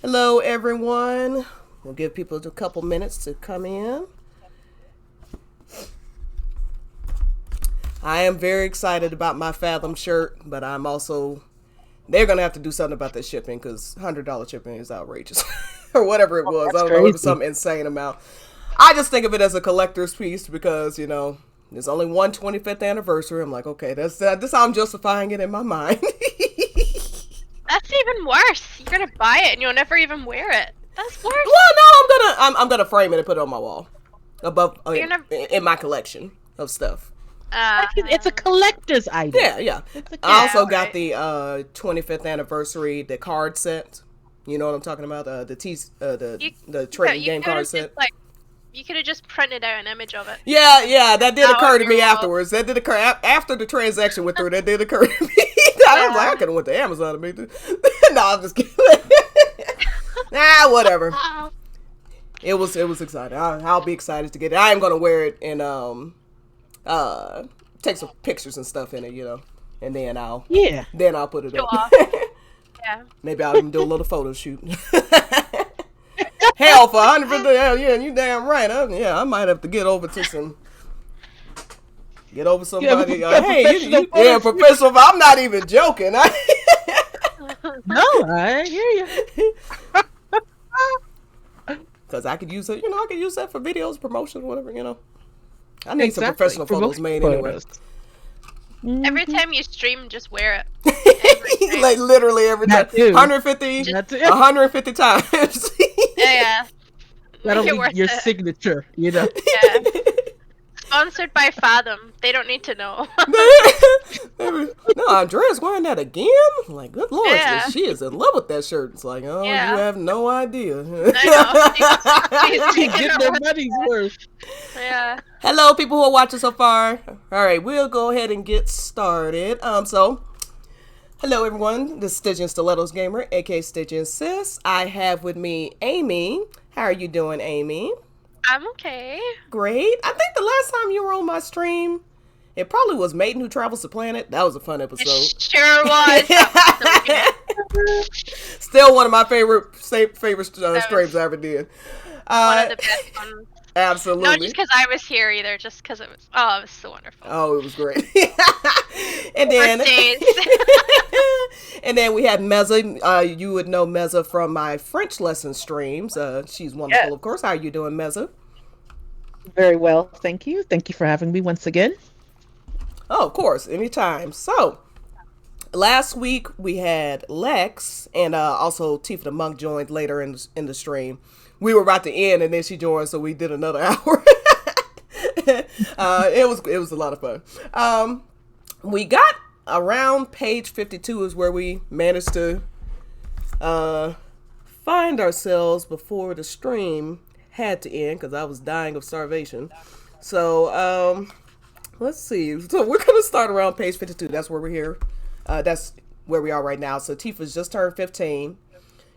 Hello, everyone. We'll give people a couple minutes to come in. I am very excited about my Fathom shirt, but I'm also. They're going to have to do something about that shipping because $100 shipping is outrageous. Or whatever it Oh, was. I that's don't know if it's crazy. some insane amount. I just think of it as a collector's piece because, there's only one 25th anniversary. I'm like, okay, that's how I'm justifying it in my mind. That's even worse. You're gonna buy it and you'll never even wear it. That's Well, worse. no, I'm gonna frame it and put it on my wall, above You're never. in my collection of stuff. It's a collector's item. Yeah, yeah. It's a I Yeah, also got right. the 25th anniversary, the card set. You know what I'm talking about? You, the trading you game could have card just set. you could have just printed out an image of it. Yeah, yeah, that did Out occur on to your me wall. afterwards. That did occur after the transaction went through. That did occur to me. I was like, I Yeah. could have went to Amazon to make this. No, I'm just kidding. Whatever. It was exciting. I'll be excited to get it. I am gonna wear it and uh take some pictures and stuff in it, and Yeah. then I'll put it Show up. off. Yeah. Maybe I'll even do a little photo shoot. Hell, for 150, yeah, you damn right. Yeah, I might have to get over somebody. a Hey, professional yeah, photo shoot. professional. I'm not even joking. No, I hear you. Because I could use it. I could use that for videos, promotions, whatever. I need some Exactly. professional photos Promotion made anyway. photos. Every Mhm. time you stream, just wear it. Every time. Like literally every time, That too. 150, That's it. 150 times. Yeah. That'll Make it be worth your it. signature, Yeah. Sponsored by Fathom. They don't need to know. No, Andrea's wearing that again. I'm like, good lord, Yeah. she is in love with that shirt. It's like, oh, Yeah. you have no idea. I know. She's getting their money's worth. Yeah. Hello, people who are watching so far. All right, we'll go ahead and get started. Hello everyone. This is Stitch and Stilettos Gamer, aka Stitch and Sis. I have with me Amy. How are you doing, Amy? I'm okay. Great. I think the last time you were on my stream, it probably was Maiden Who Travels the Planet. That was a fun It episode. sure was. That was Still one of my favorite was streams I ever did. one of the best ones. Not Absolutely. just because I was here either, just because it was. Oh, it was so wonderful. Oh, it was great. and then Birthdays. and then we had Meza. You would know Meza from my French lesson streams. She's wonderful, Yeah. of course. How are you doing, Meza? Very well, thank you. Thank you for having me once again. Oh, of course, anytime. So, last week we had Lex and also Tifa the Monk joined later in the stream. We were about to end, and then she joined, so we did another hour. It was a lot of fun. We got around page 52 is where we managed to find ourselves before the stream had to end because I was dying of starvation. So let's see. So we're gonna start around page 52. That's where we're here. That's where we are right now. So Tifa's just turned 15.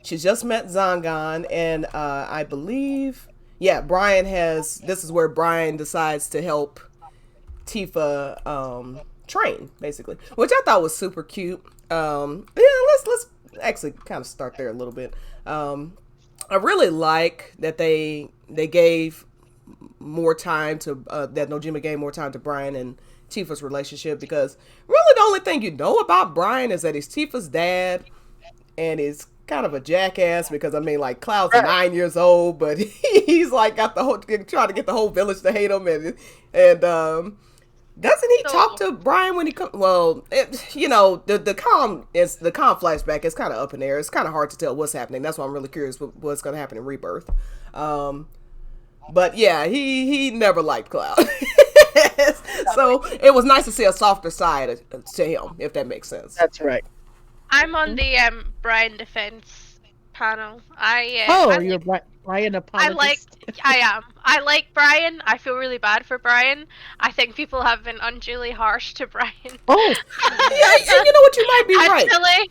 She just met Zangan, and I believe, yeah, Brian has. This is where Brian decides to help Tifa train, basically, which I thought was super cute. Yeah, let's actually kind of start there a little bit. I really like that they gave more time to that Nojima gave more time to Brian and Tifa's relationship because really the only thing you know about Brian is that he's Tifa's dad and he's kind of a jackass because I mean like Cloud's Right. 9 years old, but he's like got the whole trying to get the whole village to hate him and doesn't he So- talk to Brian when he comes? Well, the calm flashback is kind of up in there. It's kind of hard to tell what's happening. That's why I'm really curious what's going to happen in Rebirth. But yeah, he never liked Cloud, so it was nice to see a softer side to him, if that makes sense. That's right. I'm on the Brian defense panel. Oh, I you're Brian I apologist. like. I am. I like Brian. I feel really bad for Brian. I think people have been unduly harsh to Brian. Oh, Yeah, and you know what? You might be right. Actually,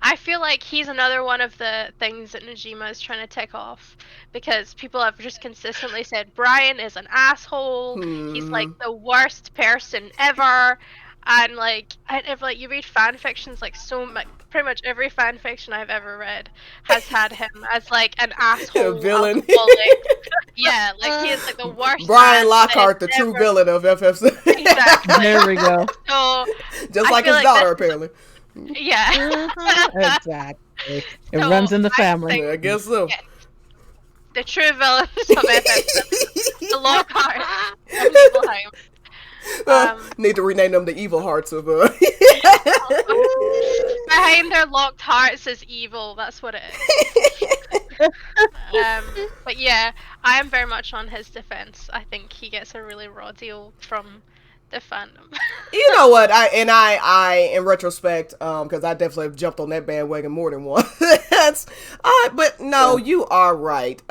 I feel like he's another one of the things that Najima is trying to tick off because people have just consistently said Brian is an asshole. He's like the worst person ever. And like, if like you read fan fictions, like so much, pretty much every fan fiction I've ever read has had him as like an A asshole villain. alcoholic. Yeah, like he is like the worst Brian man that has Lockhart, the true ever. villain of FFVII. Exactly. There we go. So Just I like feel his like daughter, this is, apparently. yeah. Exactly. It So runs in the I family. think I guess so. yeah, the true villains of FF7, the Lockhart of Nibelheim. Need to rename them the Evil Hearts of. Behind their locked hearts is evil. That's what it is. But yeah, I am very much on his defense. I think he gets a really raw deal from the fandom. You know what? I in retrospect, because I definitely have jumped on that bandwagon more than once. But no, you are right.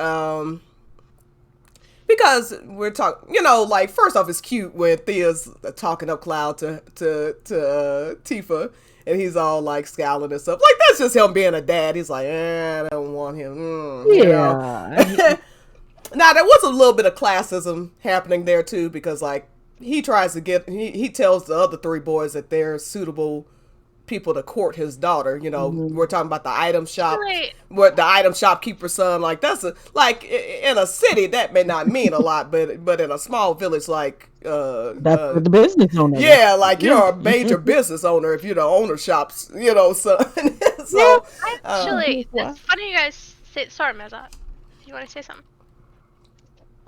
Because we're talking, like first off, it's cute when Thea's talking up Cloud to Tifa, and he's all like scowling and stuff. Like that's just him being a dad. He's like, I don't want him. Yeah. Now there was a little bit of classism happening there too, because like he tries to he tells the other three boys that they're suitable people to court his daughter. We're talking about the item shop, Right. what the item shopkeeper's son. Like that's like in a city that may not mean a lot, but in a small village like That's for the business owner. yeah, like you're a major business owner if you're the owner shops, son. So Actually, wow. it's funny you guys say. Sorry, Meza. You want to say something?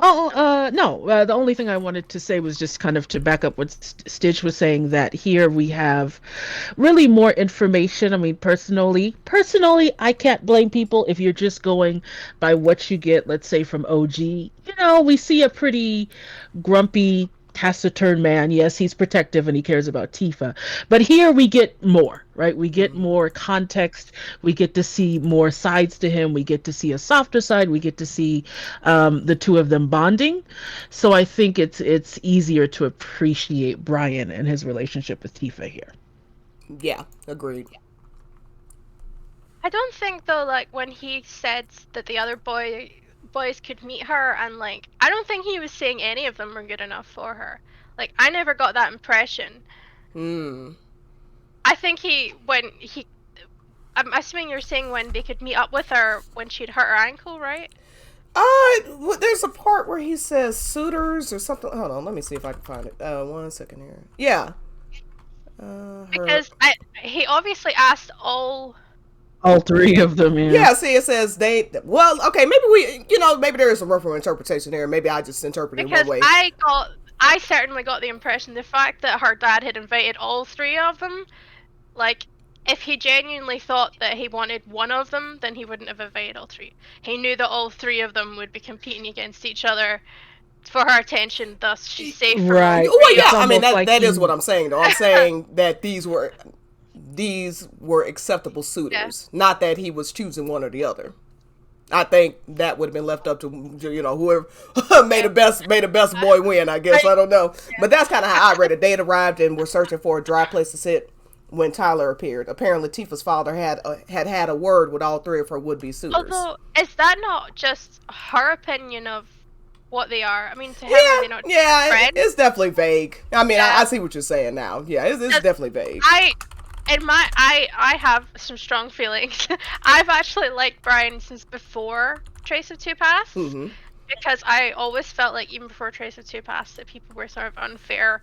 No. The only thing I wanted to say was just kind of to back up what Stitch was saying, that here we have really more information. I mean, personally, I can't blame people if you're just going by what you get, let's say, from OG. We see a pretty grumpy, taciturn man. Yes, he's protective and he cares about Tifa. But here we get more, right? We get more context. We get to see more sides to him. We get to see a softer side. We get to see the two of them bonding. So I think it's easier to appreciate Brian and his relationship with Tifa here. yeah, agreed. I don't think though, like when he said that the other boys could meet her, and like I don't think he was saying any of them were good enough for her. Like I never got that impression. I think I'm assuming you're saying when they could meet up with her when she'd hurt her ankle, right? There's a part where he says suitors or something. Hold on, let me see if I can find it. 1 second here. Yeah. Because he obviously asked all. All three of them, yeah. Yeah, see, it says they. Well, okay, maybe there is a rough interpretation there. Maybe I just interpreted it Because one way. I certainly got the impression the fact that her dad had invited all three of them, like, if he genuinely thought that he wanted one of them, then he wouldn't have invited all three. He knew that all three of them would be competing against each other for her attention, thus she's safe from Right. all Well, three yeah, of I mean almost like that is he- what I'm saying though. I'm saying that these were acceptable suitors, not that he was choosing one or the other. I think that would have been left up to whoever made the best boy win. I guess I don't know, but that's kind of how I read it. They had arrived and were searching for a dry place to sit when Tyler appeared. Apparently, Tifa's father had a word with all three of her would-be suitors. Although, is that not just her opinion of what they are? I mean, to him, are they not friends? It's definitely vague. I mean, Yeah. I see what you're saying now. Yeah, it's definitely vague. I have some strong feelings. I've actually liked Brian since before Trace of Two Paths, because I always felt like even before Trace of Two Paths that people were sort of unfair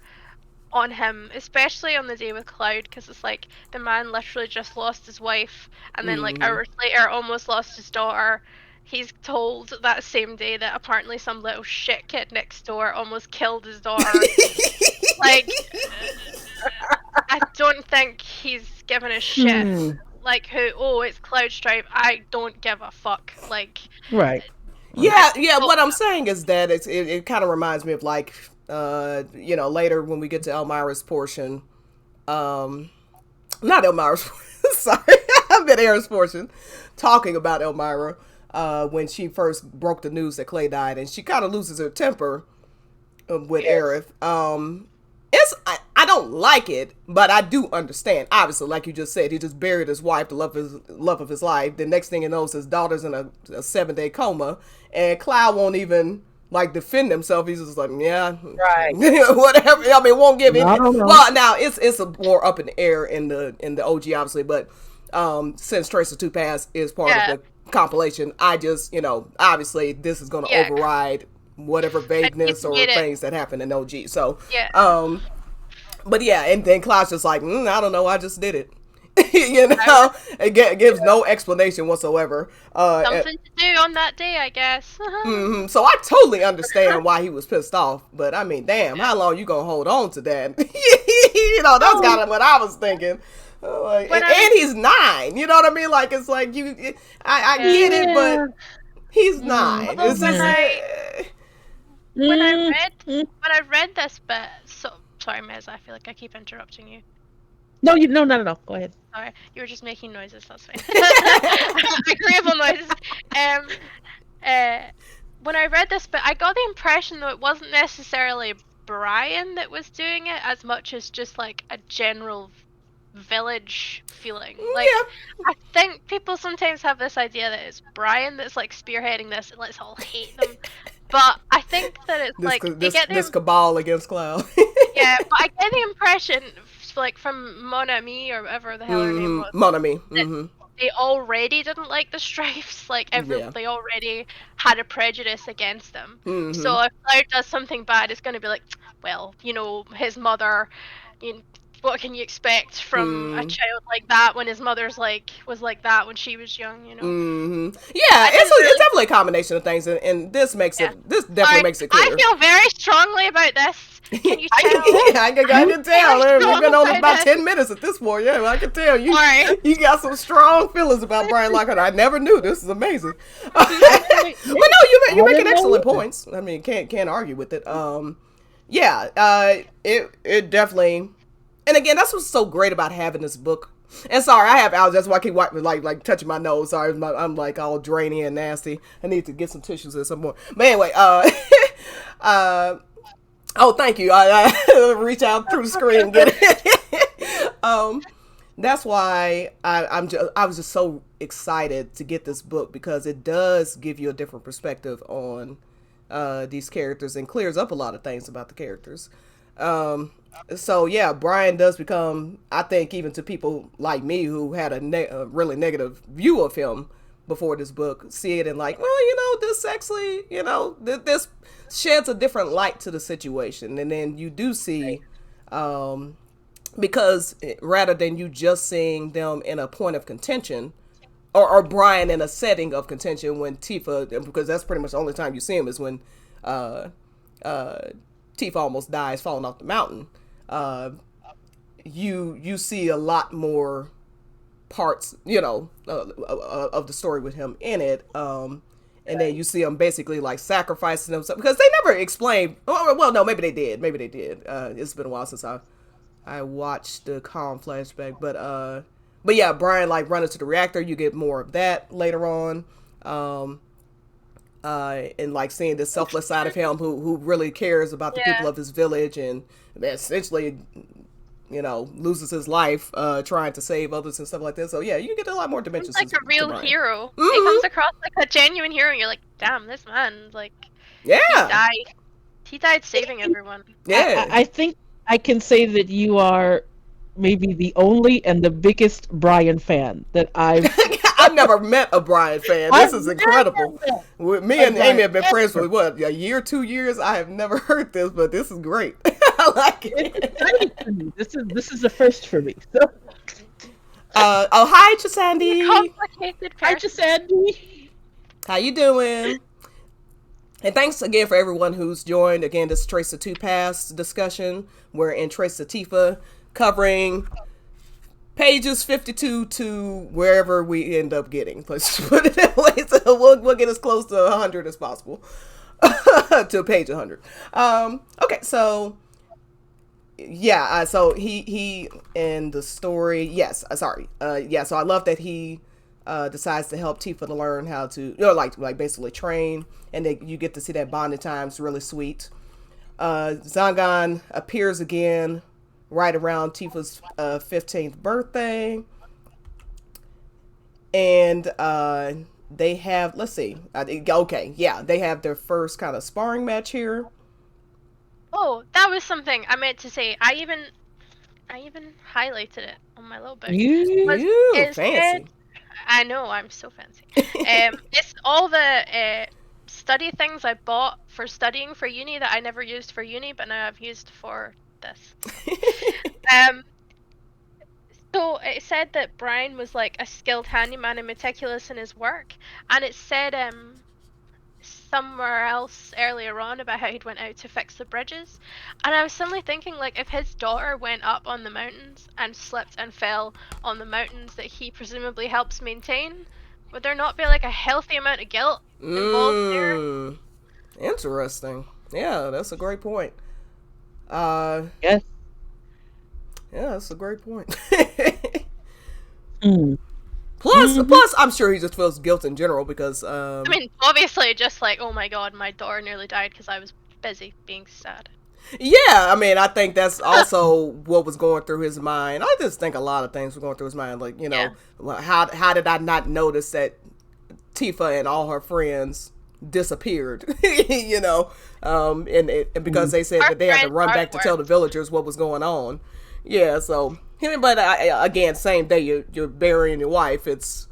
on him, especially on the day with Cloud, because it's like the man literally just lost his wife, and then like hours later almost lost his daughter. He's told that same day that apparently some little shit kid next door almost killed his daughter. Like, I don't think he's given a shit. Like, it's Cloud Stripe, I don't give a fuck. Like, Right. Yeah. What I'm saying is that it kind of reminds me of like, later when we get to Elmira's portion, not Elmira's, sorry, I'm at Aaron's portion, talking about Elmira, when she first broke the news that Clay died, and she kind of loses her temper with Aerith. I don't like it, but I do understand. Obviously, like you just said, he just buried his wife, the love of his life. The next thing he knows, his daughter's in a 7-day coma, and Cloud won't even like defend himself. He's just like, yeah, Right. whatever. I mean, won't give any. I don't know. Well, now it's a more up in the air in the OG, obviously, but since Trace of Two Paths is part of the compilation, I just, obviously this is going to override whatever vagueness or things that happen in OG. So, but yeah, and then Cloud's just like, I don't know, I just did it. It gives no explanation whatsoever. Something to do on that day, I guess. So I totally understand why he was pissed off, but I mean, damn, how long you gonna hold on to that? That's kind of what I was thinking. And he's 9. You know what I mean? Like, it's like I get it, but he's 9. Well, when I read this bit, sorry, Mez, I feel like I keep interrupting you. No, not at all. Go ahead. Sorry, you were just making noises. That's fine. Agreeable noises. When I read this bit, I got the impression that it wasn't necessarily Brian that was doing it as much as just like a general village feeling. Like, I think people sometimes have this idea that it's Brian that's like spearheading this and let's all hate them. But I think that it's this cabal against Cloud. Yeah, but I get the impression, like, from Mon Ami or whatever the hell her name was. Mon Ami. They already didn't like the Stripes. Like, they already had a prejudice against them. So if Cloud does something bad, it's going to be like, well, his mother. What can you expect from a child like that when his mother's was like that when she was young, Yeah, it's definitely a combination of things, and this makes it. This definitely makes it clear. I feel very strongly about this. Can you tell? I can tell. We've been on about 10 minutes at this point. Yeah, I can tell you. You got some strong feelings about Brian Lockhart. I never knew. This is amazing. But no, you're making excellent points. I mean, can't argue with it. It definitely. And again, that's what's so great about having this book. And sorry, that's why I keep like touching my nose. Sorry, I'm like all drainy and nasty. I need to get some tissues at some point. But anyway, oh, thank you. I reach out through the screen and get it. That's why I was just so excited to get this book, because it does give you a different perspective on these characters and clears up a lot of things about the characters. So yeah, Brian does become, I think, even to people like me who had a really negative view of him before this book, see it and like, well, this actually, this sheds a different light to the situation. And then you do see, because rather than you just seeing them in a point of contention, or Brian in a setting of contention when Tifa, because that's pretty much the only time you see him is when Tifa almost dies falling off the mountain. You see a lot more parts, of the story with him in it. And then you see him basically like sacrificing himself, because they never explained. Well, no, maybe they did. It's been a while since I watched the Calm flashback, but yeah, Brian like running to the reactor. You get more of that later on. And like seeing this selfless side of him who really cares about the people of his village, and essentially, loses his life trying to save others and stuff like that. So yeah, you get a lot more dimensions. He's like a real hero. He comes across like a genuine hero, and you're like, damn, this man, he died saving everyone. Yeah, I think I can say that you are maybe the only and the biggest Brian fan that I've never met a Brian fan. This is incredible. Me and Amy have been friends for a year, 2 years. I have never heard this, but this is great. I like it. This is a first for me. So. Hi, Chisandi. Hi, Chisandi. How you doing? And thanks again for everyone who's joined. Again, this is Trace of Two Paths discussion. We're in Trace of Tifa, covering pages 52 to wherever we end up getting. Let's put it that way. So we'll get as close to 100 as possible. To page 100. Okay, so yeah, so he in the story, so I love that he decides to help Tifa to learn how to, like basically train, and then you get to see that bonding time. It's really sweet. Zangan appears again right around Tifa's 15th birthday, and they have, let's see, okay, yeah, they have their first kind of sparring match here. Oh, that was something I meant to say. I even highlighted it on my little book. Was You it said fancy. I know I'm so fancy. It's all the study things I bought for studying for uni that I never used for uni, but now I've used for this. Um, so it said that Brian was like a skilled handyman and meticulous in his work, and it said somewhere else earlier on about how he'd went out to fix the bridges, and I was suddenly thinking, like, if his daughter went up on the mountains and slipped and fell on the mountains that he presumably helps maintain, would there not be like a healthy amount of guilt involved there? Mm, interesting. Yeah, that's a great point. Uh, Yes. yeah, that's a great point. Mm. Hmm. Plus, I'm sure he just feels guilt in general because, I mean, obviously just like, oh my god, my daughter nearly died because I was busy being sad. yeah, I mean, I think that's also what was going through his mind. I just think a lot of things were going through his mind, like, Yeah. how did I not notice that Tifa and all her friends disappeared? And because they said Our that they had to friends run are back the to tell the worst. villagers what was going on. Yeah, so but again, same day you're burying your wife. It's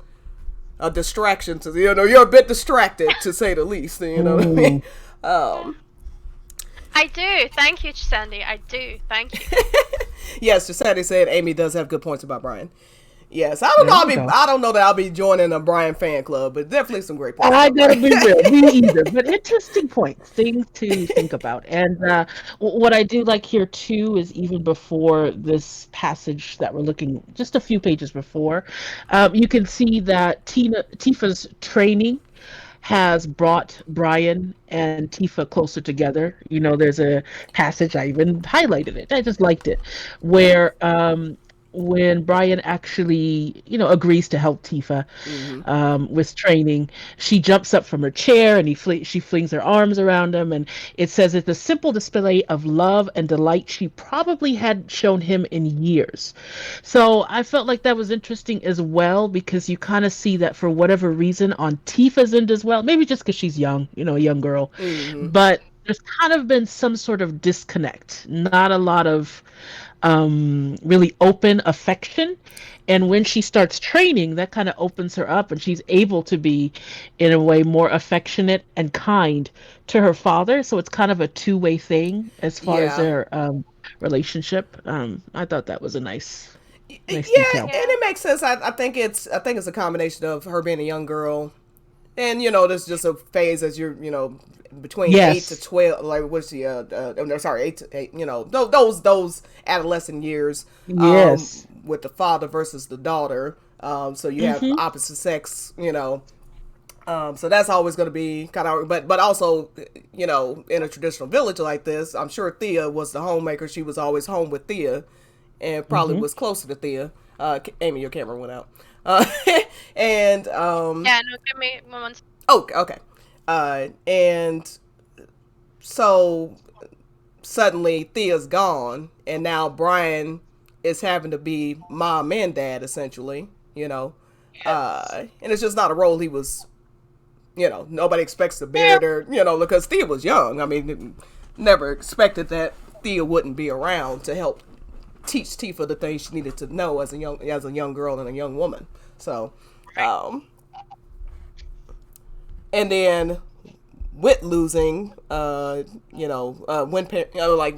a distraction to you're a bit distracted to say the least. You know what I mean? Mm. Yeah. Um, I do. Thank you, Sandy. I do. Thank you. yes, Giuseppe said Amy does have good points about Brian. Yes, There you go. I don't know that I'll be joining a Brian fan club, but definitely some great points I about gotta Brian. be real, me either. But interesting points, things to think about. And what I do like here too is even before this passage that we're looking, just a few pages before, you can see that Tifa's training has brought Brian and Tifa closer together. There's a passage, I even highlighted it. I just liked it, where when Brian actually, agrees to help Tifa Hmm. with training, she jumps up from her chair and she flings her arms around him, and it says it's a simple display of love and delight she probably had shown him in years. So I felt like that was interesting as well because you kind of see that for whatever reason on Tifa's end as well, maybe just because she's young, a young girl, Hmm. but there's kind of been some sort of disconnect, not a lot of really open affection. And when she starts training, that kind of opens her up, and she's able to be, in a way, more affectionate and kind to her father. So it's kind of a two-way thing as far as Yeah. their relationship. I thought that was a nice Yeah, detail. and Yeah. it makes sense. I think it's a combination of her being a young girl, and there's just a phase as you're between 8 to 12, like what's the oh, no, sorry, 8 to 8, those adolescent years, Yes. with the father versus the daughter. So you have Mm-hmm. opposite sex, so that's always going to be kind of, but also, in a traditional village like this, I'm sure Thea was the homemaker. She was always home with Thea, and probably Mm-hmm. was closer to Thea. Amy, your camera went out. And Yeah. No, give me one. oh, okay. And so suddenly Thea's gone, and now Brian is having to be mom and dad essentially. And it's just not a role he was. Nobody expects to bear Yeah. their. Because Thea was young. I mean, never expected that Thea wouldn't be around to help teach Tifa the things she needed to know as a young girl and a young woman. So, Right. and then with losing, like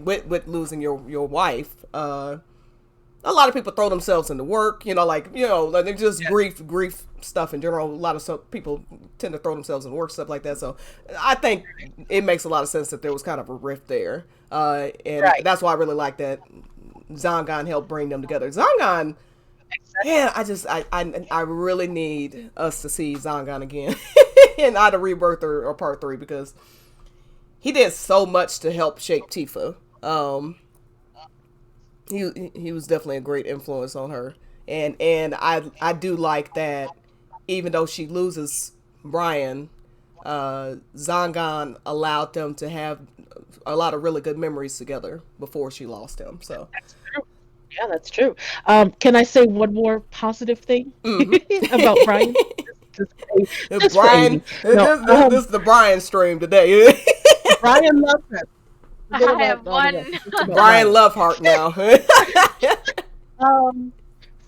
with losing your wife, a lot of people throw themselves into work. Like they just Yeah. grief stuff in general. A lot of people tend to throw themselves in work stuff like that. So I think it makes a lot of sense that there was kind of a rift there, and Right. that's why I really like that Zangan helped bring them together. Zangan, yeah, I really need us to see Zangan again in either Rebirth or Part 3 because he did so much to help shape Tifa. He was definitely a great influence on her, and I do like that even though she loses Brian, Zangan allowed them to have a lot of really good memories together before she lost him. So, That's true. Yeah, that's true. Can I say one more positive thing hmm. about Brian? Just for Brian, 80. No, this is the Brian stream today. Brian loves that. Forget I about have all the one. rest. It's just about Brian Brian. Loveheart now. Um,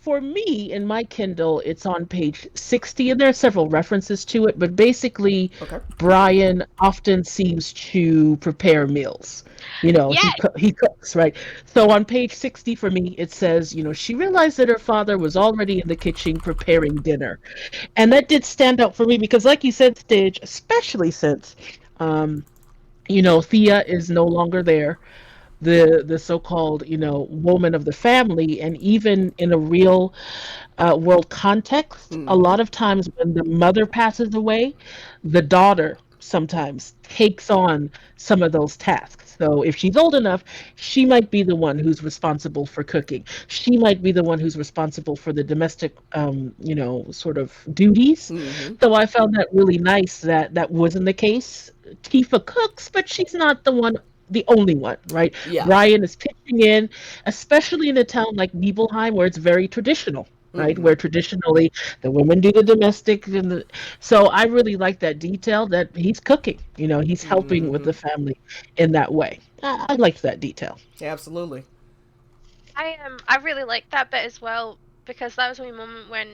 for me, in my Kindle, it's on page 60, and there are several references to it, but basically, Okay. Brian often seems to prepare meals. Yeah, He cooks, right? So on page 60 for me, it says, she realized that her father was already in the kitchen preparing dinner. And that did stand out for me because, like you said, Stage, especially since, um, Thea is no longer there, the so-called woman of the family, and even in a real world context, a Mm-hmm. lot of times when the mother passes away, the daughter sometimes takes on some of those tasks. So if she's old enough, she might be the one who's responsible for cooking. She might be the one who's responsible for the domestic sort of duties. Mm-hmm. So I found that really nice that that wasn't the case. Tifa cooks, but she's not the only one, right? Yeah. Brian is pitching in, especially in a town like Nibelheim where it's very traditional, right? Mm-hmm. Where traditionally the women do the domestic, so I really like that detail that he's cooking. He's helping with Mm-hmm. the family in that way. I liked that detail. Absolutely. I really liked that bit as well because that was a wee moment when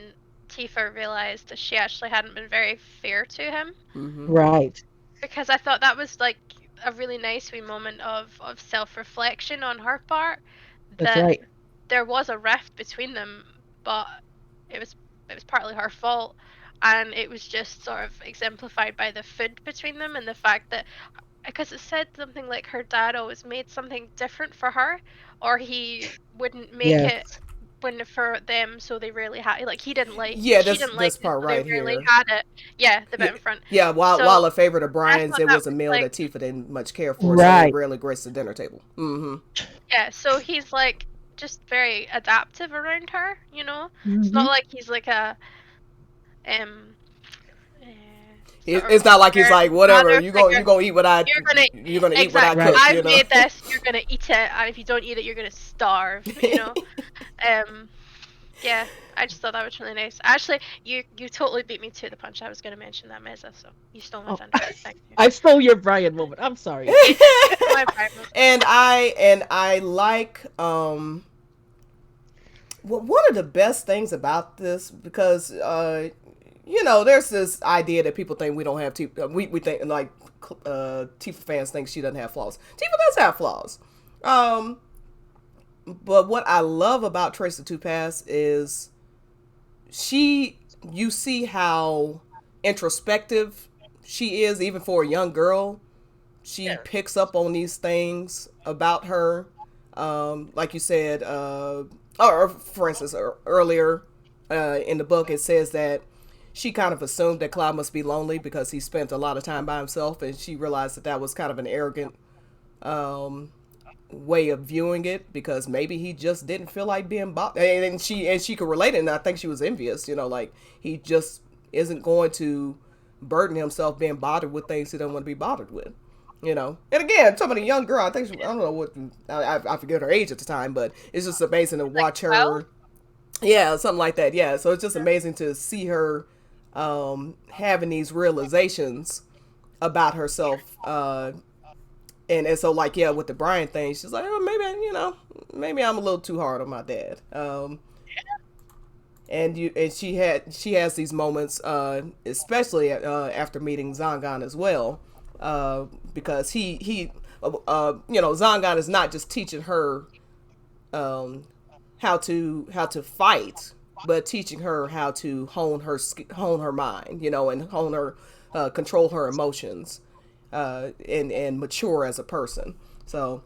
Tifa realized that she actually hadn't been very fair to him. Mm-hmm. Right. Because I thought that was like a really nice wee moment of self-reflection on her part, That's that right. there was a rift between them, but it was it was partly her fault, and it was just sort of exemplified by the food between them and the fact that, because it said something like her dad always made something different for her, or he wouldn't make Yes. it when for them, so they rarely had, like, Yeah, she this didn't like this it, part so they right rarely here. had it. Yeah, the Yeah, bit in front. yeah. While So a favorite of I Brian's, thought it that was a was meal like, that Tifa didn't much care for, so they Right. rarely graced the dinner table. Mm-hmm. yeah, so he's like just very adaptive around her, you know? It's not Hmm. like he's like a um uh, sort of It's not like he's stern like whatever. father You figure. gonna eat what I You're gonna you're gonna eat what I exactly. Right. cook. I've made this. You're gonna eat it, and if you don't eat it, you're gonna starve. You know. Um. Yeah. I just thought that was really nice. Actually, you totally beat me to the punch. I was gonna mention that Meza, so you stole my Oh, thunder. Thank you. I stole your Brian moment. I'm sorry. You did. You stole my Bible. And I like one of the best things about this, because there's this idea that people think we don't have Tifa. We think like Tifa fans think she doesn't have flaws. Tifa does have flaws. But what I love about Trace of Two Paths is you see how introspective she is, even for a young girl. She picks up on these things about her. Like you said, or for instance, earlier in the book, it says that she kind of assumed that Cloud must be lonely because he spent a lot of time by himself, and she realized that that was kind of an arrogant way of viewing it, because maybe he just didn't feel like being bothered, and she could relate it, and I think she was envious. Like he just isn't going to burden himself being bothered with things he doesn't want to be bothered with. And again, talking about a young girl, I think I don't know what, I forget her age at the time, but it's just amazing to watch Like her. 12? Yeah, something like that. Yeah, so it's just amazing to see her having these realizations about herself. And so, like, yeah, with the Brian thing, she's like, oh, maybe I'm a little too hard on my dad. And she has these moments, especially after meeting Zangan as well, because Zangan is not just teaching her how to fight, but teaching her how to hone her mind, and hone her control her emotions, and mature as a person. So,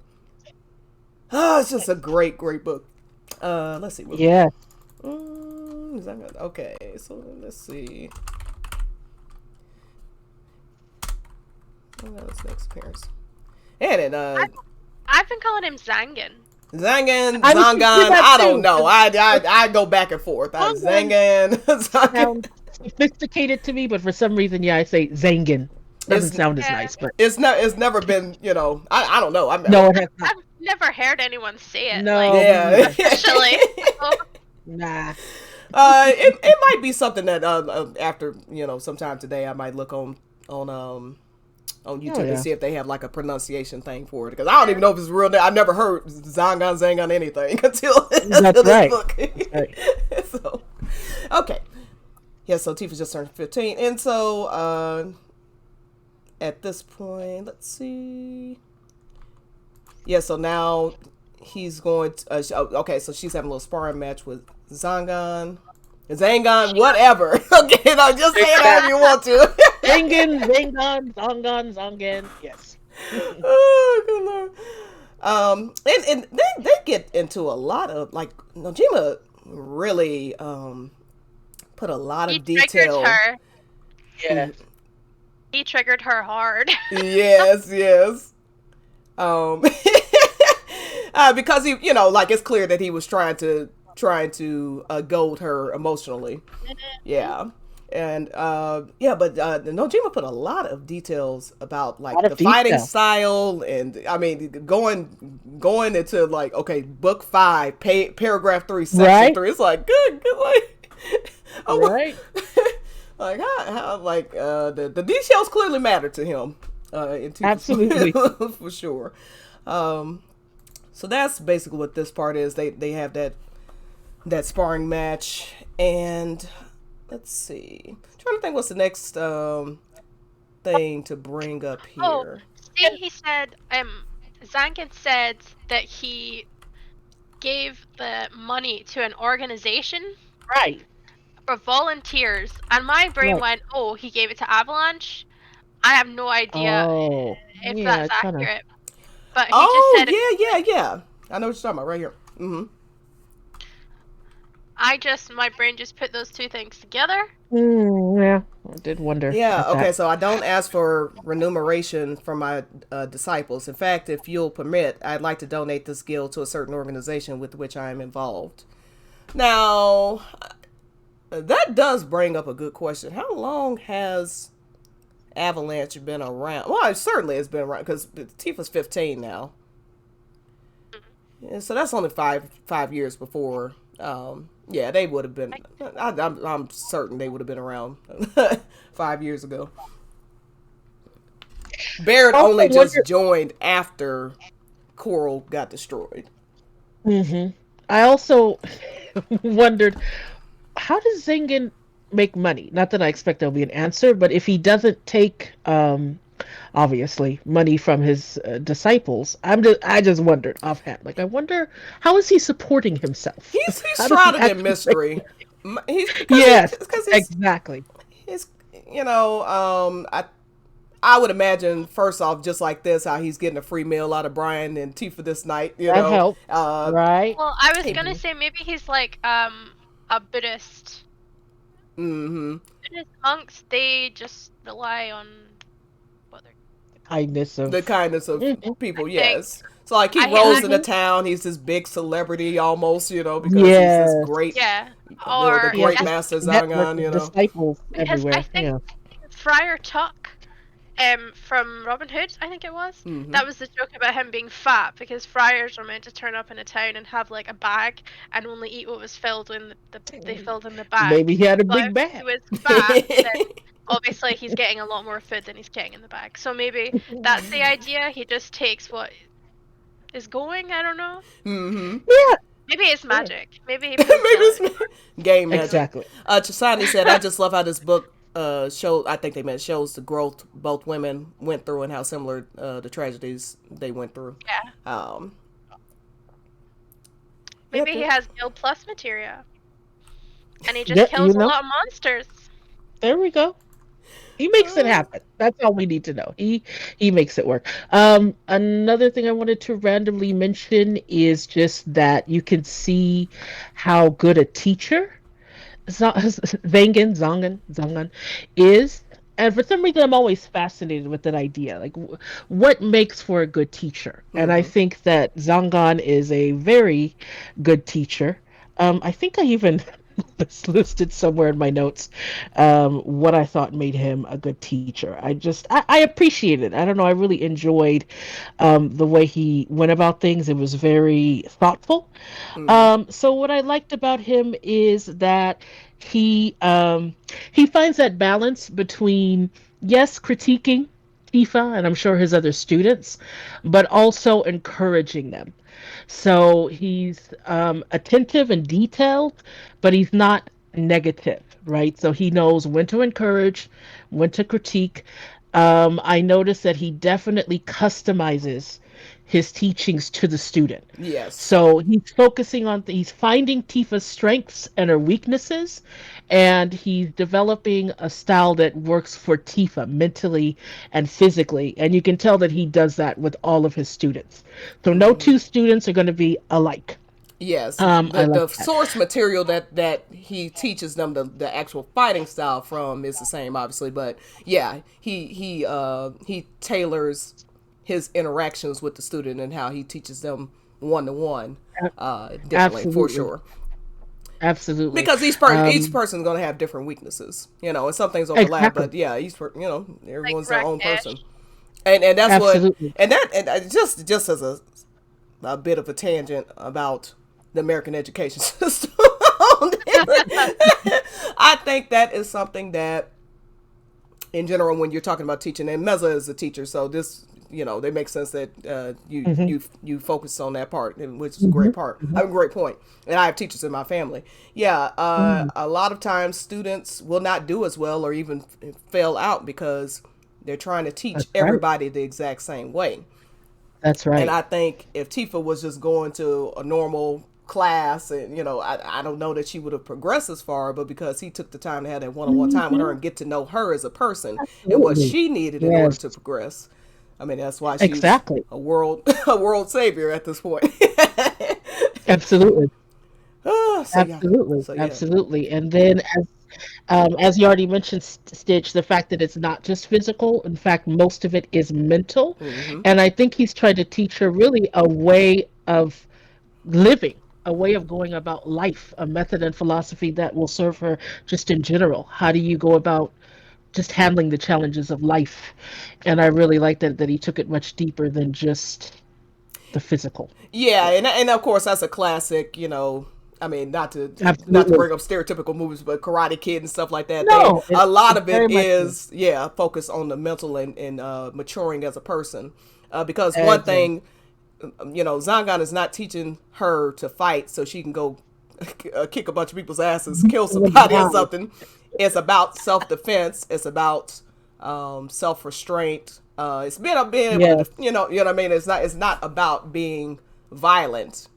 it's just a great book. Let's see. Yeah. Okay, so let's see. What else next appearance? And then I've been calling him Zangan. Zangan, I was thinking Zangan, that I don't too. know. I go back and forth. Zangan, Zangan. Sounds sophisticated to me, but for some reason, yeah, I say Zangin. Doesn't It's- sound as Yeah. nice, but It's never been, I don't know. no, it has not. I've never heard anyone say it. No. Like, Yeah. officially. So, Nah. it might be something that after sometime today I might look on Oh YouTube and yeah. see if they have like a pronunciation thing for it, because I don't even know if it's real. I've never heard Zangan anything That's until this right. book. That's right. So, okay, yeah. So Tifa just turned 15, and so at this point, let's see. Yeah, so now he's going to. Okay, so she's having a little sparring match with Zangan, whatever. Okay, no, just say it however you want to. Zangan, Zangan, Zongan, Zongan. Yes. Oh, good lord. And they get into a lot of like Nojima really put a lot He of triggered detail. her. Yeah. He triggered her hard. Yes, yes. Um, because he, like it's clear that he was trying to goad her emotionally. Yeah. And but Nojima put a lot of details about like Lot of the fighting detail. style, and I mean going into like, okay, book 5, paragraph 3, section Right. 3. It's like good, like Right. like how like the details clearly matter to him. Absolutely. For sure. So that's basically what this part is. They have that sparring match, and let's see. I'm trying to think what's the next thing to bring up Oh, here. see, he said, Zangan said that he gave the money to an organization Right. for volunteers, and my brain Right. went, oh, he gave it to Avalanche. I have no idea Oh. if Yeah. that's Kind of. accurate, but he just Oh said it. yeah. I know what you're talking about right here. Mm-hmm. My brain just put those two things together. Yeah. I did wonder. Yeah, at okay, that. so I don't ask for remuneration from my disciples. In fact, if you'll permit, I'd like to donate this guild to a certain organization with which I am involved. Now, that does bring up a good question. How long has Avalanche been around? Well, it certainly has been around, because Tifa's 15 now. And so that's only five years before. Yeah, they would have been. I'm certain they would have been around 5 years ago. Barrett Also only just wonder. joined after Coral got destroyed. I also wondered, how does Zangan make money? Not that I expect there'll be an answer, but if he doesn't take, obviously, money from his disciples, I just wondered offhand. Like, I wonder, how is he supporting himself? He's How does he shrouded in actually make mystery. money? Yes, Because exactly. he's I would imagine, first off, just like this, how he's getting a free meal out of Brian and Tifa this night. That helps, Uh, right? Well, I was gonna maybe. say maybe he's like a Buddhist. Mm-hmm. Buddhist monks, they just rely on what they're. Kindness The of. kindness of Mhm. people, I think yes. So like he I rolls into Mhm. town, he's this big celebrity almost, because he's this Yes, great, yeah, the or he has great this master network Zangan, of disciples because I everywhere. think Yeah. Friar Tuck, from Robin Hood, I think it was. Mm-hmm. That was the joke about him being fat because friars were meant to turn up in a town and have like a bag and only eat what was filled in they filled in the bag. Maybe he had a So big if he bag. was fat, then obviously he's getting a lot more food than he's getting in the bag. So maybe that's the idea. He just takes what is going. I don't know. Mm-hmm. Yeah, Maybe it's sure. magic. Maybe he Maybe pulls it's the game magic. Exactly. Chisani said, I just love how this book shows, I think they meant shows the growth both women went through and how similar the tragedies they went through. yeah. Um, Maybe yep, he yep. has guild plus materia, and he just Yeah, kills a lot of monsters. there we go. He makes it happen. That's all we need to know. He makes it work. Another thing I wanted to randomly mention is just that you can see how good a teacher Zangan is. And for some reason, I'm always fascinated with that idea. Like, what makes for a good teacher? And I Mm-hmm. think that Zangan is a very good teacher. I think I even It's listed somewhere in my notes. What I thought made him a good teacher. I appreciate it. I don't know. I really enjoyed the way he went about things. It was very thoughtful. Mm-hmm. So what I liked about him is that he finds that balance between, yes, critiquing Tifa and I'm sure his other students, but also encouraging them. So he's attentive and detailed, but he's not negative, right? So he knows when to encourage, when to critique. I noticed that he definitely customizes his teachings to the student. Yes. So he's finding Tifa's strengths and her weaknesses, and he's developing a style that works for Tifa mentally and physically. And you can tell that he does that with all of his students. So no Mm-hmm. two students are going to be alike. Yes, I like the that. source material that he teaches them the actual fighting style from is the same, obviously, but yeah, he tailors his interactions with the student and how he teaches them one to one, differently for Absolutely, sure. absolutely. Because each person's gonna have different weaknesses, and some things overlap, Exactly, but yeah, Like everyone's their own person, Rakesh. and that's what absolutely. just as a bit of a tangent about the American education system. I think that is something that, in general, when you're talking about teaching, and Meza is a teacher, so this, they make sense that you Hmm. you focus on that part, which is a Hmm. great part. I have a great point, and I have teachers in my family. Yeah, Hmm. a lot of times students will not do as well or even fail out because they're trying to teach That's right. everybody the exact same way. That's And right. I think if Tifa was just going to a normal class, and I don't know that she would have progressed as far, but because he took the time to have that one-on-one time with her Hmm. and get to know her as a person and what Absolutely. she needed in order Yes. to progress. I mean, that's why she's Exactly. a world a world savior at this point. Absolutely. So yeah, Absolutely. so yeah. Absolutely. And then as you already mentioned, Stitch, the fact that it's not just physical, in fact, most of it is mental. Hmm. And I think he's trying to teach her really a way of living, a way of going about life, a method and philosophy that will serve her just in general. How do you go about just handling the challenges of life? And I really like that he took it much deeper than just the physical. Yeah, and of course that's a classic. I mean, not to Absolutely. bring up stereotypical movies, but Karate Kid and stuff like that. They No, A lot it's of it very much so. is, yeah, focused on the mental and maturing as a person. Because one Exactly. thing, Zangan is not teaching her to fight so she can go kick a bunch of people's asses, kill somebody or something. It's about self defense. It's about self restraint. It's being able to, Yes, what I mean. It's not about being violent.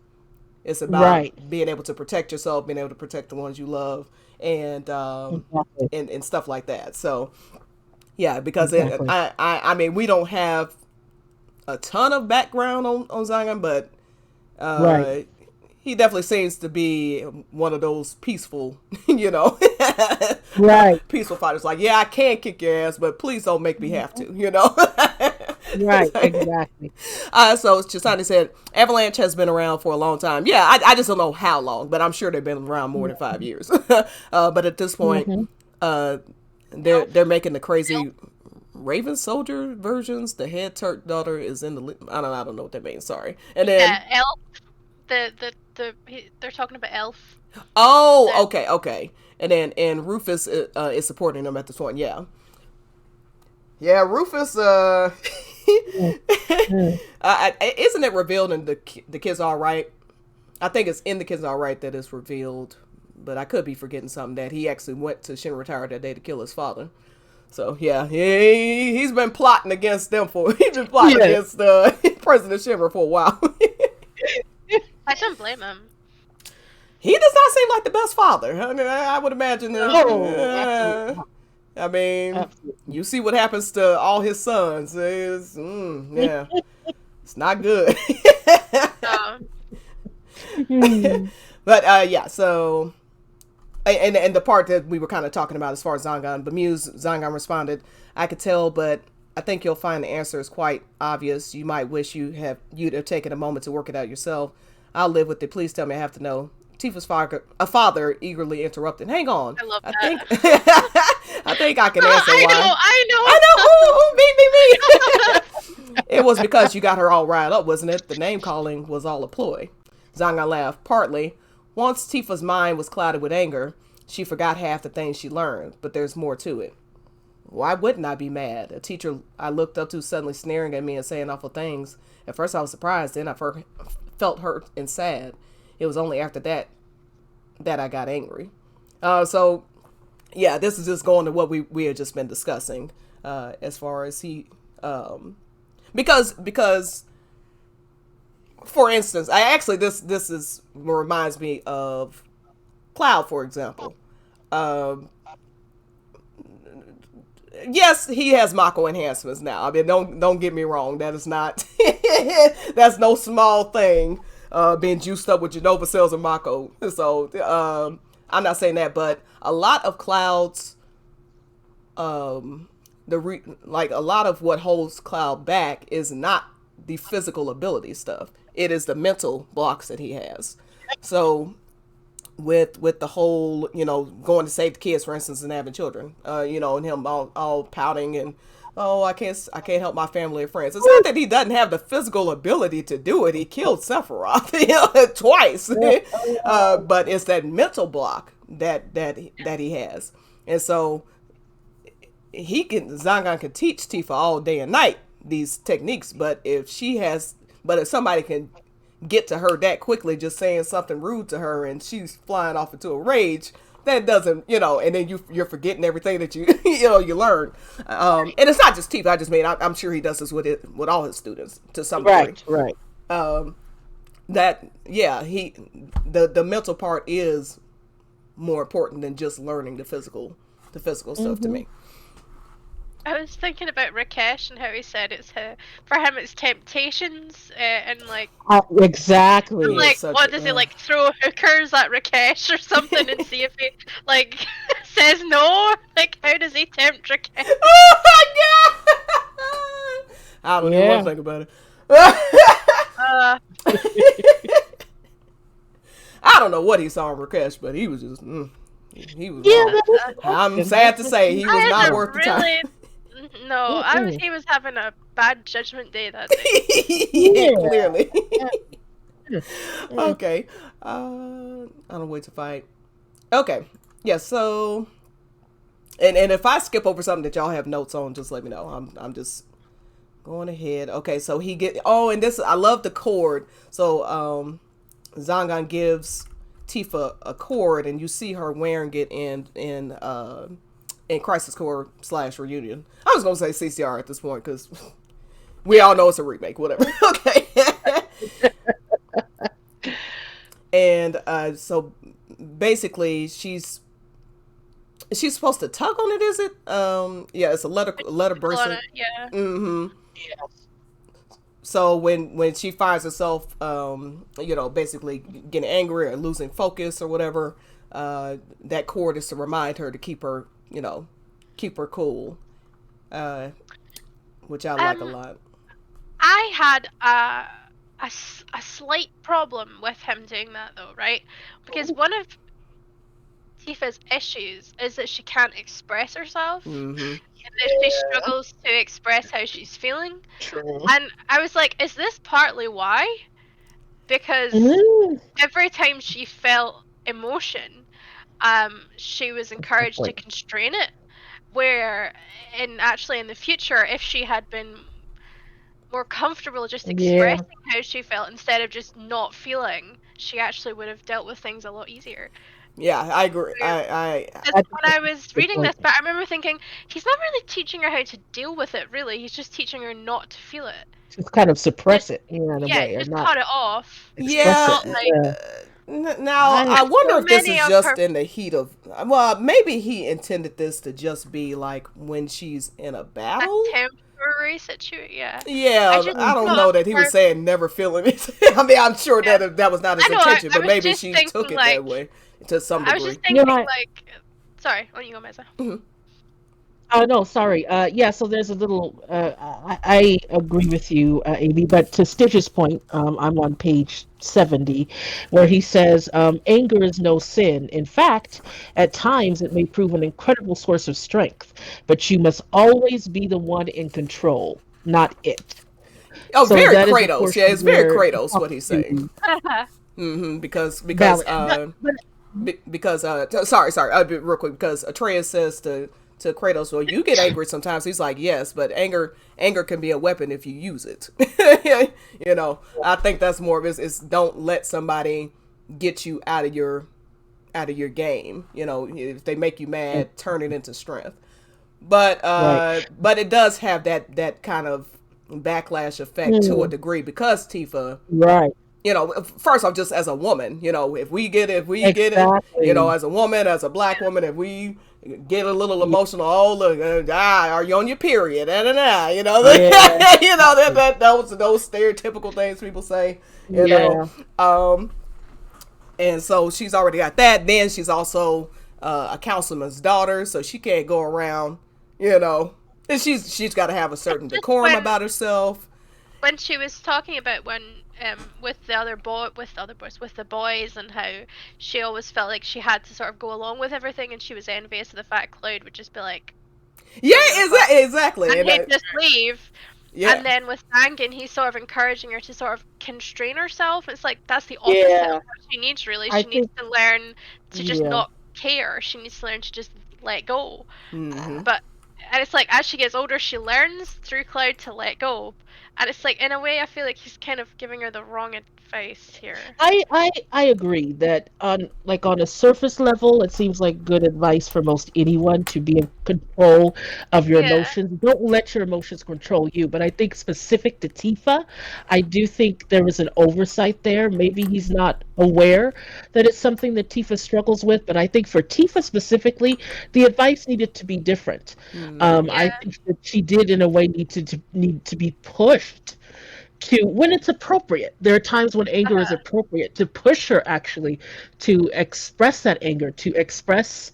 It's about right. being able to protect yourself, being able to protect the ones you love, and Exactly. and stuff like that. So yeah, because Exactly. I mean, we don't have a ton of background on Zion, but Right. uh, he definitely seems to be one of those peaceful, you know, Right. peaceful fighters. Like, yeah, I can kick your ass, but please don't make me have to, you know. Right. Exactly. So Chisani said, Avalanche has been around for a long time. Yeah, I just don't know how long, but I'm sure they've been around more than 5 years. But at this point, Hmm. uh, they're Elf. making the crazy Elf. Raven Soldier versions. The head Turk daughter is in the. I don't know what that means. Sorry. And then Yeah, Elf. They're talking about Elf. oh, The okay. And Rufus is supporting them at this point. Yeah. Yeah, Rufus. Isn't it revealed in the Kids All Right? I think it's in the Kids All Right that it's revealed, but I could be forgetting something that he actually went to Shinra Tower that day to kill his father. So yeah, he's been plotting against them for he's been plotting Yeah. against President Shinra for a while. I don't blame him. He does not seem like the best father. I mean, I would imagine. No. Oh, absolutely not. I mean, Absolutely. you see what happens to all his sons. Yeah, it's not good. No. Hmm. But yeah, so and the part that we were kind of talking about as far as Zangan bemused, Zangan responded, "I could tell, but I think you'll find the answer is quite obvious. You might wish you'd have taken a moment to work it out yourself. I'll live with it. Please tell me I have to know. Tifa's father eagerly interrupted. Hang on. I love I that. think I think I can answer why. I know. Me. It was because you got her all riled up, wasn't it? The name calling was all a ploy. Zanga laughed. Partly. Once Tifa's mind was clouded with anger, she forgot half the things she learned, but there's more to it. Why wouldn't I be mad? A teacher I looked up to suddenly sneering at me and saying awful things. At first I was surprised, then I felt hurt and sad. It was only after that I got angry. So, yeah, this is just going to what we had just been discussing, as far as he, because, for instance, this is reminds me of Cloud, for example. Yes, he has Mako enhancements now. I mean, don't get me wrong. That is not that's no small thing. Being juiced up with Genova cells and Mako. So I'm not saying that, but a lot of Cloud's a lot of what holds Cloud back is not the physical ability stuff. It is the mental blocks that he has. So with the whole, going to save the kids, for instance, and having children, and him all pouting and, oh, I can't help my family and friends. It's not that he doesn't have the physical ability to do it. He killed Sephiroth twice, but it's that mental block that he has, and so Zangan can teach Tifa all day and night these techniques, but if somebody can get to her that quickly, just saying something rude to her and she's flying off into a rage, that doesn't, and then you're forgetting everything that you you learned. And it's not just Tifa. I just mean I'm sure he does this with all his students to some degree. Right. The mental part is more important than just learning the physical stuff to me. I was thinking about Rakesh and how he said for him it's temptations and like exactly. Like what does he like throw hookers at Rakesh or something and see if he like says no? Like how does he tempt Rakesh? Oh my god! I don't even want to think about it. I don't know what he saw in Rakesh, but he was just he was. I'm sad to say he was not worth the time. No, he was having a bad judgment day that day. Yeah, clearly. Okay. I don't wait to fight. Okay. Yeah, so and if I skip over something that y'all have notes on, just let me know. I'm just going ahead. Okay, so and this, I love the cord. So Zangan gives Tifa a cord and you see her wearing it in Crisis Core / Reunion. I was gonna say CCR at this point because we all know it's a remake, whatever. Okay. And so basically she's supposed to tug on it, is it? Yeah, it's a letter bracelet. Yeah. Mm-hmm. Yeah. So when she finds herself basically getting angry or losing focus or whatever, that cord is to remind her to keep her cool, which I like a lot. I had a slight problem with him doing that though, right? Because one of Tifa's issues is that she can't express herself, and that she struggles to express how she's feeling. True. And I was like, is this partly why? Because every time she felt emotion, she was encouraged to constrain it. Where in the future, if she had been more comfortable just expressing how she felt instead of just not feeling, she actually would have dealt with things a lot easier. Yeah, I agree. When I was reading this, but I remember thinking, he's not really teaching her how to deal with it, really. He's just teaching her not to feel it. Just kind of suppress it, in a way. Just cut it off. Yeah. Now, I wonder if this is just in the heat of... Well, maybe he intended this to just be like when she's in a battle? A temporary situation, yeah. Yeah, I don't know that he was saying never feel anything. I mean, I'm sure that was not his intention, but maybe she took it that way to some degree. I was just thinking, sorry, why don't you go, Mesa? Oh, no, sorry. So there's a little... I agree with you, Amy. But to Stitch's point, I'm on page 70, where he says, anger is no sin. In fact, at times it may prove an incredible source of strength, but you must always be the one in control, not it. Oh, So very that is a Kratos. Yeah, portion it's very where he Kratos what talks he's saying. to Because balance. But because sorry, I'll be real quick, because Atreus says to Kratos, well, you get angry sometimes. He's like, yes, but anger can be a weapon if you use it. I think that's more of it, is don't let somebody get you out of your game. If they make you mad, turn it into strength. But right. but it does have that kind of backlash effect to a degree, because Tifa, Right. first off, just as a woman, if we get it, Exactly. as a woman, as a black woman, if we get a little emotional, oh look, are you on your period? Yeah. Those stereotypical things people say, Yeah. um, and so she's already got that. Then she's also a councilman's daughter, so she can't go around, and she's got to have a certain Just decorum about herself. when she was talking about when with the boys, and how she always felt like she had to sort of go along with everything, and she was envious of the fact Cloud would just be like, Yeah, "Don't give a fuck," exactly. and he'd just leave. Yeah. And then with Dangan, he's sort of encouraging her to sort of constrain herself. It's like that's the opposite Yeah. of what she needs, really. I She needs think to learn to just yeah. not care. She needs to learn to just let go. Mm-hmm. And it's like, as she gets older, she learns through Cloud to let go. And it's like, in a way, I feel like he's kind of giving her the wrong advice here. I agree that on a surface level, it seems like good advice for most anyone to be in control of your Yeah. emotions. Don't let your emotions control you. But I think specific to Tifa, I do think there was an oversight there. Maybe he's not aware that it's something that Tifa struggles with. But I think for Tifa specifically, the advice needed to be different. Mm-hmm. I Yeah. think that she did in a way need to be pushed to when it's appropriate. There are times when anger is Uh-huh. appropriate to push her actually to express that anger, to express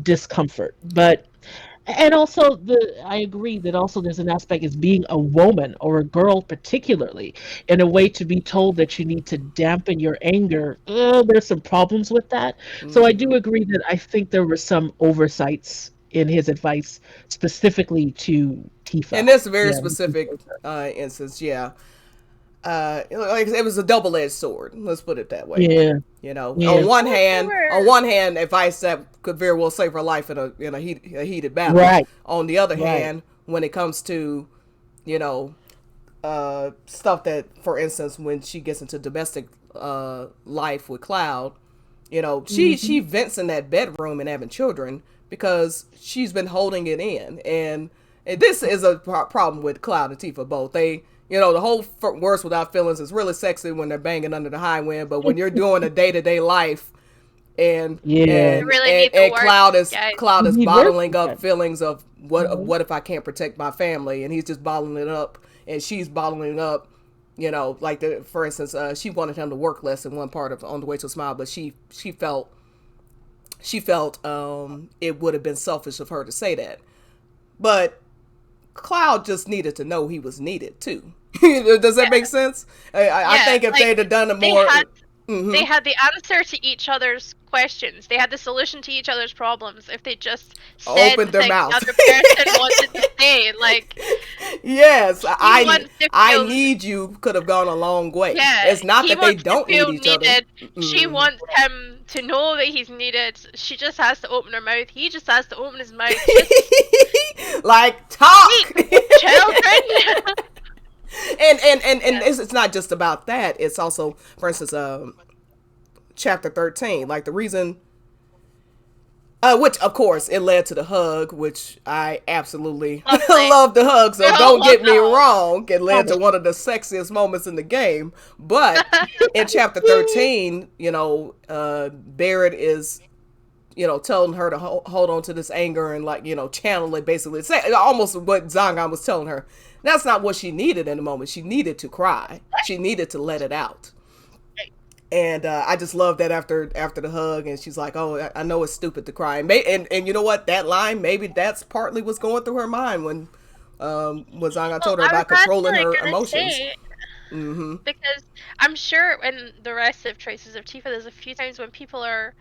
discomfort. But and also I agree that also there's an aspect as being a woman or a girl particularly in a way to be told that you need to dampen your anger. There's some problems with that. So I do Mm-hmm. agree that I think there were some oversights in his advice specifically to Tifa. In this very Yeah. specific instance, yeah, like it was a double-edged sword. Let's put it that way. Yeah. On Yeah. on one hand, advice that could very well save her life in a heated battle. Right. On the other Right. hand, when it comes to you know stuff that, for instance, when she gets into domestic life with Cloud, she Hmm. vents in that bedroom and having children because she's been holding it in, and this is a problem with Cloud and Tifa both. They, the whole words without feelings is really sexy when they're banging under the high wind, but when you're doing a day to day life, and Yeah. You really need the and words, guys. Cloud You is need work bottling with up that. feelings of Mhm. what if I can't protect my family, and he's just bottling it up, and she's bottling it up. Like for instance, she wanted him to work less in one part of On the Way to a Smile, but she felt it would have been selfish of her to say that. But Cloud just needed to know he was needed too. Does that make sense? I Yeah, think if like, they'd have done it they more. had Hmm. they had the answer to each other's questions. They had the solution to each other's problems if they just said Opened the their things mouth. the other person wanted to say. Like, Yes, he wants to I feel, need you could have gone a long way. yeah, It's not he that they wants to don't need feel each other. needed. She Mm. wants him to know that he's needed. She just has to open her mouth. He just has to open his mouth. Just Like talk. speak, children. And it's not just about that. It's also, for instance, chapter 13. Like the reason, which of course it led to the hug, which I absolutely Lovely. love the hug. So We all don't love get me the hug. wrong, it led to one of the sexiest moments in the game. But in chapter 13, Barrett is telling her to hold on to this anger and, like, channel it, basically. Say almost what Zangan was telling her. That's not what she needed in the moment. She needed to cry. She needed to let it out. And I just love that after the hug, and she's like, "Oh, I know it's stupid to cry." And you know what? That line, maybe that's partly what's going through her mind Was I Well, told her I was about controlling actually her gonna emotions. say, Mm-hmm. because I'm sure in the rest of Traces of Tifa, there's a few times when people are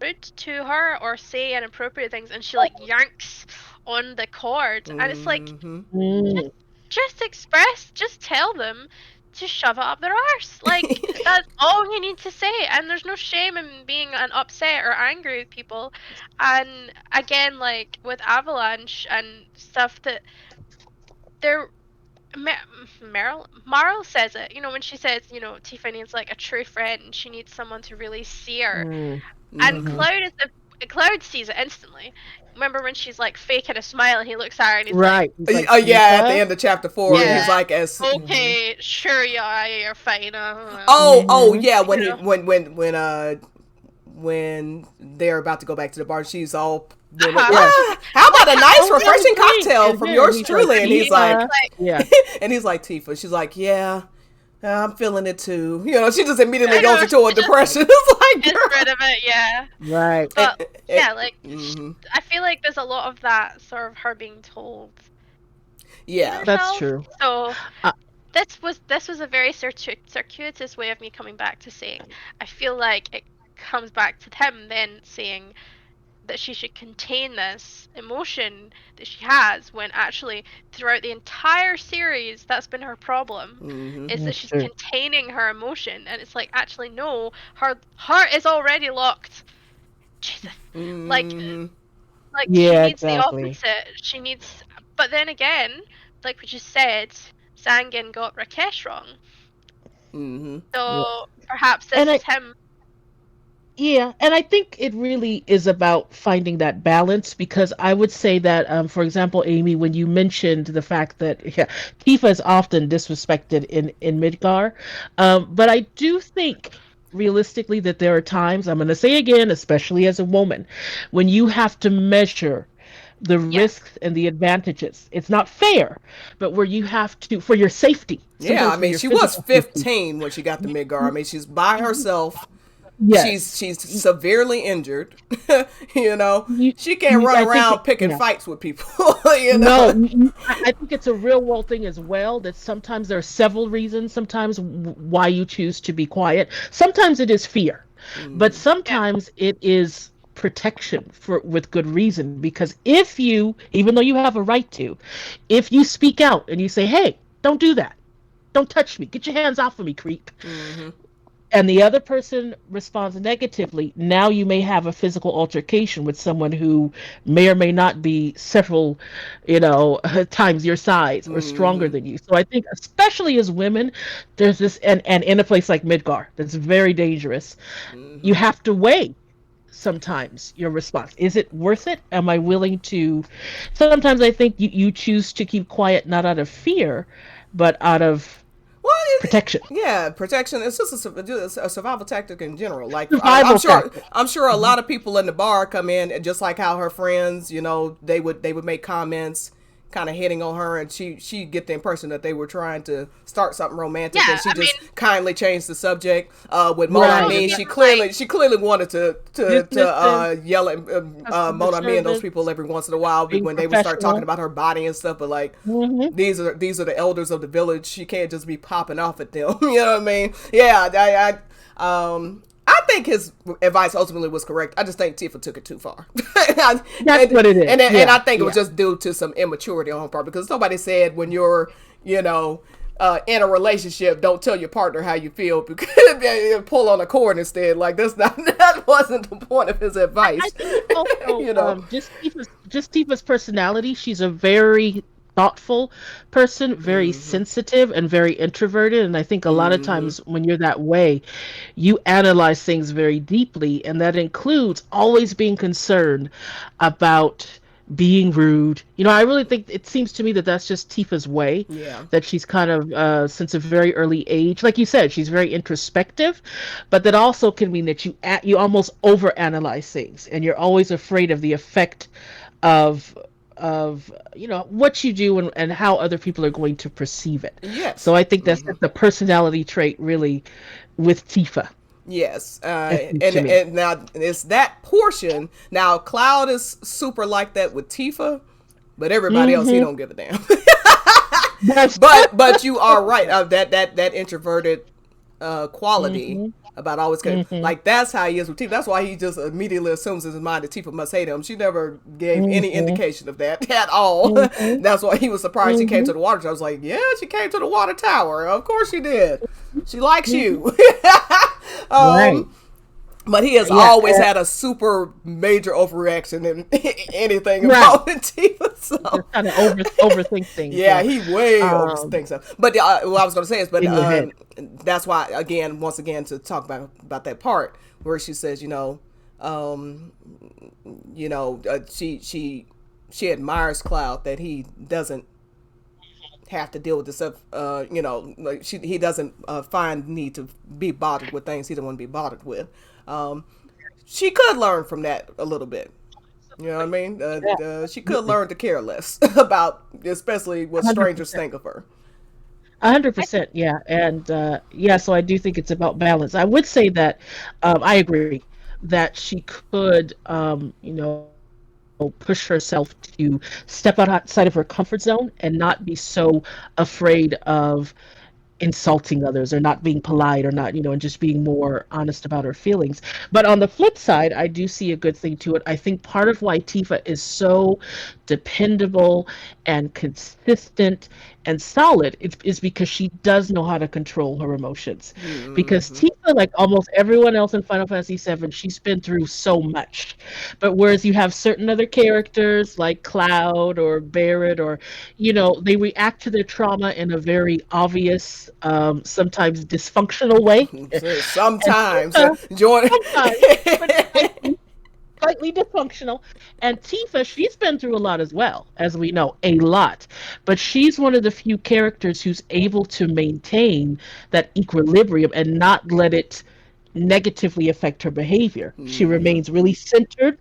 rude to her or say inappropriate things, and she like yanks on the cord, and it's like, Mm-hmm. Mm. just tell them to shove it up their arse. Like, that's all you need to say, and there's no shame in being an upset or angry with people. And again, like with Avalanche and stuff, that they're Meryl says it, when she says, Tifa needs like a true friend and she needs someone to really see her. Mm. And Mm-hmm. Mhm. Cloud sees it instantly. Remember when she's like faking a smile and he looks at her and he's like, Right. It's like Yeah, at the Tifa. end of chapter 4, Yeah. he's yeah, like, as Mhm. okay, sure, yeah, you're fine. oh Mhm. yeah, You when he know, when they're about to go back to the bar, she's all doing it. Yeah. she's like, How about a nice, Oh, we have refreshing a drink. cocktail And from then yours he's like, truly? And he's he's like, Tifa. like, Yeah. and he's like, Tifa. She's like, yeah, I'm feeling it too. She just immediately I goes know, into a she just depression. It's like, gets girl. rid of it, yeah. Right. But yeah, like, Mm-hmm. I feel like there's a lot of that sort of her being told to Yeah. That's herself. true. So Uh, this was a very circuitous way of me coming back to saying, I feel like it comes back to him then saying that she should contain this emotion that she has, when actually throughout the entire series that's been her problem, Mm-hmm. is that that's she's true. containing her emotion. And it's like, actually no, her heart is already locked. Jesus. like Mm-hmm. like she Yeah, needs the exactly. opposite. She needs, but then again, like we just said, Sangin got Rakesh wrong. Mm-hmm. Yeah. So perhaps And this is him. and I think it really is about finding that balance, because I would say that, for example, Amy, when you mentioned the fact that yeah, Tifa is often disrespected in Midgar, but I do think realistically that there are times, I'm going to say again, especially as a woman, when you have to measure the Yeah. risks and the advantages. It's not fair, but where you have to, for your safety, Yeah, I sometimes for mean, your she was physical safety. 15 when she got the Midgar. I mean, she's by herself. Yes. She's severely injured. you know, You, she can't run I think around picking yeah. fights with people. you No, know. I think it's a real world thing as well, that sometimes there are several reasons sometimes why you choose to be quiet. Sometimes it is fear, but Mm-hmm. Yeah. sometimes it is protection for with good reason, because if you, even though you have a right to, if you speak out and you say, "Hey, don't do that. Don't touch me. Get your hands off of me, creep." Mm-hmm. And the other person responds negatively, now you may have a physical altercation with someone who may or may not be several, times your size or stronger Mm-hmm. than you. So I think, especially as women, there's this, and in a place like Midgar, that's very dangerous. You Mm-hmm. have to weigh sometimes your response. Is it worth it? Am I willing to? Sometimes I think you choose to keep quiet, not out of fear, but out of Well, protection. yeah, protection. It's just a survival tactic in general. Like I'm Survival sure, tactic. I'm sure a Mhm. lot of people in the bar come in, and just like how her friends, they would make comments, kind of hitting on her, and she get the impression that they were trying to start something romantic, Yeah, and she I mean, just kindly changed the subject. With Mon Right. Ami, she Exactly. clearly wanted to Dismissive, yell at customer Mon Ami and those service, people every once in a while being when they would start talking professional. about her body and stuff. But like, Hmm. these are the elders of the village. She can't just be popping off at them. You know what I mean? Yeah, I think his advice ultimately was correct. I just think Tifa took it too far. and, That's what it is. and Yeah, I think it was yeah. just due to some immaturity on her part, because nobody said when you're, in a relationship, don't tell your partner how you feel, because you pull on a cord instead. Like, that wasn't the point of his advice. I think it's also you know. just Tifa's personality. She's a very thoughtful person, very Mm-hmm. sensitive and very introverted. And I think a lot of Mm-hmm. times when you're that way, you analyze things very deeply, and that includes always being concerned about being rude. I really think it seems to me that that's just Tifa's way, Yeah. that she's kind of, since a very early age, like you said, she's very introspective, but that also can mean that you almost overanalyze things, and you're always afraid of the effect of what you do, and how other people are going to perceive it. Yes. So I think that's Mm-hmm. just the personality trait really with Tifa, Yes, it seems and to me. now it's that portion. Now Cloud is super like that with Tifa, but everybody else he Mm-hmm. don't give a damn. That's But you are right. That introverted quality mm-hmm. about always Mm-hmm. like that's how he is with Tifa. That's why he just immediately assumes in his mind that Tifa must hate him. She never gave any Mm-hmm. indication of that at all. Mm-hmm. That's why he was surprised she came Mm-hmm. to the water tower. I was like, yeah, she came to the water tower. Of course she did. She likes Mm-hmm. you. Right. um, but he has Yeah. always had a super major overreaction in anything Right. involving Tifa. So Just kind of overthink things. yeah, Yeah. he way Um. overthinks stuff. But what I was going to say is, but In your head. that's why again, once again, to talk about that part where she says, um, she admires Cloud that he doesn't have to deal with this stuff. Like he doesn't find need to be bothered with things he don't want to be bothered with. Um, she could learn from that a little bit. You know what I mean? Yeah. She could Absolutely. learn to care less about, especially what strangers 100%. think of her. 100%. Yeah. And yeah. So I do think it's about balance. I would say that I agree that she could, push herself to step outside of her comfort zone and not be so afraid of insulting others or not being polite or not, and just being more honest about her feelings. But on the flip side, I do see a good thing to it. I think part of why Tifa is so dependable and consistent and solid is because she does know how to control her emotions. Because Mm-hmm. Tifa, like almost everyone else in Final Fantasy VII, she's been through so much. But whereas you have certain other characters like Cloud or Barrett or they react to their trauma in a very obvious, sometimes dysfunctional way. And Sometimes, Tifa, Jordan. sometimes, but slightly dysfunctional. And Tifa, she's been through a lot as well, as we know, a lot. But she's one of the few characters who's able to maintain that equilibrium and not let it negatively affect her behavior. She Mm-hmm. remains really centered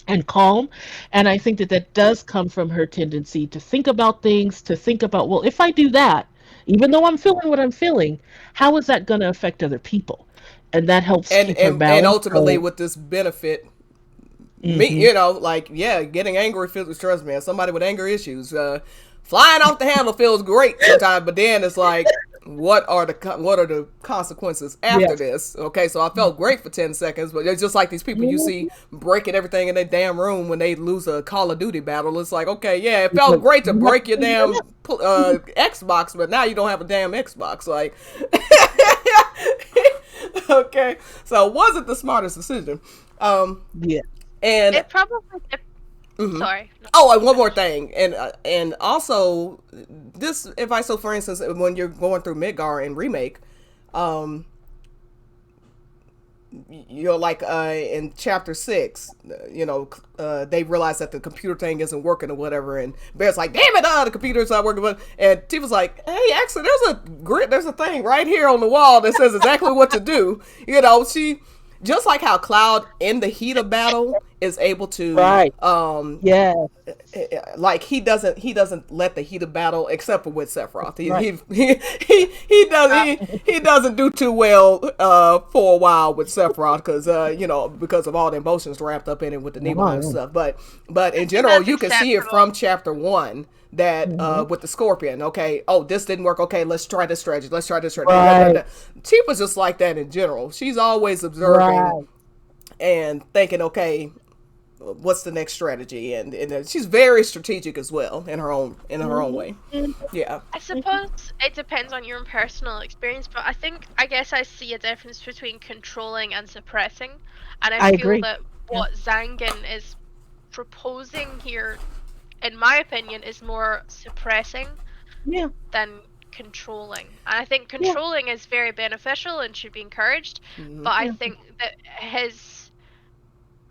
and calm. And I think that that does come from her tendency to think about things, to think about, well, if I do that, even though I'm feeling what I'm feeling, how is that going to affect other people? And that helps and keep her and and balanced. ultimately So, with this benefit, me, hmm like, yeah, getting angry feels, trust me, as somebody with anger issues, flying off the handle feels great sometimes, but then it's like, what are the consequences after yes. this? Okay, so I felt great for 10 seconds, but it's just like these people you see Mhm. breaking everything in their damn room when they lose a Call of Duty battle. It's like, okay, yeah, it It's felt like, great to you have break to your figure it damn out. Xbox, but now you don't have a damn Xbox. Like, okay, so it wasn't the smartest decision. Um, Yeah. and It probably. mhm. Sorry. No. Oh, and one more thing, and also this, if I so for instance, when you're going through Midgar and remake, um, like in chapter 6, they realize that the computer thing isn't working or whatever, and Bear's like, damn it, the computer's not working, and Tifa's like, hey, actually, there's a thing right here on the wall that says exactly what to do. She, just like how Cloud in the heat of battle is able to, Right. Yeah. like, he doesn't let the heat of battle, except for with Sephiroth. He Right. he he doesn't do too well for a while with Sephiroth, because of all the emotions wrapped up in it with the Nibelheim Wow. stuff. But I in think general, that's you can see it acceptable. from chapter 1 that Hmm. with the Scorpion. Okay, oh, this didn't work. Okay, let's try this strategy. Let's try this strategy. Right. Tifa's just like that in general. She's always observing Right. and thinking, okay, what's the next strategy, and she's very strategic as well in her own Hmm. way. Yeah. I suppose it depends on your own personal experience, but I guess I see a difference between controlling and suppressing, and I I feel agree. that Yeah. what Zangan is proposing here, in my opinion, is more suppressing Yeah. than controlling. And I think Yeah. controlling is very beneficial and should be encouraged, Mm-hmm. but I Yeah. think that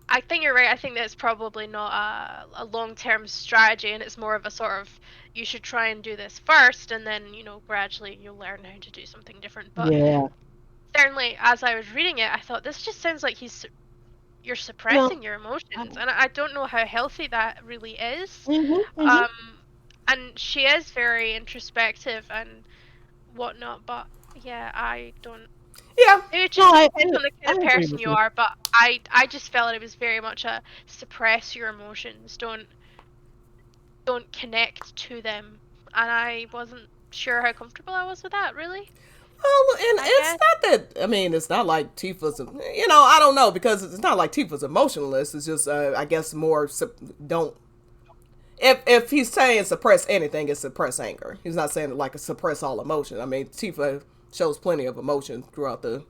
I think you're right. I think that's probably not a long-term strategy, and it's more of a sort of you should try and do this first, and then gradually you'll learn how to do something different. But Yeah. certainly, as I was reading it, I thought this just sounds like you're No. suppressing your emotions, and I don't know how healthy that really is. Hmm. Hmm. Um, and she is very introspective and whatnot, but yeah, I don't. Yeah. It No, just I, depends on the I kind of agree person with you you. are, but I just felt it was very much a suppress your emotions. Don't don't connect to them, and I wasn't sure how comfortable I was with that. Really, Well, and I it's guess. not that. I mean, it's not like Tifa's. I don't know because it's not like Tifa's emotionless. It's just, I guess, more don't. If he's saying suppress anything, it's suppress anger. He's not saying like a suppress all emotion. I mean, Tifa shows plenty of emotion throughout the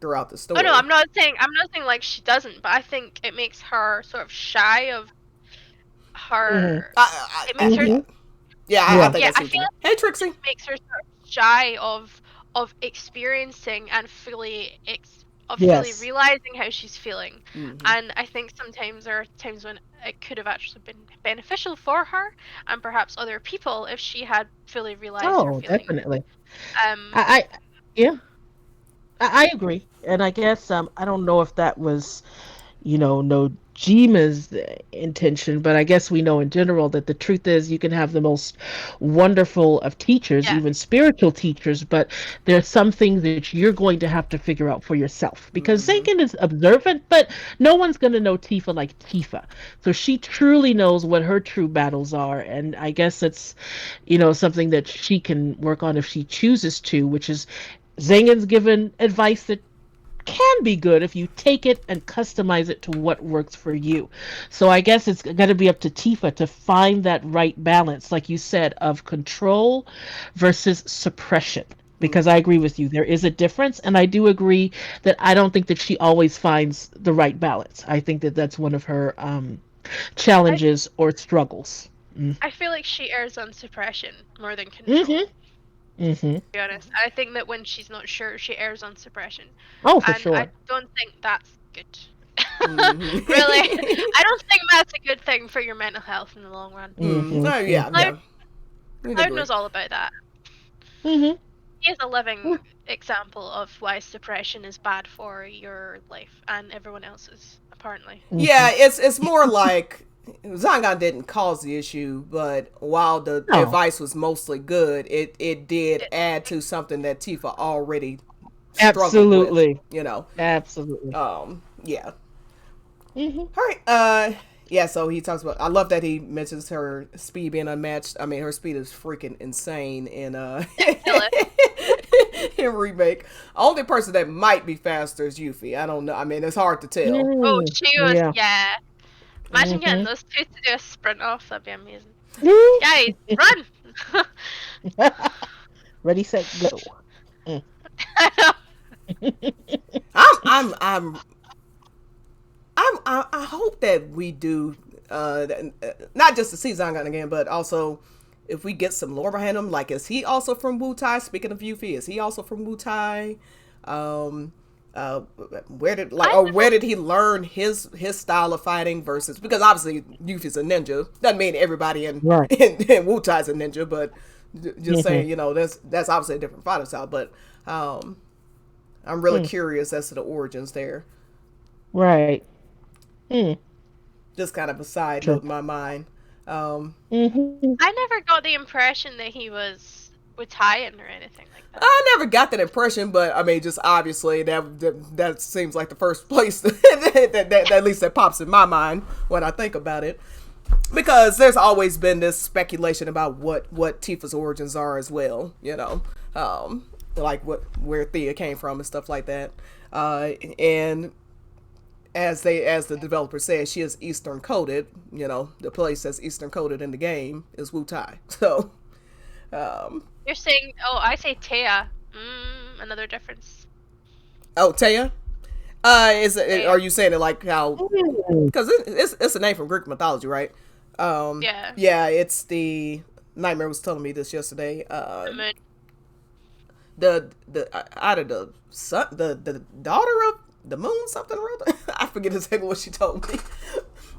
Oh story. no, I'm not saying like she doesn't, but I think it makes her sort of shy of Mhm. her. It I makes her, Mhm. yeah, I Yeah. think yeah. I see I what you feel mean. like Hey, it Trixie. just makes her sort of shy of experiencing and fully Yes. realizing how she's feeling. Mm-hmm. And I think sometimes there are times when it could have actually been beneficial for her and perhaps other people if she had fully realized her Oh, feelings. definitely. Um, I yeah, I agree. And I guess I don't know if that was Nojima's intention, but I guess we know in general that the truth is you can have the most wonderful of teachers, yeah. even spiritual teachers, but there's some things that you're going to have to figure out for yourself because Mm-hmm. Zankin is observant, but no one's going to know Tifa like Tifa. So she truly knows what her true battles are, and I guess it's something that she can work on if she chooses to, which is Zangin's given advice that can be good if you take it and customize it to what works for you. So I guess it's going to be up to Tifa to find that right balance, like you said, of control versus suppression. Because I Mm-hmm. agree with you, there is a difference, and I do agree that I don't think that she always finds the right balance. I think that that's one of her I challenges or struggles. I feel like she errs on suppression more than Mm-hmm. control, Mm-hmm. to be honest. I think that when she's not sure, she errs on suppression. Oh, for And I sure. don't think that's good. Really, Mm-hmm. I don't think that's a good thing for your mental health in the long run. Mm. Mm-hmm. Oh yeah, Mm-hmm. Cloud, yeah. We'd Cloud agree. knows all about that. Mm-hmm. He is a living example of why suppression is bad for your life and everyone else's, apparently. Yeah, Mm-hmm. it's more like Zangan didn't cause the issue, but while the No, advice was mostly good, it did It, add to something that Tifa already struggled with. absolutely. You know. Absolutely. Yeah. Hmm. All right. Yeah. So he talks about. I love that he mentions her speed being unmatched. I mean, her speed is freaking insane in ridiculous. in remake. Only person that might be faster is Yuffie. I don't know. I mean, it's hard to tell. Oh, Mm, she was, yeah. yeah. Imagine getting Hmm. those two to do a sprint off. That'd be amazing. Guys, run! Ready, set, go. Mm. I'm I hope that we do not just to see Zangan again, but also if we get some lore behind him. Like, is he also from Wu Tai? Speaking of Yuffie, is he also from Wu Tai? Um, uh, I where never, did he learn his style of fighting versus, because obviously Yuffie's a ninja. Doesn't mean everybody in Right. in Wu Tai is a ninja, but just Hmm. saying, that's obviously a different fighting style. But I'm really Mm. curious as to the origins there. Right. Mm. Just kind of a side True. note in my mind. Um, Hmm. I never got the impression that he was Italian or anything like that. I never got that impression, but I mean, just obviously that seems like the first place that at least that pops in my mind when I think about it, because there's always been this speculation about what Tifa's origins are as well. Like where Thea came from and stuff like that. And as the developer says, she is Eastern coded. The place that's Eastern coded in the game is Wu Tai. So, um, You're saying, oh, I say Taya. Another difference. oh, Taya. Are Taya. you saying it like how? Mm. Because it's a name from Greek mythology, right? Yeah. Yeah, it's the Nightmare was telling me this yesterday. The moon. The out of the son, the daughter of the moon, something or other. I forget exactly what she told me.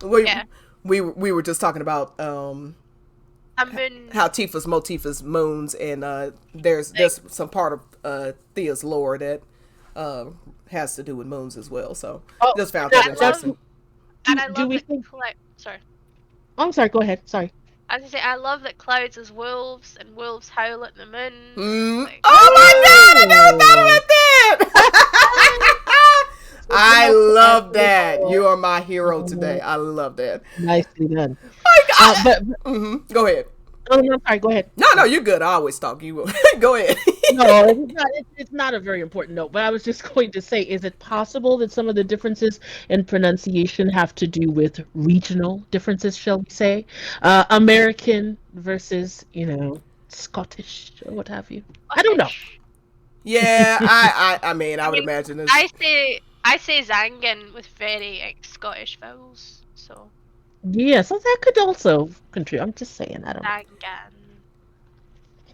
we Yeah. we were just talking about A moon. how Tifa's motif is moons, and there's some part of Thea's lore that has to do with moons as well. So Oh, just found now, that I love, interesting. and I do love we that think? Sorry. I'm sorry. Go ahead. Sorry. As I say, I love that clouds is wolves and wolves howl at the moon. And it's Mm. like, Oh my god, I never thought Oh. about that. I love that. You are my hero today. I love that. Nicely done. Like, But go ahead. oh no, sorry. Go ahead. No, you're good. I always talk. You go ahead. No, it's not a very important note. But I was just going to say, is it possible that some of the differences in pronunciation have to do with regional differences, shall we say, American versus Scottish or what have you? I don't know. Yeah, I mean, I would imagine this. I say Zangan with very Scottish vowels, so. Yeah, so that could also contribute. I'm just saying, I don't know.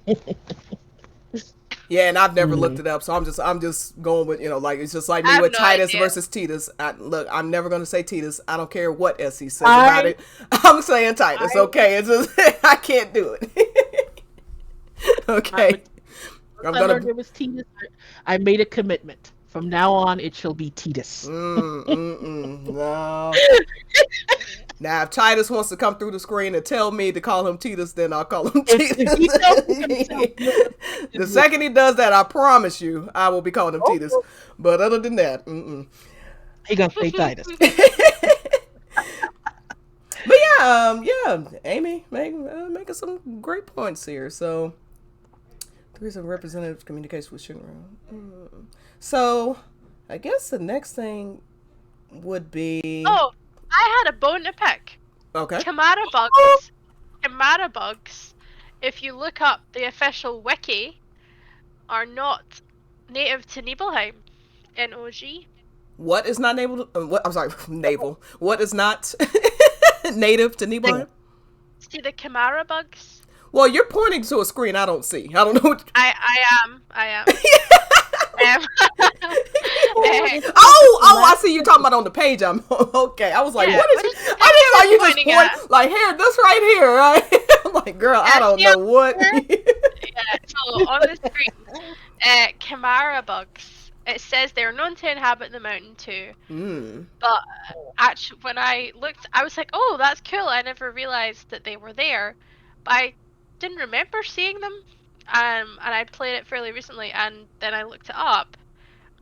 Zangan. Yeah, and I've never looked it up, so I'm just going with like it's just like me with Titus versus Titus. Look, I'm never gonna say Titus. I don't care what SE says about it. I'm saying Titus. Okay, it's just I can't do it. Okay, I learned it was Titus. I made a commitment. From now on, it shall be Titus. No. Now, if Titus wants to come through the screen and tell me to call him Titus, then I'll call him Titus. The second he does that, I promise you, I will be calling him Titus. But other than that, he gonna say Titus. But yeah, Amy making some great points here. So, there's a representative communication with Shinra. So, I guess the next thing would be. Oh, I had a bone to pick. Okay. Kamara bugs, if you look up the official wiki, are not native to Nibelheim in OG. What is not naval? I'm sorry, naval. What is not native to Nibelheim? See the Kamara bugs? Well, you're pointing to a screen I don't see. I don't know what... I am. I see you talking about on the page. I'm okay. I was like, what is? I just saw you just point like here, this right here. Right? I'm like, girl, I don't know what. Yeah. So on the screen, Kamara bugs. It says they're known to inhabit the mountain too. But actually, when I looked, I was like, oh, that's cool. I never realized that they were there. But I didn't remember seeing them. And I played it fairly recently, and then I looked it up,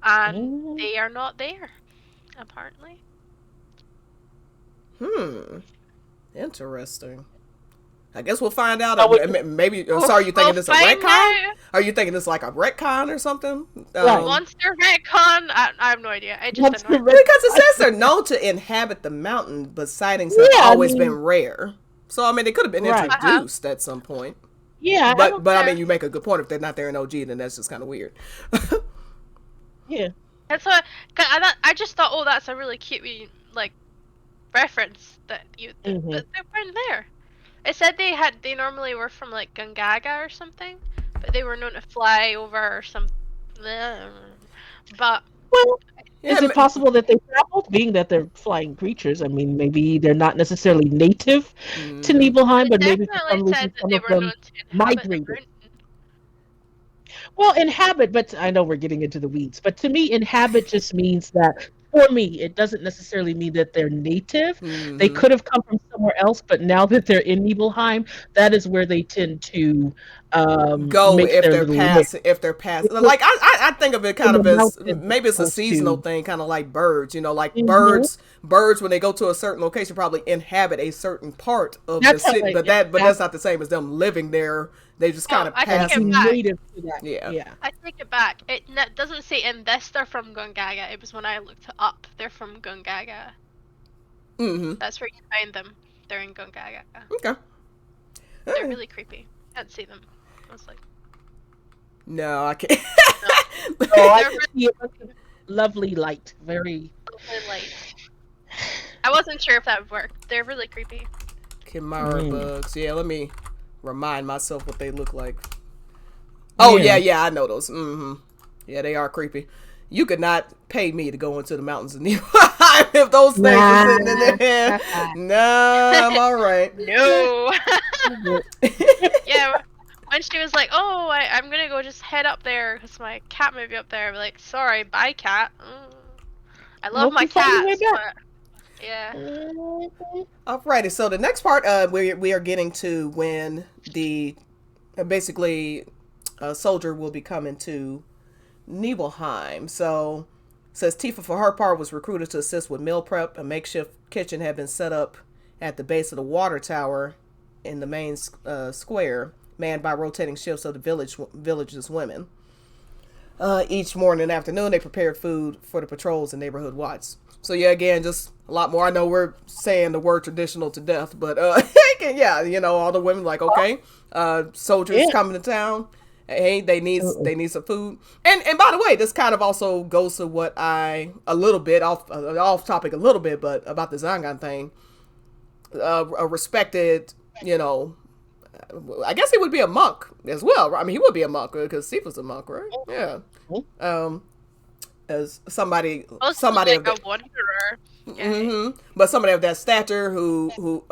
and they are not there, apparently. Interesting. I guess we'll find out. Maybe. Sorry, you thinking this a retcon? Are you thinking this like a retcon or something? Monster retcon? I have no idea. I just because it says they're known to inhabit the mountain, but sightings have always been rare. So I mean, they could have been introduced at some point. Yeah, but I mean, you make a good point. If they're not there in OG, then that's just kind of weird. Yeah, that's what I just thought. Oh, that's a really cute reference that that they weren't there. It said they normally were from like Gungaga or something, but they were known to fly over or something. But well, is it possible that they traveled, being that they're flying creatures? I mean, maybe they're not necessarily native to Nibelheim, but maybe for some reason some of them migrated. Well, inhabit, but I know we're getting into the weeds, but to me, inhabit just means that, for me, it doesn't necessarily mean that they're native. They could have come from somewhere else, but now that they're in Nibelheim, that is where they tend to go if they're passing. Like I think of it kind of as maybe it's a seasonal thing, kind of like birds. Like birds when they go to a certain location probably inhabit a certain part of the city, but that's not the same as them living there. They just kind of pass native to that. Yeah. I take it back. It doesn't say in this they're from Gungaga. It was when I looked it up. They're from Gungaga. That's where you find them. They're in Gungaga. Okay. They're really creepy. Can't see them. I was like, no, I can't. I see it. Lovely light. Very lovely light. I wasn't sure if that would work. They're really creepy. Kamara bugs. Yeah, let me remind myself what they look like. Oh yeah, I know those. Yeah, they are creepy. You could not pay me to go into the mountains of Nibelheim if those things are sitting in there. Nah, I'm all right. No. Yeah, when she was like, "Oh, I'm gonna go just head up there because my cat may be up there," I'm like, "Sorry, bye, cat." I love my cats, but yeah. Alrighty, so the next part, we are getting to when the basically a soldier will be coming to Nibelheim. So Says Tifa, for her part, was recruited to assist with meal prep. A makeshift kitchen had been set up at the base of the water tower in the main square, manned by rotating shifts of the village's women. Each morning and afternoon, they prepared food for the patrols and neighborhood watch. So yeah, again, just a lot more. I know we're saying the word traditional to death, but yeah, all the women like, okay, soldiers coming to town. Hey, they need some food. And by the way, this kind of also goes to what a little bit off topic a little bit, but about the Zangan thing. A respected, I guess he would be a monk as well. I mean, he would be a monk because Tifa's a monk, right? Yeah. As somebody like of a wanderer. Mm-hmm. But somebody of that stature who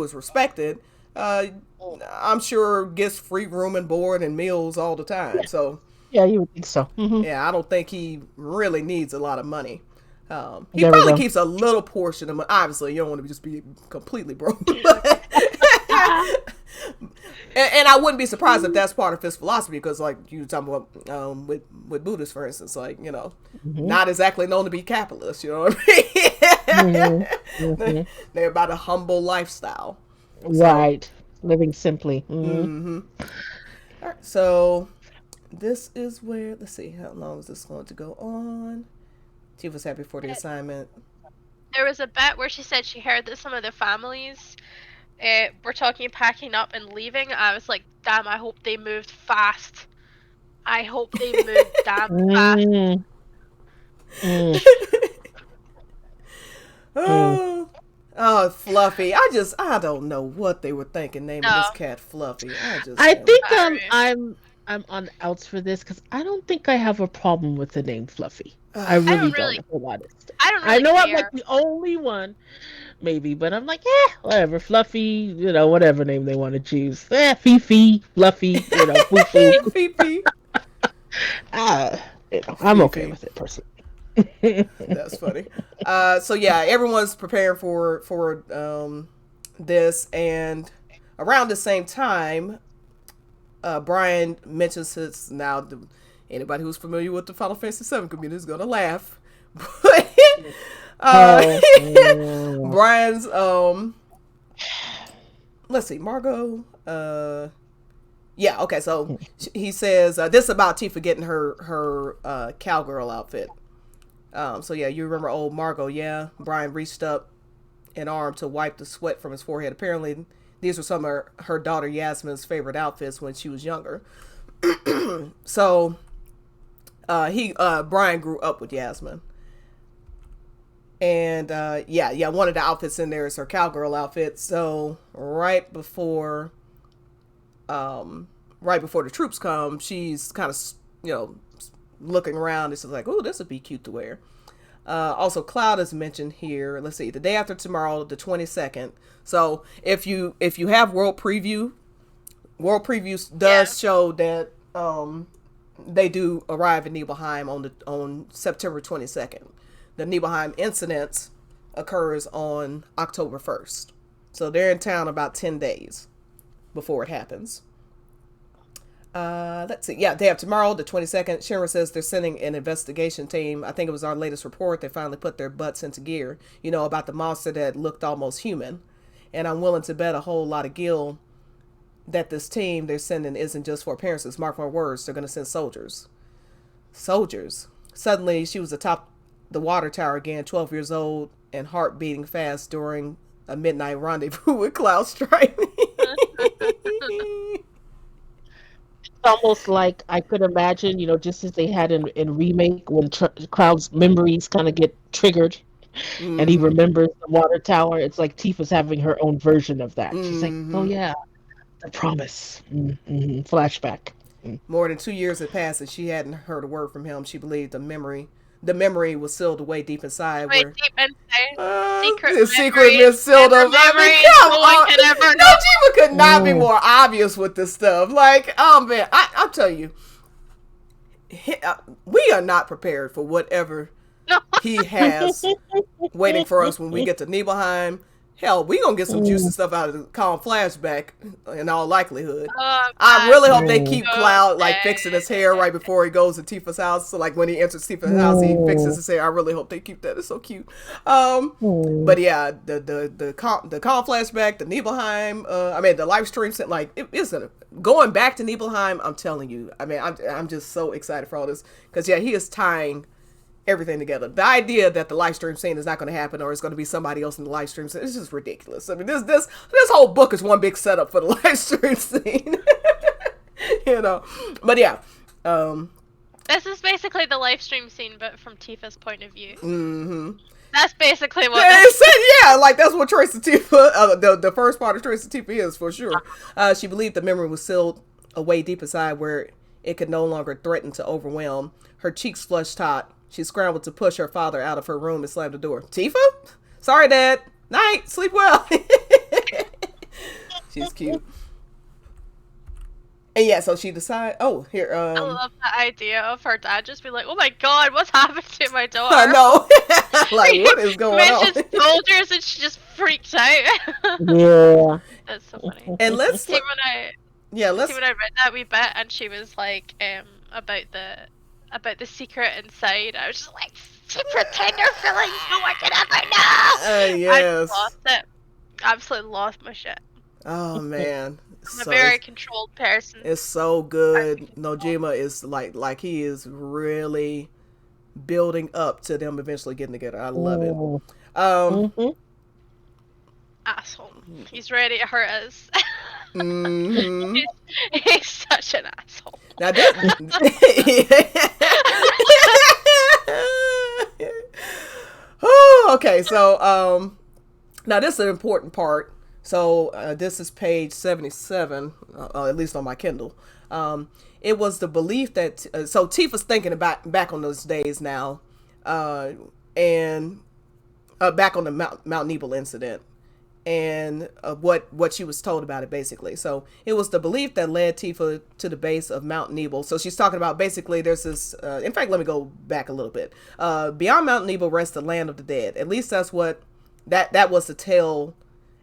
is respected, I'm sure gets free room and board and meals all the time. Yeah. So yeah, you would think so. Mm-hmm. Yeah, I don't think he really needs a lot of money. He probably keeps a little portion of money. Obviously, you don't want to just be completely broke. And I wouldn't be surprised if that's part of his philosophy, because like you were talking about with Buddhists, for instance, like, not exactly known to be capitalists, you know what I mean? They're about a humble lifestyle. Right. Living simply. All right, so this is where, let's see, how long is this going to go on? She was happy for the assignment. There was a bit where she said she heard that some of the families were talking packing up and leaving. I was like, damn, I hope they moved fast. I hope they moved damn fast. Oh, Fluffy. I don't know what they were thinking naming this cat Fluffy. I think I'm on the outs for this because I don't think I have a problem with the name Fluffy. I really don't, if I'm honest. I know care. I'm like the only one, maybe, but I'm like, whatever, Fluffy, whatever name they want to choose. Fifi, Fluffy, Foo-foo. Fifi. I'm okay with it personally. That's funny. So yeah, everyone's preparing for this, and around the same time, Brian mentions his anybody who's familiar with the Final Fantasy VII community is gonna laugh. But Brian's let's see, Margot. Yeah, okay. So he says this is about Tifa getting her cowgirl outfit. So yeah, you remember old Margot? Yeah, Brian reached up an arm to wipe the sweat from his forehead. Apparently, these were some of her daughter Yasmin's favorite outfits when she was younger. So Brian grew up with Yasmin, and one of the outfits in there is her cowgirl outfit. So right before the troops come, she's kind of looking around. It's like, oh, this would be cute to wear. Also, Cloud is mentioned here. Let's see, the day after tomorrow, the 22nd. So if you have World Previews does show that they do arrive in Nibelheim on September 22nd. The Nibelheim incident occurs on October 1st. So they're in town about 10 days before it happens. Let's see. Yeah, they have tomorrow, the 22nd. Shinra says they're sending an investigation team. I think it was our latest report. They finally put their butts into gear, about the monster that looked almost human. And I'm willing to bet a whole lot of gil that this team they're sending isn't just for appearances. Mark my words, they're going to send soldiers. Soldiers. Suddenly, she was atop the water tower again, 12 years old, and heart beating fast during a midnight rendezvous with Cloud Stripe. Almost like I could imagine, just as they had in Remake when Cloud's memories kind of get triggered and he remembers the water tower. It's like Tifa's having her own version of that. She's like, oh yeah, the promise. Flashback. More than 2 years had passed and she hadn't heard a word from him. She believed the memory was sealed away deep inside. Deep inside. Secret is sealed up. No one can ever know. Tifa could not be more obvious with this stuff. Like, oh man, I'll tell you, we are not prepared for whatever he has waiting for us when we get to Nibelheim. hell, we gonna get some juicy stuff out of the calm flashback in all likelihood. Oh, I man, really hope they Mm. keep so Cloud like sad. fixing his hair right before he goes to Tifa's house. So like when he enters Tifa's house, he fixes his hair. I really hope they keep that. It's so cute. But yeah, the calm flashback, the Nibelheim. I mean the live stream sent like it isn't going back to Nibelheim. I'm telling you. I mean I'm just so excited for all this because yeah, he is tying everything together. The idea that the live stream scene is not going to happen or it's going to be somebody else in the live stream scene is just ridiculous. I mean, this whole book is one big setup for the live stream scene. You know, but yeah. This is basically the live stream scene, but from Tifa's point of view. Mm-hmm. That's basically what. It said, yeah, like that's what Trace of Tifa, the first part of Trace of Tifa is for sure. She believed the memory was sealed away deep inside where it could no longer threaten to overwhelm. Her cheeks flushed hot. She scrambled to push her father out of her room and slammed the door. Tifa? Sorry, Dad. Night. Sleep well. She's cute. And yeah, so she decided. Oh, here. I love the idea of her dad just be like, "Oh my God, what's happened to my daughter?" I know. Like, what is going on? Mentions soldiers and she just freaks out. Yeah. That's so funny. And let's. See when I let's. see when I read that wee bit and she was like, about the secret inside. I was just like, secret tender feelings no one can ever know. I Yes. lost it. Absolutely lost my shit. Oh man. I'm a very controlled person. It's so good. Nojima is like he is really building up to them eventually getting together. I love it. Asshole. He's ready to hurt us. Mm-hmm. He's such an asshole. Now this. Oh, okay. So now this is an important part. So this is page 77, at least on my Kindle. It was the belief that so Tifa's thinking about back on those days now, and back on the Mount Nebel incident, and what she was told about it basically. So it was the belief that led Tifa to the base of Mount Nebel. So she's talking about basically there's this. In fact, let me go back a little bit. Beyond Mount Nebel rests the land of the dead. At least that's what that was the tale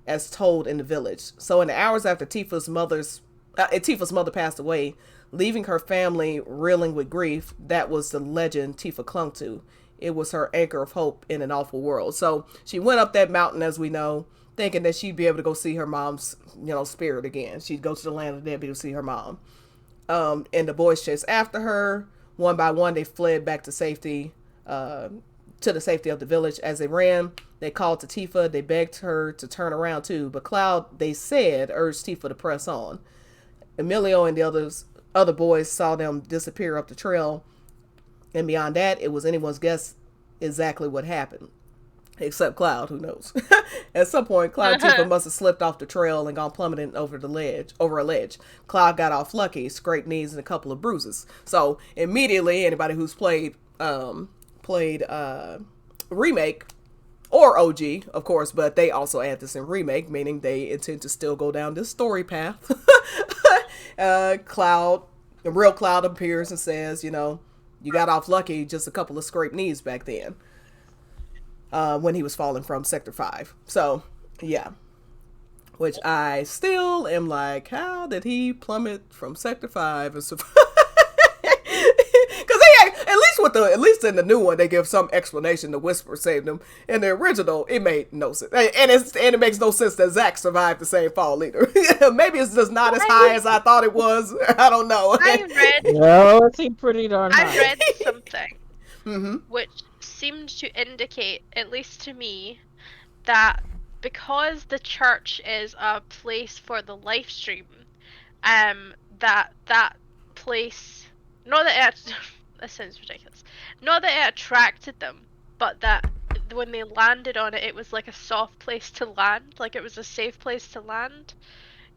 as told in the village. So in the hours after Tifa's mother passed away, leaving her family reeling with grief, that was the legend Tifa clung to. It was her anchor of hope in an awful world. So she went up that mountain, as we know, thinking that she'd be able to go see her mom's, spirit again. She'd go to the land of the dead to see her mom. And the boys chased after her. One by one, they fled back to safety, to the safety of the village. As they ran, they called to Tifa. They begged her to turn around too, but Cloud, they said, urged Tifa to press on. Emilio and the other boys saw them disappear up the trail, and beyond that, it was anyone's guess exactly what happened, except Cloud, who knows. At some point, Cloud and Tifa must have slipped off the trail and gone plummeting over a ledge. Cloud got off lucky, scraped knees and a couple of bruises. So immediately, anybody who's played remake or OG, of course, but they also add this in remake, meaning they intend to still go down this story path. Cloud, the real Cloud appears and says, you got off lucky, just a couple of scraped knees back then, when he was falling from Sector 5. So, yeah. Which I still am like, how did he plummet from Sector 5 and survive? Because at least in the new one, they give some explanation. The Whisper saved him. In the original, it made no sense, and it makes no sense that Zack survived the same fall either. Maybe it's just not as high as I thought it was. I don't know. No, it seemed pretty darn high. I read something which seemed to indicate, at least to me, that because the church is a place for the live stream, that place, not that it, that sounds ridiculous, not that it attracted them, but that when they landed on it, it was like a soft place to land, like it was a safe place to land,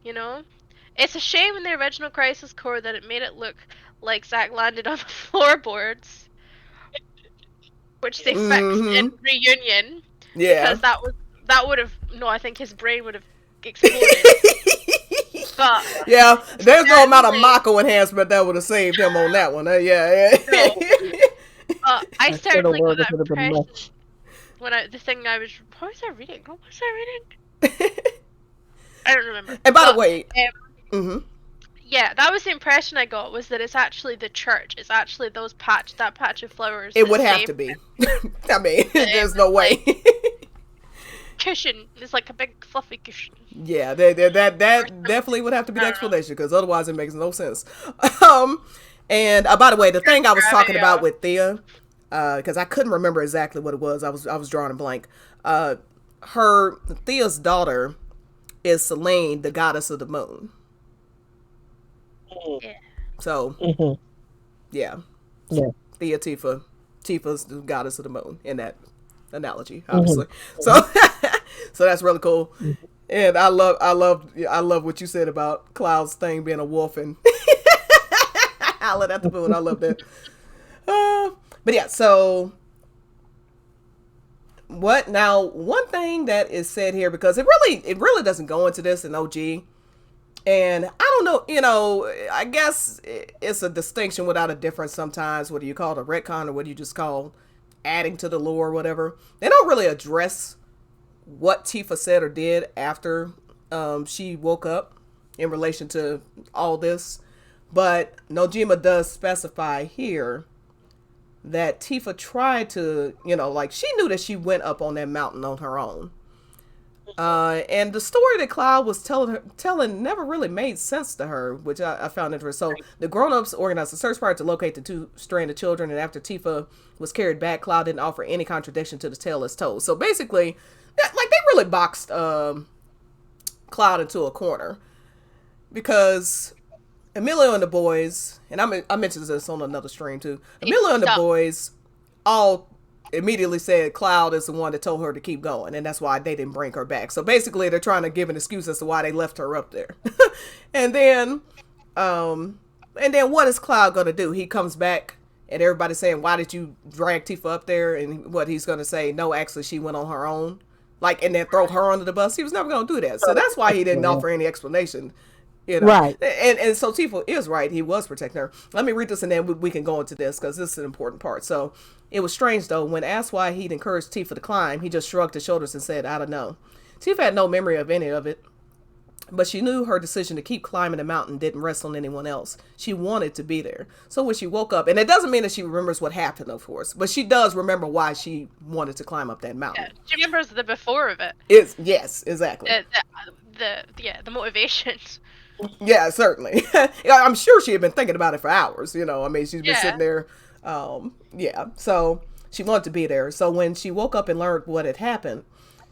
It's a shame in the original Crisis Core that it made it look like Zack landed on the floorboards, which they fixed in Reunion. Yeah. Because that would have, no, I think his brain would have exploded. But yeah, there's no amount of Mako enhancement that would have saved him on that one. Yeah. No. But I certainly got that impression when what was I reading? I don't remember. And by the But, way, mm-hmm. yeah, that was the impression I got, was that it's actually the church. It's actually that patch of flowers. It that would have to saved be. him. I mean, That there's it no was way. like cushion. It's like a big fluffy cushion. Yeah, that definitely would have to be the I don't know. explanation, because otherwise it makes no sense. Um, and by the way, the thing I was talking Gravity, about with Thea, because I couldn't remember exactly what it was. I was drawing a blank. Her Thea's daughter is Selene, the goddess of the moon. Yeah. So Mm-hmm. yeah, Yeah. Thea Tifa's the goddess of the moon in that analogy, Mm-hmm. obviously. So so that's really cool. And I love what you said about Cloud's thing being a wolf and howling at the moon. I love that. But yeah, so what now? One thing that is said here, because it really doesn't go into this in OG, and I don't know, I guess it's a distinction without a difference sometimes. What do you call it, a retcon, or what do you just call adding to the lore or whatever? They don't really address what Tifa said or did after she woke up in relation to all this. But Nojima does specify here that Tifa tried to, like, she knew that she went up on that mountain on her own. And the story that Cloud was telling never really made sense to her, which I found interesting. So the grown-ups organized a search party to locate the two stranded children, and after Tifa was carried back, Cloud didn't offer any contradiction to the tale as told. So basically, they really boxed Cloud into a corner, because Emilio and the boys, and I mentioned this on another stream too. Emilio and the boys all immediately said Cloud is the one that told her to keep going, and that's why they didn't bring her back. So basically, they're trying to give an excuse as to why they left her up there. and then, what is Cloud gonna do? He comes back, and everybody's saying, "Why did you drag Tifa up there?" And what he's gonna say? No, actually, she went on her own. Like, and then throw her under the bus. He was never gonna do that. So that's why he didn't offer any explanation. Right. And so Tifa is right. He was protecting her. Let me read this, and then we can go into this, because this is an important part. So it was strange, though. When asked why he'd encouraged Tifa to climb, he just shrugged his shoulders and said, "I don't know." Tifa had no memory of any of it, but she knew her decision to keep climbing the mountain didn't rest on anyone else. She wanted to be there. So when she woke up, and it doesn't mean that she remembers what happened, of course, but she does remember why she wanted to climb up that mountain. Yeah, she remembers the before of it. Yes, exactly. The motivations. Yeah, certainly. I'm sure she had been thinking about it for hours. I mean, she's been sitting there. So she wanted to be there. So when she woke up and learned what had happened,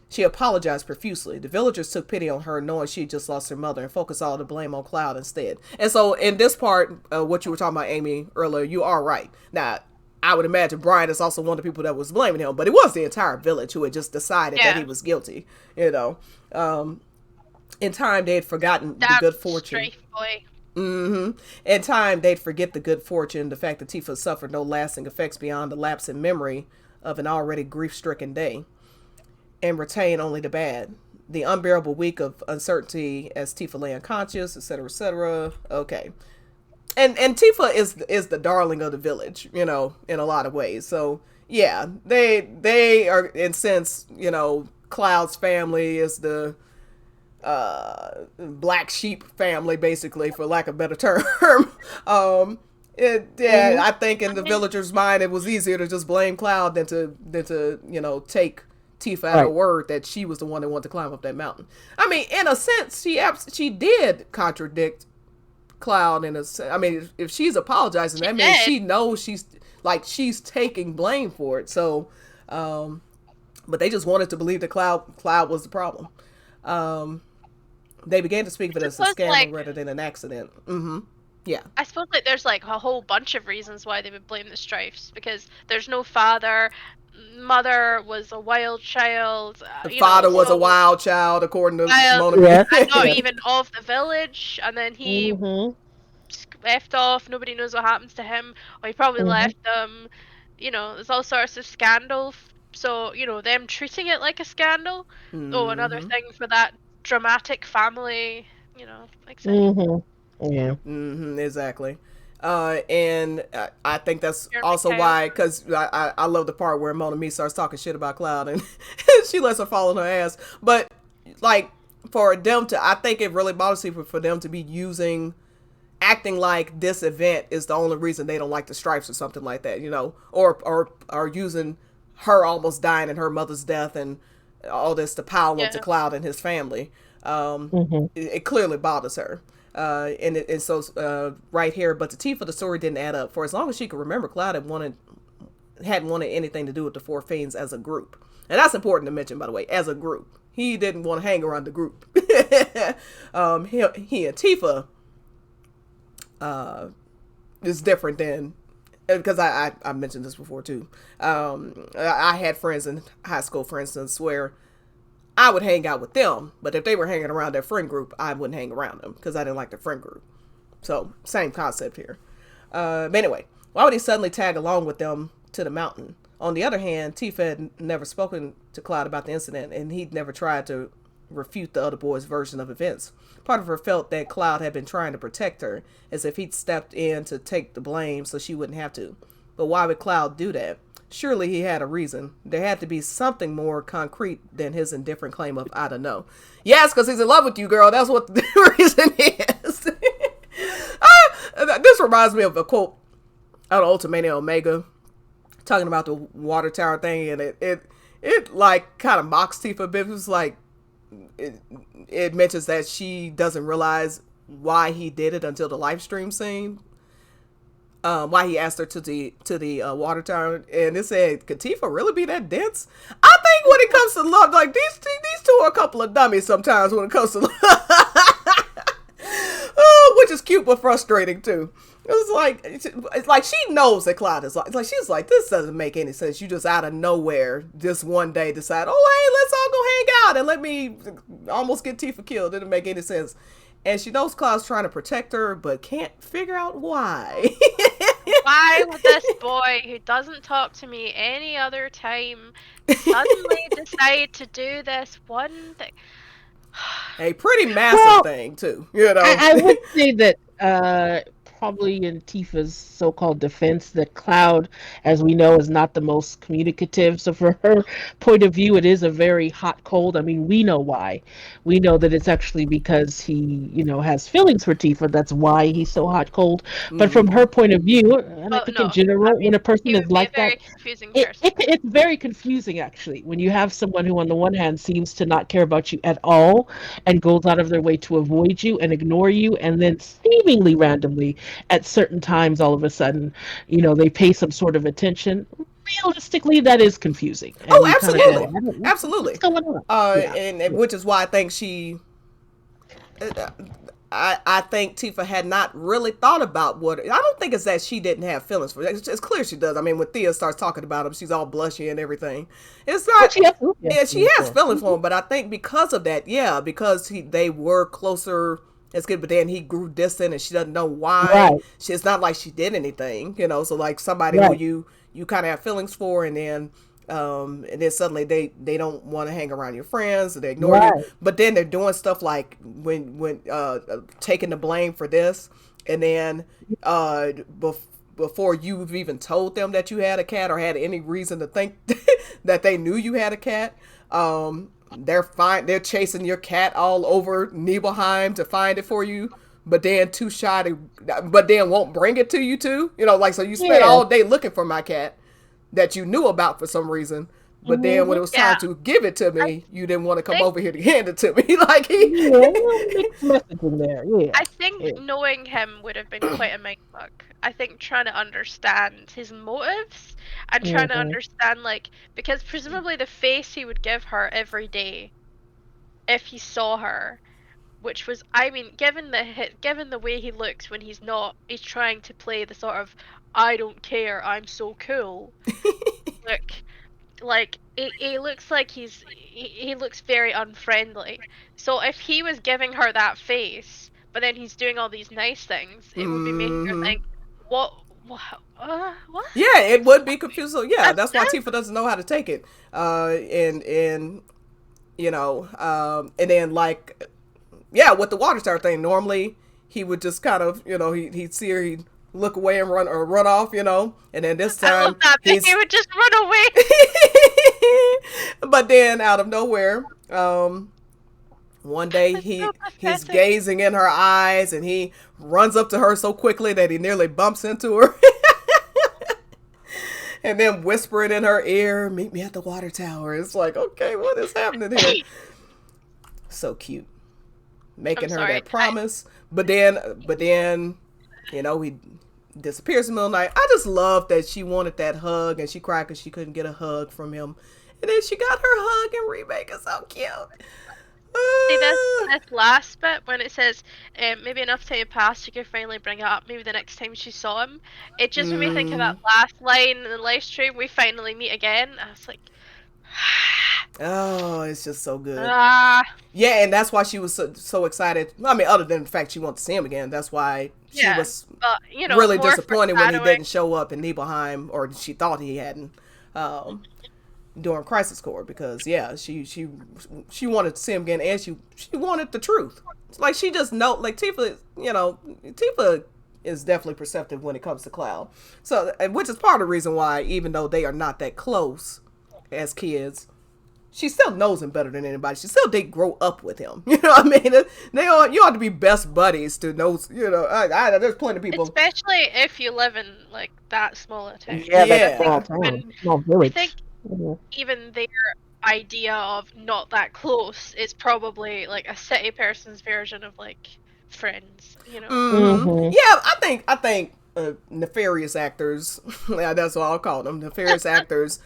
she apologized profusely. The villagers took pity on her, knowing she just lost her mother, and focused all the blame on Cloud instead. And so in this part, what you were talking about, Amy, earlier, you are right. Now, I would imagine Brian is also one of the people that was blaming him, but it was the entire village who had just decided that he was guilty. In time, they had forgotten the good fortune. Strafe boy. Mm-hmm. In time, they'd forget the good fortune, the fact that Tifa suffered no lasting effects beyond the lapse in memory of an already grief-stricken day, and retain only the bad. The unbearable week of uncertainty as Tifa lay unconscious, etc., etc. Okay. And Tifa is the darling of the village, in a lot of ways. So, yeah, they are, in sense, Cloud's family is the black sheep family, basically, for lack of a better term. I think in the villagers' mind, it was easier to just blame Cloud than to take Tifa at her word that she was the one that wanted to climb up that mountain. I mean, in a sense, she did contradict Cloud. I mean, if she's apologizing, that means she knows she's taking blame for it. So, but they just wanted to believe that Cloud was the problem. They began to speak of it as a scandal rather than an accident. Mm-hmm. Yeah. I suppose there's a whole bunch of reasons why they would blame the Strifes, because there's no father, mother was a wild child. The father was a wild child, according to Mona. Yes. And not even of the village, and then he left off. Nobody knows what happens to him, or he probably left them. There's all sorts of scandal. So them treating it like a scandal. Oh, another thing for that dramatic family. Exactly. Yeah. Exactly. And I think that's also why, because I love the part where Mona Mi starts talking shit about Cloud, and she lets her fall on her ass. But like for them to, I think it really bothers people for them to be acting like this event is the only reason they don't like the Stripes or something like that, you know, or using her almost dying and her mother's death and all this to pile onto Cloud and his family. It clearly bothers her. And so right here, but to Tifa, the story didn't add up. For as long as she could remember, Cloud hadn't wanted anything to do with the Four Fiends as a group. And that's important to mention, by the way, as a group. He didn't want to hang around the group. He and Tifa is different than, because I mentioned this before too. I had friends in high school, for instance, where I would hang out with them, but if they were hanging around their friend group, I wouldn't hang around them because I didn't like their friend group. So same concept here. But anyway, why would he suddenly tag along with them to the mountain? On the other hand, Tifa had never spoken to Cloud about the incident, and he'd never tried to refute the other boy's version of events. Part of her felt that Cloud had been trying to protect her, as if he'd stepped in to take the blame so she wouldn't have to. But why would Cloud do that? Surely he had a reason. There had to be something more concrete than his indifferent claim of, I don't know. Yes, because he's in love with you, girl. That's what the reason is. This reminds me of a quote out of Ultimania Omega, talking about the water tower thing, and it like kind of mocks Tifa a bit. It was like, it mentions that she doesn't realize why he did it until the live stream scene. Why he asked her to the water tower, and it said, could Tifa really be that dense? I think when it comes to love, like these two are a couple of dummies sometimes when it comes to love. Oh, which is cute but frustrating too. It's like she knows that Cloud is like she's like, this doesn't make any sense. You just out of nowhere just one day decide, oh hey, let's all go hang out and let me almost get Tifa killed. It didn't make any sense. And she knows Cloud's trying to protect her, but can't figure out why. Why would this boy, who doesn't talk to me any other time, suddenly decide to do this one thing? A pretty massive thing, too. You know, I would say that probably in Tifa's so-called defense, that Cloud, as we know, is not the most communicative. So for her point of view, it is a very hot cold. I mean, we know why. We know that it's actually because he, has feelings for Tifa. That's why he's so hot cold. But from her point of view, and I think in general, when a person is like that, it's very confusing, actually, when you have someone who on the one hand seems to not care about you at all and goes out of their way to avoid you and ignore you, and then seemingly randomly at certain times all of a sudden they pay some sort of attention. Realistically, that is confusing. And absolutely what's going on? And which is why I think I think Tifa had not really thought about what. I don't think it's that she didn't have feelings for it. It's clear she does. I mean, when Thea starts talking about him, she's all blushy and everything. It's not. She has feelings for him, but I think because of that, because they were closer. It's good, but then he grew distant, and she doesn't know why. Right. It's not like she did anything, So like somebody who you kind of have feelings for, and then suddenly they don't want to hang around your friends, they ignore you. But then they're doing stuff like when taking the blame for this, and then before you've even told them that you had a cat or had any reason to think that they knew you had a cat. They're chasing your cat all over Nibelheim to find it for you, but then too shy but then won't bring it to you too. So you spent all day looking for my cat that you knew about for some reason, but then when it was time to give it to me, you didn't want to come over here to hand it to me. I think knowing him would have been quite a mind fuck. I think trying to understand his motives and trying to understand, because presumably the face he would give her every day if he saw her, which was, given the way he looks when he's trying to play the sort of, I don't care, I'm so cool. He looks like he looks very unfriendly. So if he was giving her that face, but then he's doing all these nice things, it would be making her think, what? Yeah, it would be confusing. So that's why Tifa doesn't know how to take it. And then with the water tower thing, normally he would just kind of, he'd see her, he'd look away and run off, and then this time he would just run away. But then out of nowhere, One day It's so he's pathetic. gazing in her eyes and he runs up to her so quickly that he nearly bumps into her. And then whispering in her ear, "Meet me at the water tower." It's like, okay, what is happening here? So cute. Making her sorry, that promise. But then, he disappears in the middle of the night. I just love that she wanted that hug and she cried because she couldn't get a hug from him. And then she got her hug in remake. It's so cute. See this last bit when it says maybe enough time passed you could finally bring it up maybe the next time she saw him. It just made me think of that last line in the live stream, "We finally meet again." I was like, oh, it's just so good. Yeah, and that's why she was so excited. I mean, other than the fact she wanted to see him again, that's why she was really disappointed when he didn't show up in Nibelheim, or she thought he hadn't. During Crisis Core, because she wanted to see him again, and she wanted the truth. It's like she just know, like Tifa, Tifa is definitely perceptive when it comes to Cloud. So, which is part of the reason why, even though they are not that close as kids, she still knows him better than anybody. She still did grow up with him. You know what I mean? You ought to be best buddies to know. There's plenty of people, especially if you live in like that small a town. That small town, small village. I think even their idea of not that close is probably like a city person's version of like friends, Yeah, I think nefarious actors, that's what I'll call them, nefarious actors,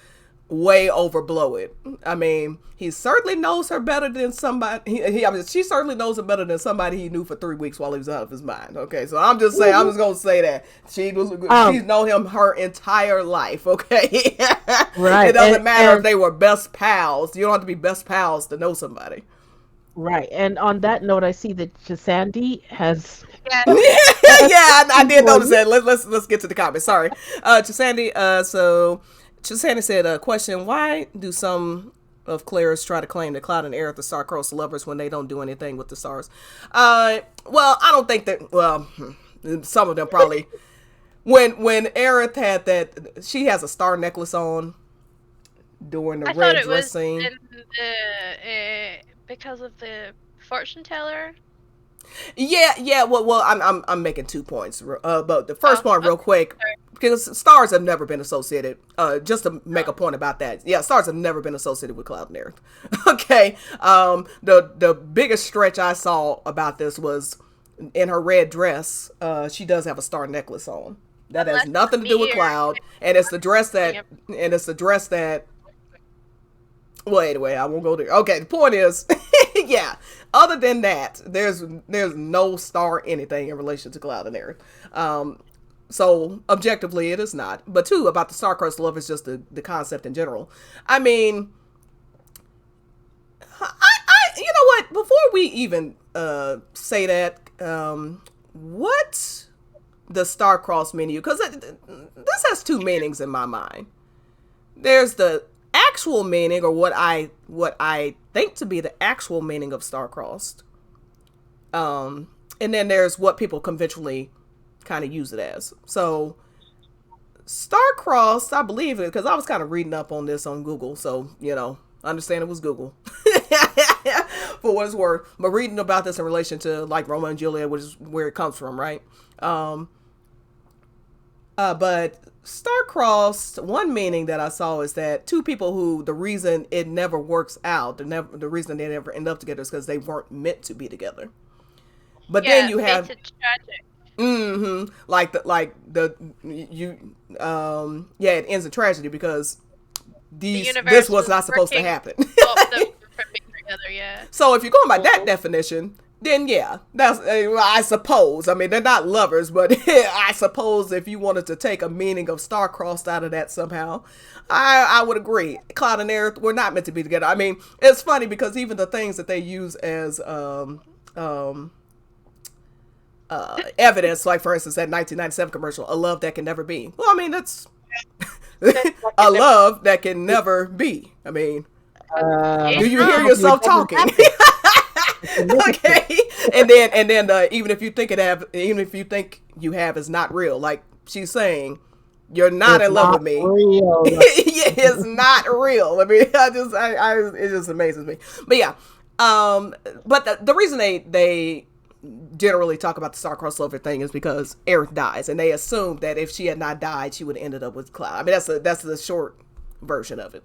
way overblow it. I mean, he certainly knows her better than somebody. She certainly knows her better than somebody he knew for 3 weeks while he was out of his mind. Okay, so I'm just saying, I'm just gonna say that she's known him her entire life. Okay, right. It doesn't matter if they were best pals. You don't have to be best pals to know somebody. Right, and on that note, I see that Chasandi has. Yeah, I did notice that. Let's get to the comments. Sorry, Chasandi. So Chasandi said, question: why do some of Claire's try to claim that Cloud and Aerith are star-crossed lovers when they don't do anything with the stars? Well, I don't think that. Well, some of them probably. When Aerith had that, she has a star necklace on during the red dress scene. Because of the fortune teller. Yeah. Well, I'm making 2 points. But the first point, real quick, because stars have never been associated. Just to make a point about that. Yeah, stars have never been associated with Cloud and Aerith. Okay. The biggest stretch I saw about this was in her red dress. She does have a star necklace on. That has nothing to do with Cloud, and it's the dress that. Well, anyway, I won't go there. Okay, the point is, yeah. Other than that, there's no star anything in relation to Cloud and Aerith. So objectively, it is not. But 2, about the star-crossed love is just the concept in general. I mean, you know what? Before we even say that, what the star-crossed meaning? Because this has 2 meanings in my mind. There's the actual meaning, or what I think to be the actual meaning of star-crossed, and then there's what people conventionally kind of use it as. So star-crossed, I believe it because I was kind of reading up on this on Google, so understand it was Google for what it's worth, but reading about this in relation to like Romeo and Juliet, which is where it comes from, right? But star-crossed, one meaning that I saw is that 2 people who the reason it never works out, the reason they never end up together is because they weren't meant to be together. But then you have it's tragic. it ends in tragedy because this was not supposed to happen. So if you're going by that definition, then that's, I suppose. I mean, they're not lovers, but I suppose if you wanted to take a meaning of star-crossed out of that somehow, I would agree. Cloud and Aerith were not meant to be together. I mean, it's funny because even the things that they use as evidence, like for instance that 1997 commercial, a love that can never be. Well, I mean, that's a love that can never be. I mean, do you hear yourself talking? Okay, and then even if you think you have is not real, like she's saying, you're not in love with me. Yeah, it's not real. I mean, it just amazes me. But yeah, But the reason they generally talk about the star-crossed lover thing is because Aerith dies, and they assume that if she had not died, she would have ended up with Cloud. I mean, that's the short version of it.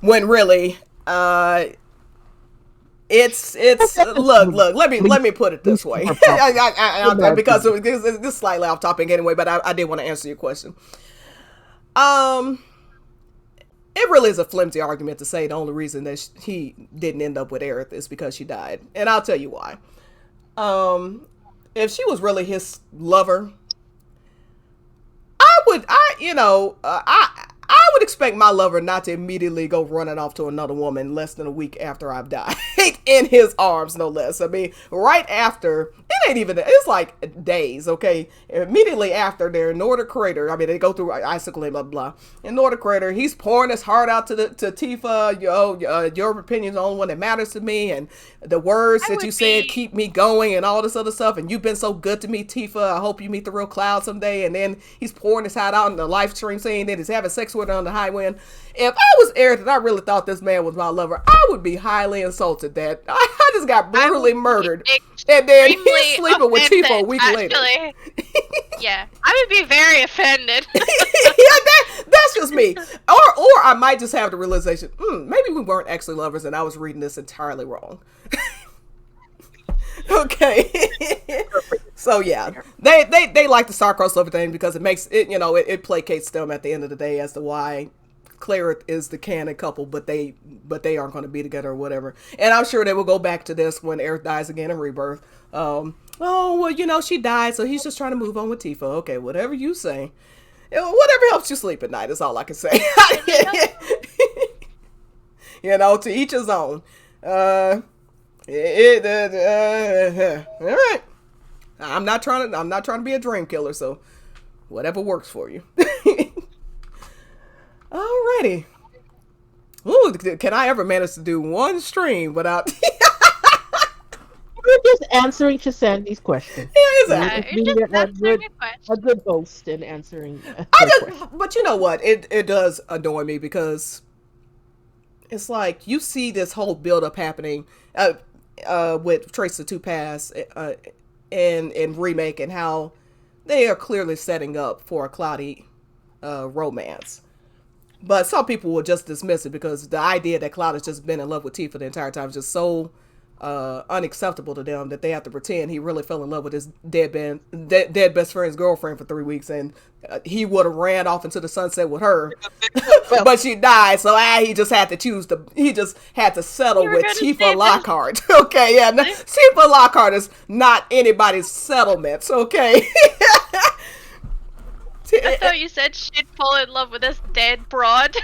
When really, it's look. Let me put it this way, because this is slightly off topic anyway. But I did want to answer your question. It really is a flimsy argument to say the only reason that he didn't end up with Aerith is because she died. And I'll tell you why. If she was really his lover, I would expect my lover not to immediately go running off to another woman less than a week after I've died. In his arms, no less. I mean, right after, it ain't even, it's like days, okay? Immediately after they're in Nordic Crater, I mean, they go through Icicle and blah, blah. In Nordic Crater, he's pouring his heart out to Tifa. Your opinion's the only one that matters to me, and the words that you said keep me going, and all this other stuff, and you've been so good to me, Tifa. I hope you meet the real Cloud someday. And then he's pouring his heart out in the live stream saying that he's having sex with her on the high wind. If I was Aerith and I really thought this man was my lover, I would be highly insulted that I just got brutally murdered. And then he's sleeping with Tifa a week later. Yeah, I would be very offended. That's just me. Or I might just have the realization, maybe we weren't actually lovers and I was reading this entirely wrong. Okay. So yeah, they like the star-crossed lover thing because it makes it, it placates them at the end of the day as to why Claire is the canon couple, but they aren't going to be together or whatever. And I'm sure they will go back to this when Aerith dies again in Rebirth. She died, so he's just trying to move on with Tifa. Okay, whatever you say. Whatever helps you sleep at night is all I can say. To each his own. All right. I'm not trying to be a dream killer, so whatever works for you. Alrighty. Ooh, can I ever manage to do one stream without? We're just answering Sandy's question. Yeah, exactly. A good host in answering. But you know what? It does annoy me because it's like you see this whole build-up happening with Trace the Two Paths in remake and how they are clearly setting up for a cloudy romance. But some people will just dismiss it because the idea that Cloud has just been in love with Tifa the entire time is just so unacceptable to them that they have to pretend he really fell in love with his dead best friend's girlfriend for 3 weeks, and he would have ran off into the sunset with her, but she died. So he just had to settle with Tifa Lockhart. Okay, yeah, Tifa Lockhart is not anybody's settlements. Okay. I thought you said she'd fall in love with this dead broad.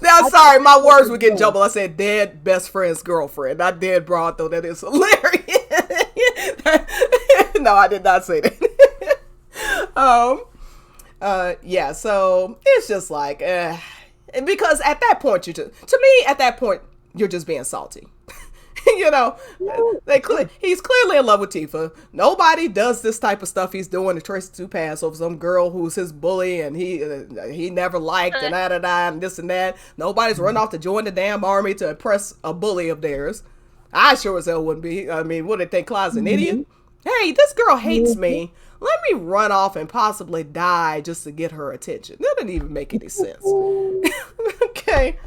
No, sorry, my words were getting jumbled. I said dead best friend's girlfriend, not dead broad, though. That is hilarious. No, I did not say that. Yeah, so it's just like, because at that point, you're just being salty. He's clearly in love with Tifa. Nobody does this type of stuff he's doing to Trace the Two Paths over some girl who's his bully and he never liked and and this and that. Nobody's run off to join the damn army to impress a bully of theirs. I sure as hell wouldn't be. I mean, what do they think, Cloud's an idiot? Hey, this girl hates me. Let me run off and possibly die just to get her attention. That didn't even make any sense. Okay.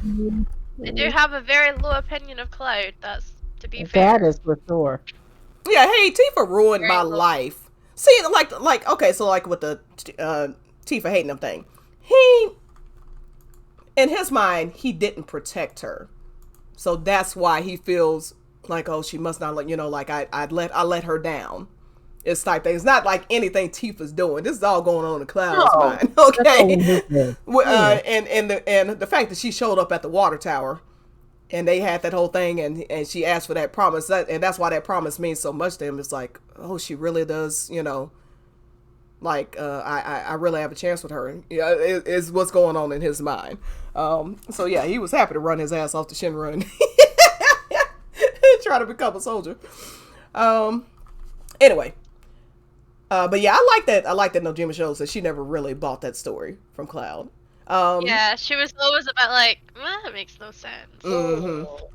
They do have a very low opinion of Cloud. That's to be fair. That is for sure. Yeah, hey, Tifa ruined my life. See, like, okay, so like with the Tifa hating him thing, in his mind, he didn't protect her, so that's why he feels like, oh, she must not like, I let her down. It's type thing. It's not like anything Tifa's doing. This is all going on in Cloud's mind. Okay, and the fact that she showed up at the water tower. And they had that whole thing, and she asked for that promise, and that's why that promise means so much to him. It's like, oh, she really does, like, I really have a chance with her. Yeah, is what's going on in his mind. So yeah, he was happy to run his ass off to Shinra and try to become a soldier. Anyway, but yeah, I like that. I like that Nojima shows that she never really bought that story from Cloud. Yeah, she was always about like, well, that makes no sense. Mm-hmm. Oh,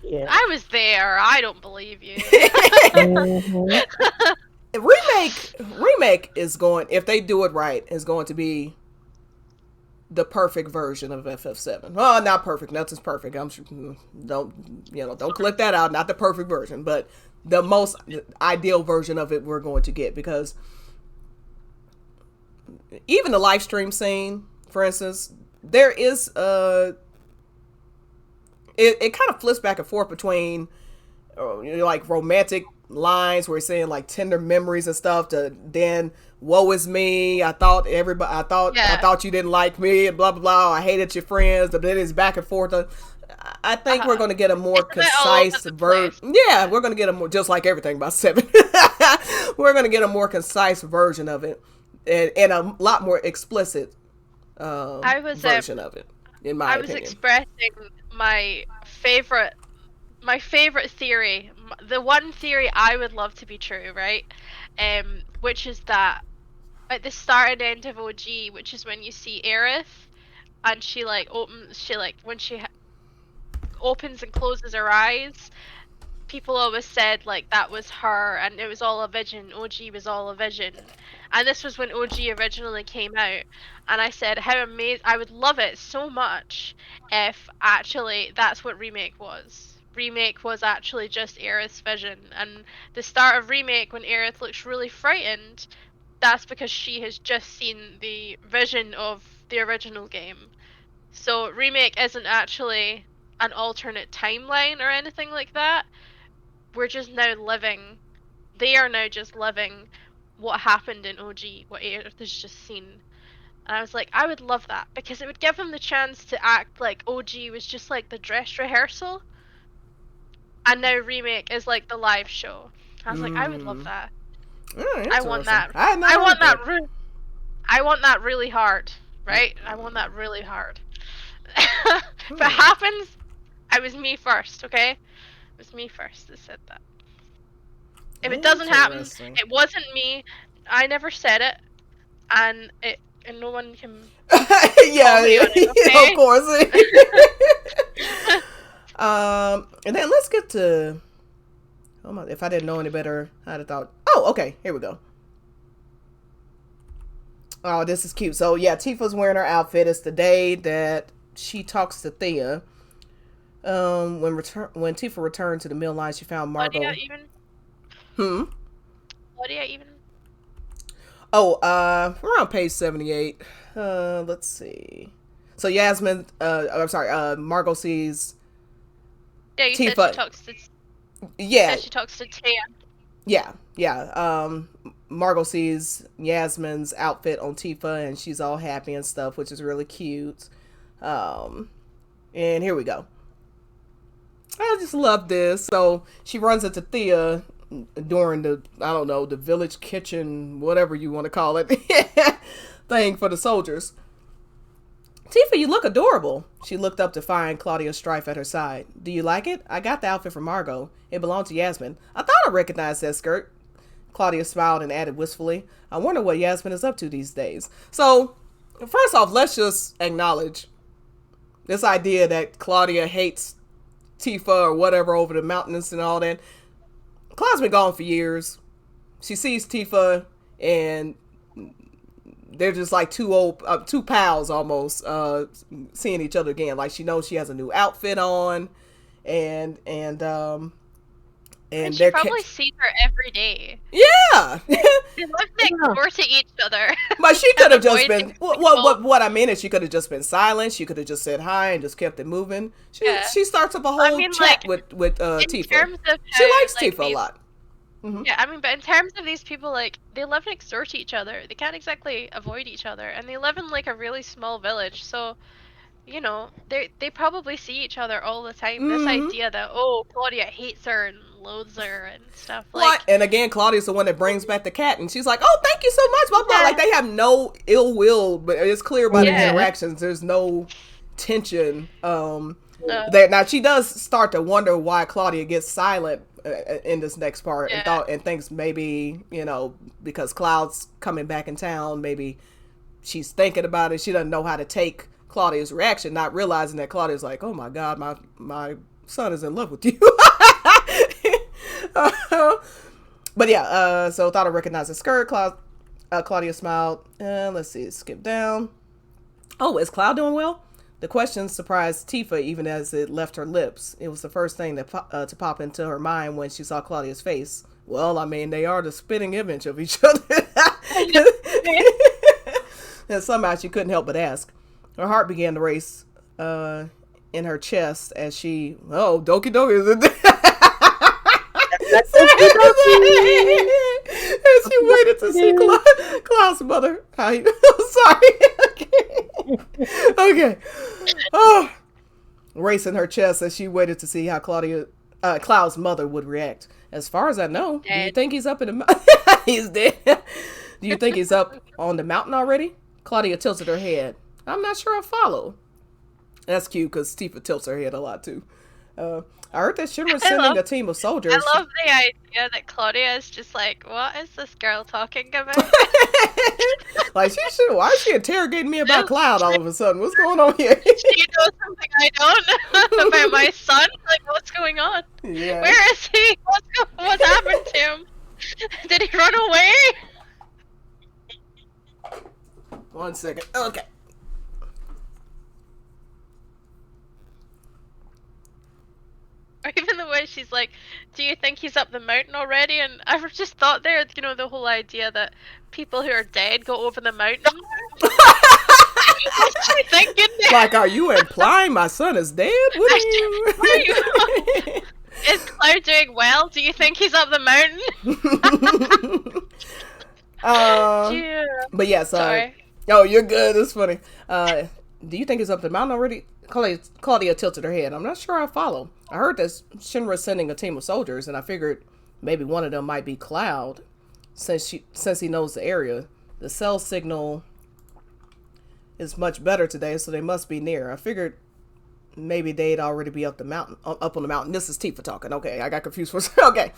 yeah. I was there. I don't believe you. Mhm. Remake is going, if they do it right, is going to be the perfect version of FF7. Well, not perfect. Nothing's perfect. I'm sure. Don't click that out. Not the perfect version, but the most ideal version of it we're going to get, because even the live stream scene, for instance, there is it kind of flips back and forth between like romantic lines where he's saying like tender memories and stuff, to then woe is me, I Yeah. thought you didn't like me, and blah blah blah, I hated your friends, but then it's back and forth. I think we're going to get a more It's a bit all over concise the version. place. Yeah, we're going to get a more, just like everything about Seven. We're going to get a more concise version of it, and a lot more explicit I was version of it, in my I was opinion. expressing my favorite theory, the one theory I would love to be true, right? Which is that at the start and end of OG, which is when you see Aerith, and when she opens and closes her eyes, people always said like that was her and it was all a vision. OG was all a vision. And this was when OG originally came out. And I said how amazing, I would love it so much if actually that's what Remake was. Remake was actually just Aerith's vision. And the start of Remake, when Aerith looks really frightened, that's because she has just seen the vision of the original game. So Remake isn't actually an alternate timeline or anything like that. We're just now living, they are now just living what happened in OG, what Aerith has just seen. And I was like, I would love that, because it would give them the chance to act like OG was just like the dress rehearsal, and now Remake is like the live show. I was like, I would love that. Oh, I want interesting. that. I had not I heard want that. that. I want that really hard, right? I want that really hard. If it happens, I was me first, okay? It was me first that said that. If it doesn't happen, Interesting. it wasn't me. I never said it, and no one can call Yeah, me on it. yeah, of Okay. course. And then let's get to. Oh my, if I didn't know any better, I'd have thought. Oh, okay, here we go. Oh, this is cute. So yeah, Tifa's wearing her outfit. It's the day that she talks to Thea. When Tifa returned to the mill line, she found Claudia Margot. even. Hmm. Claudia even. Oh, we're on page 78. Let's see. So Yasmin, I'm sorry, Margot sees Yeah, you Tifa. said she talks to. Yeah, Said she talks to Taya. yeah. Margot sees Yasmin's outfit on Tifa, and she's all happy and stuff, which is really cute. Um, and here we go. I just love this. So she runs into Thea during the, I don't know, the village kitchen, whatever you want to call it, thing for the soldiers. Tifa, you look adorable. She looked up to find Claudia Strife at her side. Do you like it? I got the outfit from Margot. It belonged to Yasmin. I thought I recognized that skirt. Claudia smiled and added wistfully, I wonder what Yasmin is up to these days. So, first off, let's just acknowledge this idea that Claudia hates Tifa or whatever over the mountains and all that. Claudia's been gone for years. She sees Tifa and they're just like two pals almost, seeing each other again. Like she knows she has a new outfit on, and And she they're probably sees her every day. yeah. They live next door to each other. But she could have And just avoiding been. people. What I mean is, she could have just been silent. She could have just said hi and just kept it moving. Yeah. She starts up a I whole mean, chat like, with in Tifa. terms of She how, likes like, Tifa a these. lot. Mm-hmm. Yeah, I mean, but in terms of these people, like, they live next door to each other. They can't exactly avoid each other, and they live in like a really small village. So, you know, they probably see each other all the time. This Mm-hmm. idea that, oh, Claudia hates her and loathes her and stuff, Like, like, and again, Claudia's the one that brings back the cat, and she's like, "Oh, thank you so much." Blah blah. Yeah. Like they have no ill will, but it's clear by the Yeah. interactions. There's no tension. uh, There now she does start to wonder why Claudia gets silent in this next part, Yeah. and thinks maybe because Cloud's coming back in town, maybe she's thinking about it. She doesn't know how to take Claudia's reaction, not realizing that Claudia's like, oh my God, my son is in love with you. But yeah, so thought I recognized the skirt. Claudia smiled. Let's see, skip down. Oh, is Cloud doing well? The question surprised Tifa even as it left her lips. It was the first thing that to pop into her mind when she saw Claudia's face. Well, I mean, they are the spitting image of each other. And somehow she couldn't help but ask. Her heart began to race in her chest as she, Doki Doki is it? As she waited to see Cloud's mother. Sorry. Okay. Oh, race in her chest as she waited to see how Cloud's mother would react. As far as I know, do you think he's up in the mountain? He's dead. Do you think he's up on the mountain already? Claudia tilted her head. I'm not sure I follow. That's cute because Tifa tilts her head a lot too. I heard that Shinra's sending a team of soldiers. I love the idea that Claudia is just like, what is this girl talking about? Like, why is she interrogating me about Cloud all of a sudden? What's going on here? She knows something I don't about my son? Like, what's going on? Yeah. Where is he? What's happened to him? Did he run away? 1 second. Okay. Or even the way she's like, do you think he's up the mountain already? And I've just thought there, the whole idea that people who are dead go over the mountain. What's she thinking there? Like, are you implying my son is dead? What are you? Is Cloud doing well? Do you think he's up the mountain? Yeah. But yeah, sorry. Oh, you're good. It's funny. Do you think he's up the mountain already? Claudia tilted her head. I'm not sure I follow. I heard that Shinra's sending a team of soldiers, and I figured maybe one of them might be Cloud, since he knows the area. The cell signal is much better today, so they must be near. I figured maybe they'd already be up on the mountain. This is Tifa talking. Okay, I got confused for a second. Okay.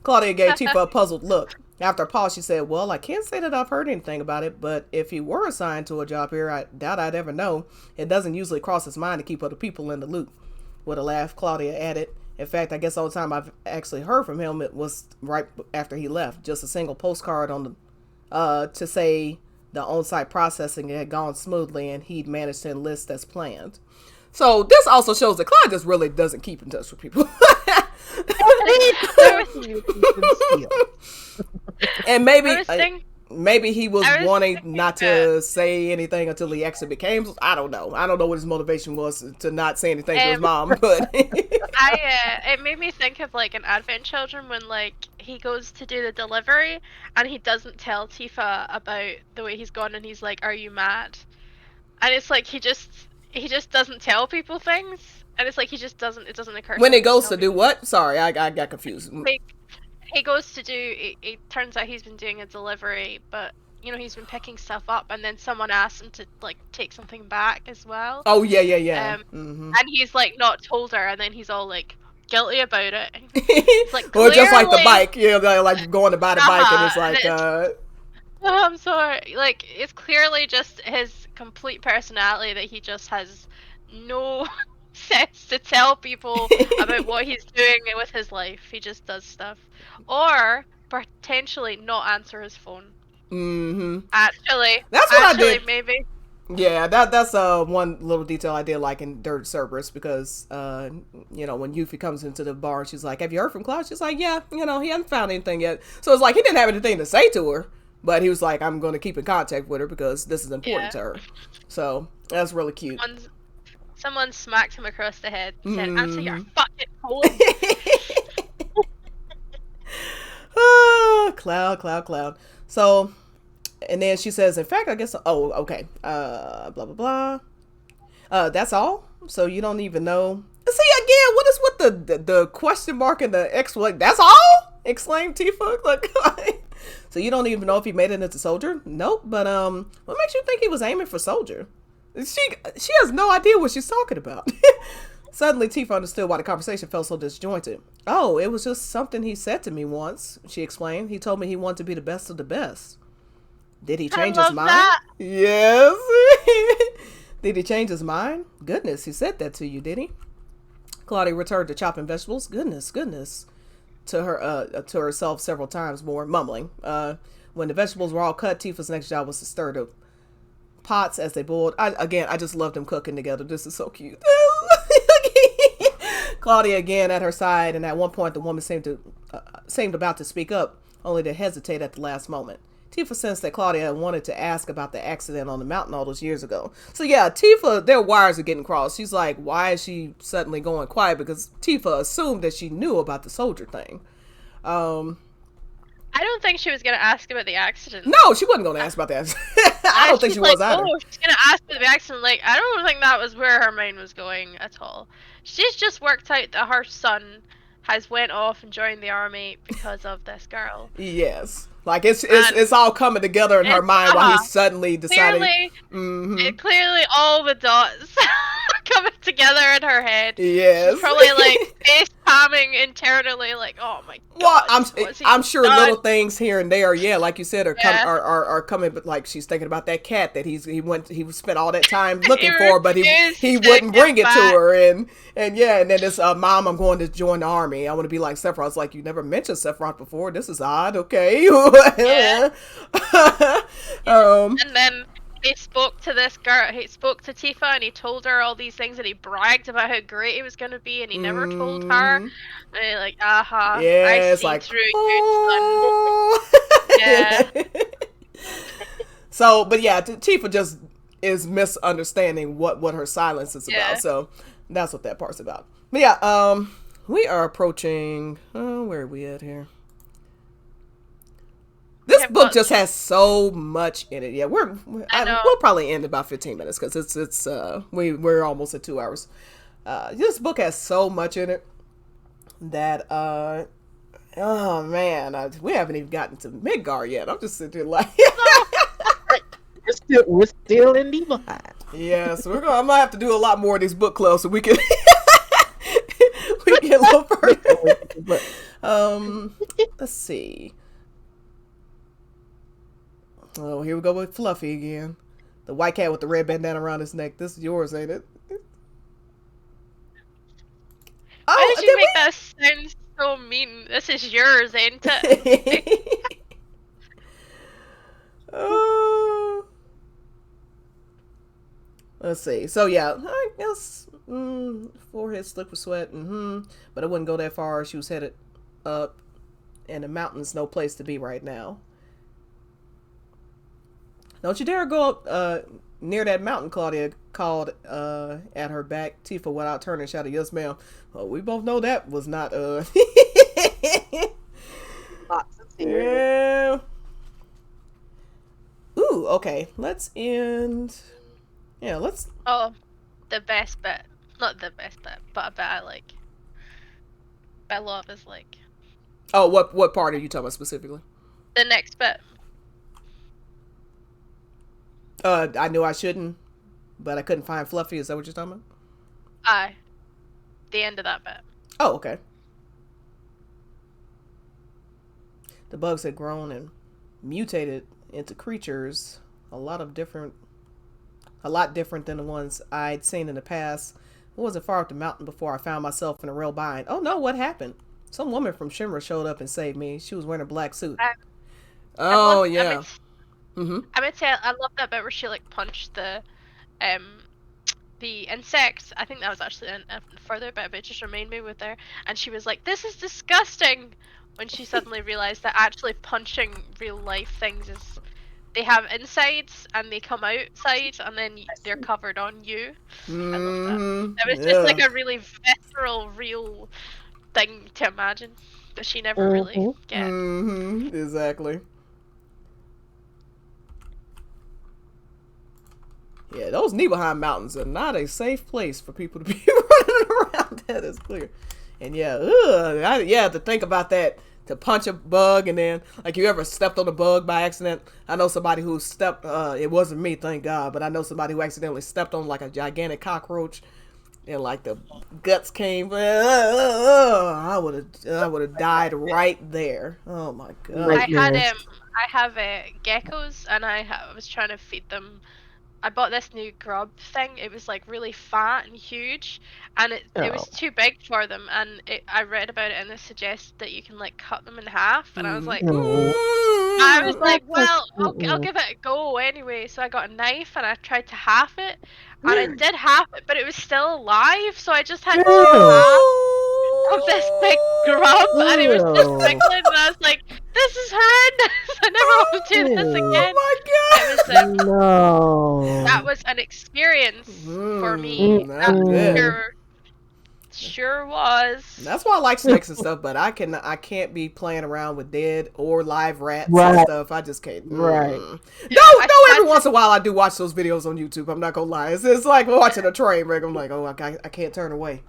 Claudia gave Tifa a puzzled look. After a pause, she said, well, I can't say that I've heard anything about it, but if he were assigned to a job here, I doubt I'd ever know. It doesn't usually cross his mind to keep other people in the loop. With a laugh, Claudia added, in fact, I guess all the time I've actually heard from him, it was right after he left. Just a single postcard on the to say the on-site processing had gone smoothly and he'd managed to enlist as planned. So this also shows that Cloud just really doesn't keep in touch with people. And maybe he was wanting not to say anything until he actually became. I don't know what his motivation was to not say anything to his mom, but it made me think of like an Advent Children when like he goes to do the delivery and he doesn't tell Tifa about the way he's gone and he's like, "Are you mad?" And it's like he just doesn't tell people things, and it's like it doesn't occur. When he goes to do what? Sorry, I got confused. He goes to do. It turns out he's been doing a delivery, but he's been picking stuff up, and then someone asks him to like take something back as well. Oh yeah. And he's like not told her, and then he's all like guilty about it. It's like or just like the bike, like going to buy the bike, and it's like, oh, I'm sorry. Like it's clearly just his complete personality that he just has no sense to tell people about what he's doing with his life. He just does stuff, or potentially not answer his phone. Actually, that's what I did. Maybe. Yeah, that's one little detail I did like in Dirt Cerberus because when Yuffie comes into the bar, she's like, "Have you heard from Cloud?" She's like, "Yeah, he hasn't found anything yet." So it's like he didn't have anything to say to her, but he was like, "I'm going to keep in contact with her because this is important to her." So that's really cute. Someone smacked him across the head and said, "Answer your fucking phone." Cloud. So, and then she says, in fact, I guess, okay. Blah, blah, blah. That's all? So you don't even know. See, again, what is with the question mark and the exclamation? That's all? Exclaimed Tifa. Like, so you don't even know if he made it into soldier? Nope. But, what makes you think he was aiming for soldier? She has no idea what she's talking about. Suddenly, Tifa understood why the conversation felt so disjointed. Oh, it was just something he said to me once, she explained. He told me he wanted to be the best of the best. Did he change his mind? That. Yes. Did he change his mind? Goodness, he said that to you, did he? Claudia returned to chopping vegetables. Goodness. To herself several times more, mumbling. When the vegetables were all cut, Tifa's next job was to stir the pots as they boiled. I just loved them cooking together. This is so cute. Claudia again at her side, and at one point the woman seemed about to speak up, only to hesitate at the last moment. Tifa sensed that Claudia wanted to ask about the accident on the mountain all those years ago. So yeah, Tifa, their wires are getting crossed. She's like, why is she suddenly going quiet? Because Tifa assumed that she knew about the soldier thing. I don't think she was going to ask about the accident. No, she wasn't going to ask about that. I don't think she was either. Oh, she's going to ask about the accident. Like, I don't think that was where her mind was going at all. She's just worked out that her son has went off and joined the army because of this girl. Yes. Like, it's all coming together in her mind while he suddenly decided. Clearly all the dots are coming together in her head. Yes. She's probably, like, face palming internally, like, oh my god. Well, I'm sure little things here and there, yeah, like you said, are coming, but like she's thinking about that cat that he spent all that time looking for, but he wouldn't bring it to her, and then this mom, I'm going to join the army. I want to be like Sephiroth. It's like, you never mentioned Sephiroth before. This is odd. Okay. Yeah. And then he spoke to this girl. He spoke to Tifa, and he told her all these things, and he bragged about how great he was going to be, and he never told her. And he's like, yeah, I it's see like, through you, son. Yeah. So, but yeah, Tifa just is misunderstanding what her silence is about. So that's what that part's about. But yeah, we are approaching. Where are we at here? This book just has so much in it. Yeah, we'll probably end about 15 minutes because we're almost at 2 hours. This book has so much in it that oh man, we haven't even gotten to Midgar yet. I'm just sitting there like we're still in Nibelheim. Yeah, so I might have to do a lot more of these book clubs so we can get a little further. Let's see. Oh, here we go with Fluffy again. The white cat with the red bandana around his neck. This is yours, ain't it? Why did you make that sound so mean? This is yours, ain't it? Let's see. So yeah, I guess forehead slick with sweat. But I wouldn't go that far. She was headed up, and the mountain's no place to be right now. Don't you dare go up near that mountain, Claudia called at her back. Tifa without turning shouted, yes ma'am. Well, we both know that was not yeah. Ooh, okay. Let's end. Yeah, let's. Oh, the best bit. Not the best bit, but a bit I like. I love is like. Oh, what part are you talking about specifically? The next bit. I knew I shouldn't, but I couldn't find Fluffy. Is that what you're talking about? Aye. The end of that bit. Oh, okay. The bugs had grown and mutated into creatures a lot different than the ones I'd seen in the past. I wasn't far up the mountain before I found myself in a real bind. Oh no, what happened? Some woman from Shimmer showed up and saved me. She was wearing a black suit. Yeah. I would say I love that bit where she like punched the insects. I think that was actually a further bit, but it just reminded me with her. And she was like, "This is disgusting," when she suddenly realized that actually punching real life things is, they have insides and they come outside and then they're covered on you. I love that. It was just like a really visceral, real thing to imagine, but she never really get. Exactly. Yeah, those Nibelheim mountains are not a safe place for people to be running around. That is clear. And yeah, to think about that, to punch a bug and then, like, you ever stepped on a bug by accident? I know somebody who stepped, it wasn't me, thank God, but I know somebody who accidentally stepped on like a gigantic cockroach and like the guts came. I would have died right there. Oh my God. I have geckos and I was trying to feed them I bought this new grub thing. It was like really fat and huge, and it was too big for them. And I read about it, and it suggests that you can like cut them in half. And I was like, I was like, well, I'll give it a go anyway. So I got a knife and I tried to half it, and I did half it, but it was still alive. So I just had two halves of this big grub, and it was just wiggling. And I was like, this is horrendous. I never want to do this again. Oh my It was that was an experience for me. That sure was. That's why I like snakes and stuff, but I can't be playing around with dead or live rats and stuff. I just can't. Right. No, every once in a while I do watch those videos on YouTube. I'm not gonna lie. It's like watching a train wreck. I'm like, oh, I can't turn away.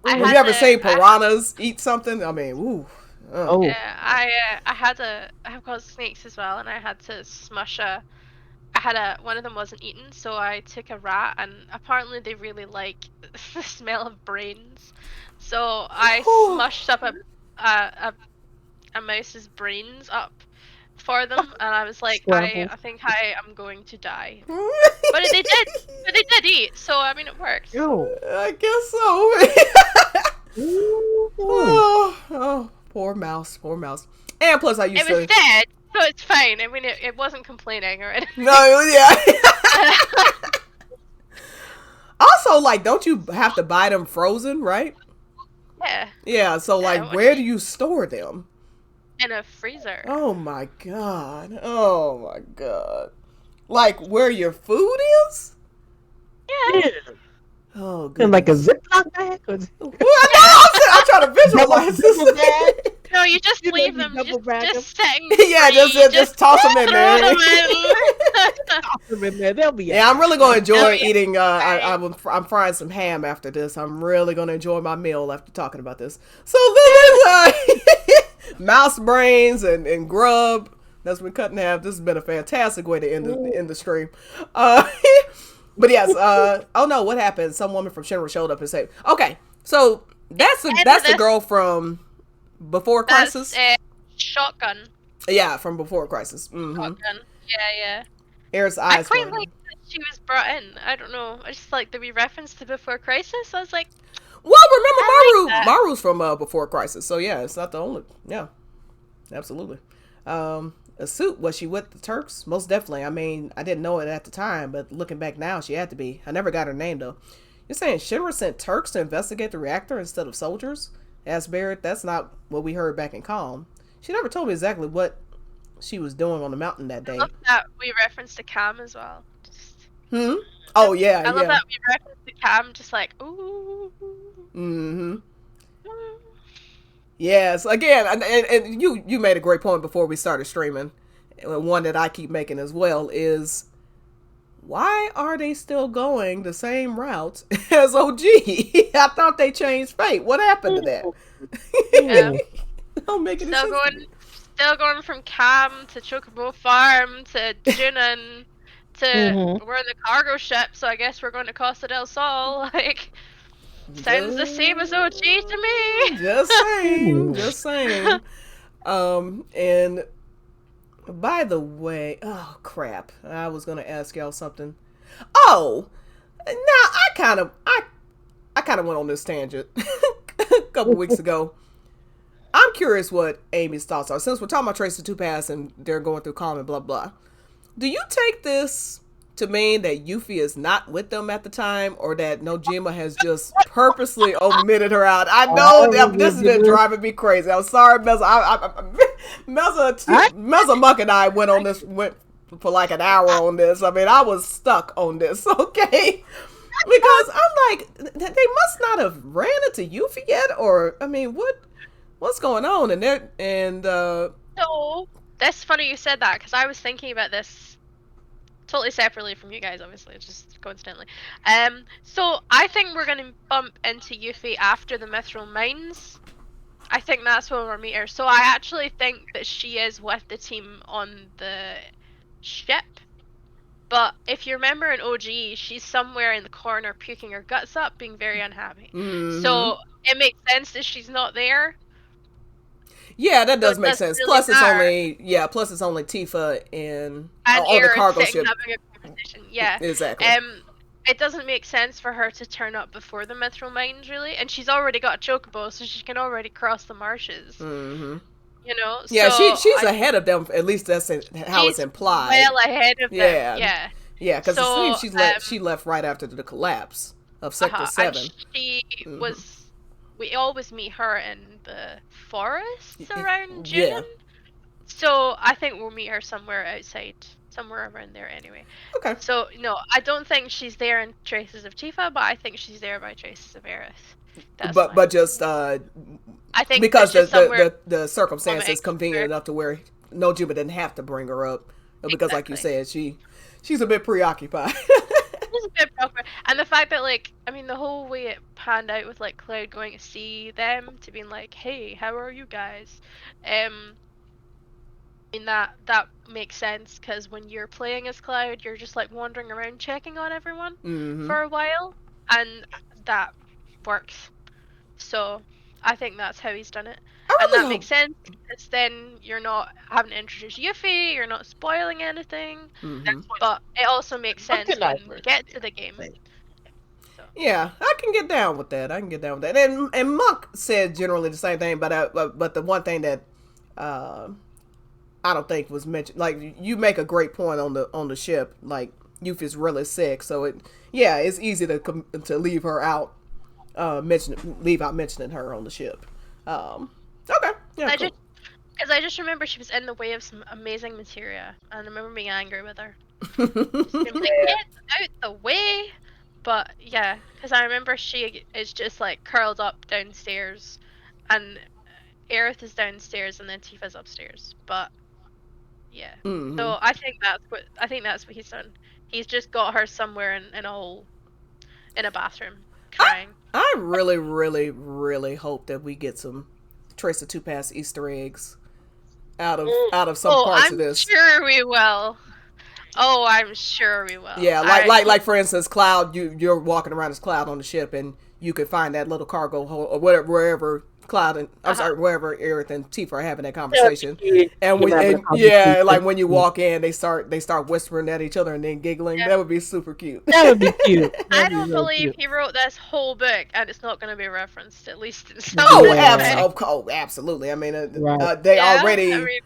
Have you ever seen piranhas eat something? I mean, ooh. Yeah, I've got snakes as well, and I had to smush one of them wasn't eaten, so I took a rat, and apparently they really like the smell of brains. So I smushed up a mouse's brains up for them, and I was like, I think I am going to die. But they did eat, so I mean it worked. I guess so. Oh, poor mouse. And plus I used to... It was dead, so it's fine. I mean, it wasn't complaining or anything. No, yeah. Also, like, don't you have to buy them frozen, right? Yeah. Yeah, so, like, where do you store them? In a freezer. Oh, my God. Like, where your food is? Yeah. Oh, good. In like a Ziploc bag? I'm trying to visualize this. No, you just leave them just sitting. Yeah, just toss them in there. Toss them in there. They'll be. Yeah, I'm really going to enjoy eating. I'm frying some ham after this. I'm really going to enjoy my meal after talking about this. So this is mouse brains and grub that's been cut in half. This has been a fantastic way to end the stream. But yes, oh no, what happened? Some woman from Shinra showed up and said, okay, so that's the girl from Before Crisis? Shotgun. Yeah, from Before Crisis. Mm-hmm. Shotgun. Yeah. Air's eyes. I quite like that she was brought in. I don't know. I just like that we referenced to Before Crisis. I was like, well, remember Maru's from Before Crisis, so yeah, it's not the only. Yeah, absolutely. A suit, was she with the Turks? Most definitely. I mean, I didn't know it at the time, but looking back now, she had to be. I never got her name, though. You're saying Shinra sent Turks to investigate the reactor instead of soldiers? Asked Barrett. That's not what we heard back in Calm. She never told me exactly what she was doing on the mountain that day. I love that we referenced to Cam as well. Oh, yeah, I love that we referenced to Cam, just like, ooh. Mm-hmm. Yes, again, and you made a great point before we started streaming. One that I keep making as well is, why are they still going the same route as OG? I thought they changed fate. What happened to that? Yeah. Don't make any sense. Still going from Cam to Chocobo Farm to Junin to we're in the cargo ship, so I guess we're going to Costa del Sol. Like, sounds the same as OG to me. Just saying. And by the way, oh crap, I was gonna ask y'all something. Oh, now I kind of went on this tangent a couple weeks ago. I'm curious what Amy's thoughts are, since we're talking about Tracer 2 Pass and they're going through Calm and blah blah. Do you take this to mean that Yuffie is not with them at the time, or that Nojima has just purposely omitted her out? I know that this has been driving me crazy. I'm sorry, Meza Muck and I went for like an hour on this. I mean, I was stuck on this, okay? Because I'm like, they must not have ran into Yuffie yet, or I mean, what's going on? So that's funny you said that, because I was thinking about this totally separately from you guys, obviously, just coincidentally. So I think we're gonna bump into Yuffie after the Mithril Mines. I think that's when we'll meet her. So I actually think that she is with the team on the ship. But if you remember in OG, she's somewhere in the corner puking her guts up, being very unhappy. Mm-hmm. So it makes sense that she's not there. Yeah, that So does it make doesn't sense. really Plus, matter. it's only Tifa And on the Aerith cargo sitting ship. having a conversation. Yeah. Exactly. It doesn't make sense for her to turn up before the Mithril Mines, really, and she's already got a chocobo, so she can already cross the marshes. Mm-hmm. You know, Yeah, so she's ahead of them. At least that's how it's she's implied. well ahead of them. Yeah, Yeah. yeah, because it So seems she left right after the collapse of Sector and 7. she Mm-hmm. was. We always meet her in the forests around June. Yeah. So I think we'll meet her somewhere outside, somewhere around there anyway. Okay. So no, I don't think she's there in Traces of Tifa, but I think she's there by Traces of Aerith. But just I think because it's just somewhere the circumstances Mama convenient enough to where Nojima didn't have to bring her up because like you Exactly. said she's a bit preoccupied. It's a bit proper. And the fact that, like, I mean, the whole way it panned out with, like, Cloud going to see them, to being like, hey, how are you guys? I mean, that makes sense, because when you're playing as Cloud, you're just, like, wandering around checking on everyone for a while, and that works. So, I think that's how he's done it. And that makes sense, because then you're not having to introduce Yuffie, you're not spoiling anything, but it also makes sense when we get to the game. So. Yeah, I can get down with that. And Monk said generally the same thing, but the one thing that I don't think was mentioned, like you make a great point on the ship, like Yuffie's really sick, so it's easy to leave her out, mentioning her on the ship. Okay, yeah, cool. Because I just remember she was in the way of some amazing materia, and I remember being angry with her. Just being like, get out the way! But yeah, because I remember she is just like curled up downstairs, and Aerith is downstairs, and then Tifa's upstairs. But yeah, so I think that's what he's done. He's just got her somewhere in a hole, in a bathroom, crying. I really, really, really hope that we get some Trace of Two Pass Easter eggs out of some parts of this. I'm sure we will. Oh, I'm sure we will. Yeah, like for instance, Cloud, you're walking around as Cloud on the ship, and you could find that little cargo hole or wherever Cloud and wherever Aerith and Tifa are having that conversation. And like when you walk in, they start whispering at each other and then giggling. Yeah. That would be super cute. That would be cute. I don't believe he wrote this whole book and it's not going to be referenced, at least in some absolutely. I mean, they already.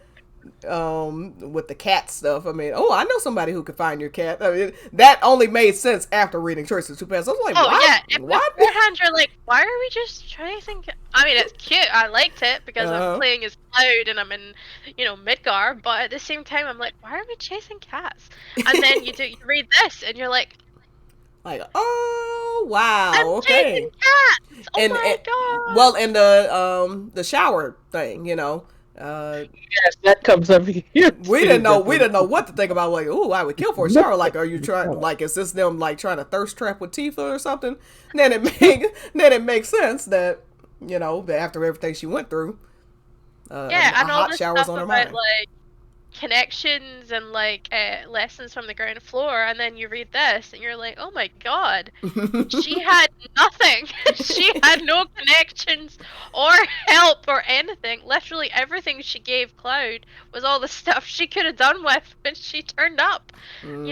With the cat stuff, I mean, I know somebody who could find your cat. I mean, that only made sense after reading Choice of Two Paths. I was like, what? Beforehand, you're like, why are we just tracing? I mean, it's cute. I liked it because I'm playing as Cloud and I'm in, Midgar. But at the same time, I'm like, why are we chasing cats? And then you read this and you're like, oh wow, I'm okay. Chasing cats. Oh my god. Well, and the shower thing, yes, that comes up here. We didn't know what to think about. Like, I would kill for a shower. Like, are you trying? Like, is this them like trying to thirst trap with Tifa or something? Then it makes sense that that after everything she went through, and all hot this showers stuff on her about mind. like connections and like lessons from the ground floor, and then you read this and you're like, oh my god, she had nothing. She had no connections or help or anything. Literally everything she gave Cloud was all the stuff she could have done with when she turned up. And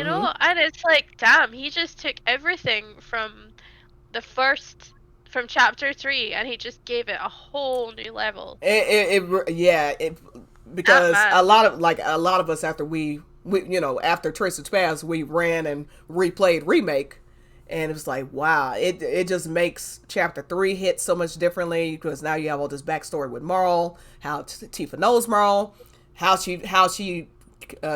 it's like, damn, he just took everything from chapter 3 and he just gave it a whole new level. Because a lot of us after after Trace of Paths, we ran and replayed Remake, and it's like, wow, it just makes chapter 3 hit so much differently because now you have all this backstory with Marl, how Tifa knows Marl, how she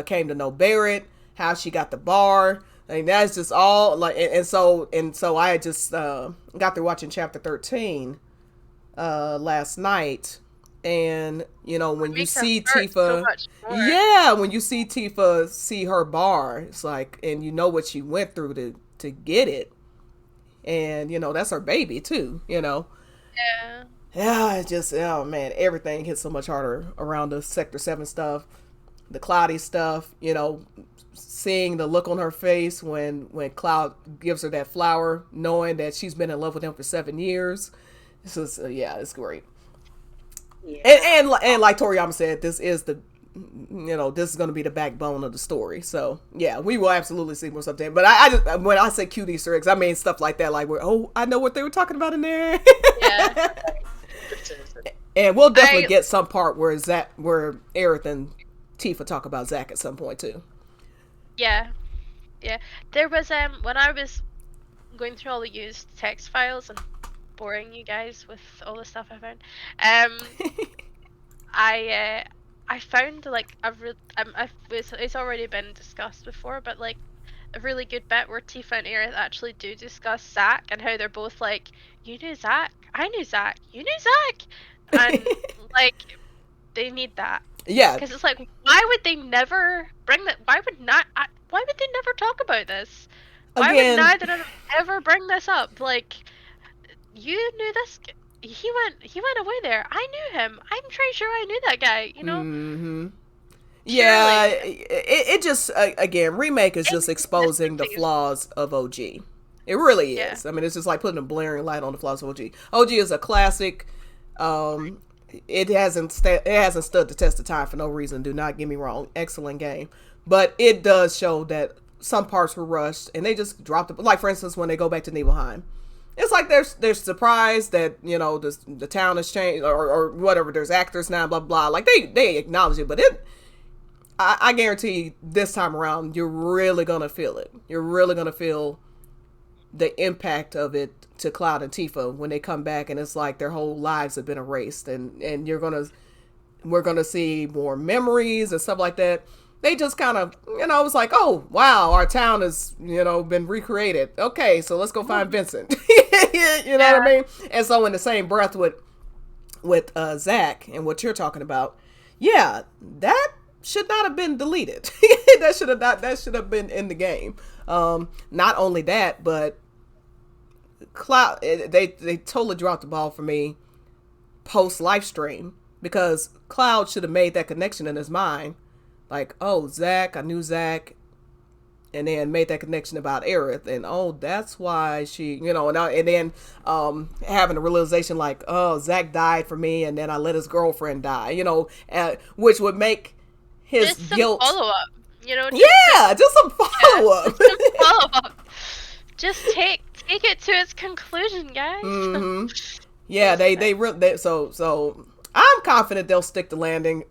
came to know Barrett, how she got the bar. I mean, that's just all like, and so I had just got through watching chapter 13 last night. And when you see Tifa, when you see Tifa see her bar, it's like, and what she went through to get it, and that's her baby too. Yeah, it's just, oh man, everything hits so much harder around the Sector 7 stuff, the Cloudy stuff. Seeing the look on her face when Cloud gives her that flower, knowing that she's been in love with him for 7 years. It's just, it's great. And like Toriyama said, this is this is going to be the backbone of the story. So yeah, we will absolutely see more stuff there. But I just, when I say cute Easter eggs, I mean stuff like that, like I know what they were talking about in there. Yeah. And we'll definitely get some part where Aerith and Tifa talk about Zack at some point too. Yeah. There was when I was going through all the used text files and boring you guys with all the stuff I found. I found like it's already been discussed before, but like a really good bit where Tifa and Aerith actually do discuss Zack and how they're both like, you knew Zack, I knew Zack, you knew Zack, and like they need that. Yeah, because it's like, why would they never bring that? Why would they never talk about this? Why would neither of them ever bring this up? Like, you knew this. He went away there. I knew him. I'm pretty sure I knew that guy. You know. Mm-hmm. Yeah, it just again, remake is just exposing the flaws of OG. It really is. Yeah. I mean, it's just like putting a blaring light on the flaws of OG. OG is a classic. It hasn't stood the test of time for no reason. Do not get me wrong. Excellent game, but it does show that some parts were rushed and they just dropped it. Like for instance, when they go back to Nibelheim, it's like they're surprised that the town has changed or whatever. There's actors now, blah blah. Like they acknowledge it, but I guarantee this time around you're really gonna feel it. You're really gonna feel the impact of it to Cloud and Tifa when they come back, and it's like their whole lives have been erased, and we're gonna see more memories and stuff like that. They just kind of, it was like, oh wow, our town has been recreated. Okay, so let's go find Vincent. You know what I mean? And so in the same breath with Zack and what you're talking about, yeah, that should not have been deleted. That should have been in the game. Not only that, but Cloud, they totally dropped the ball for me post live stream, because Cloud should have made that connection in his mind, like, oh, Zack, I knew Zack, and then made that connection about Aerith, and oh, that's why she, and then having a realization like, oh, Zack died for me, and then I let his girlfriend die, which would make his guilt. Follow up, just some follow up. Just some follow up. Just take it to its conclusion, guys. Mm-hmm. Yeah, they so I'm confident they'll stick the landing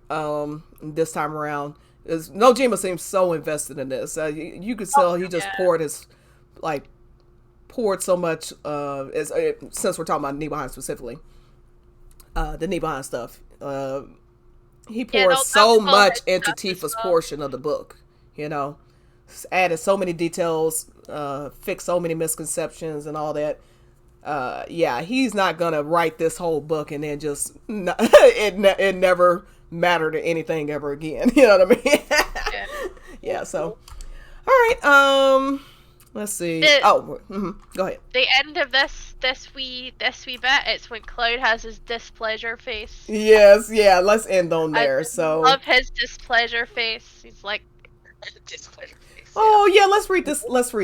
this time around. Nojima seems so invested in this. You could tell he just poured so much. Since we're talking about Nibelheim specifically, the Nibelheim stuff. He poured so much into Tifa's portion of the book. Added so many details, fixed so many misconceptions and all that. He's not gonna write this whole book and then just it never matter to anything ever again. You know what I mean? Yeah. So, all right. Let's see. Go ahead. The end of this wee bit. It's when Cloud has his displeasure face. Yes. Yeah. Let's end on there. I love his displeasure face. He's like displeasure face. Oh yeah. Let's read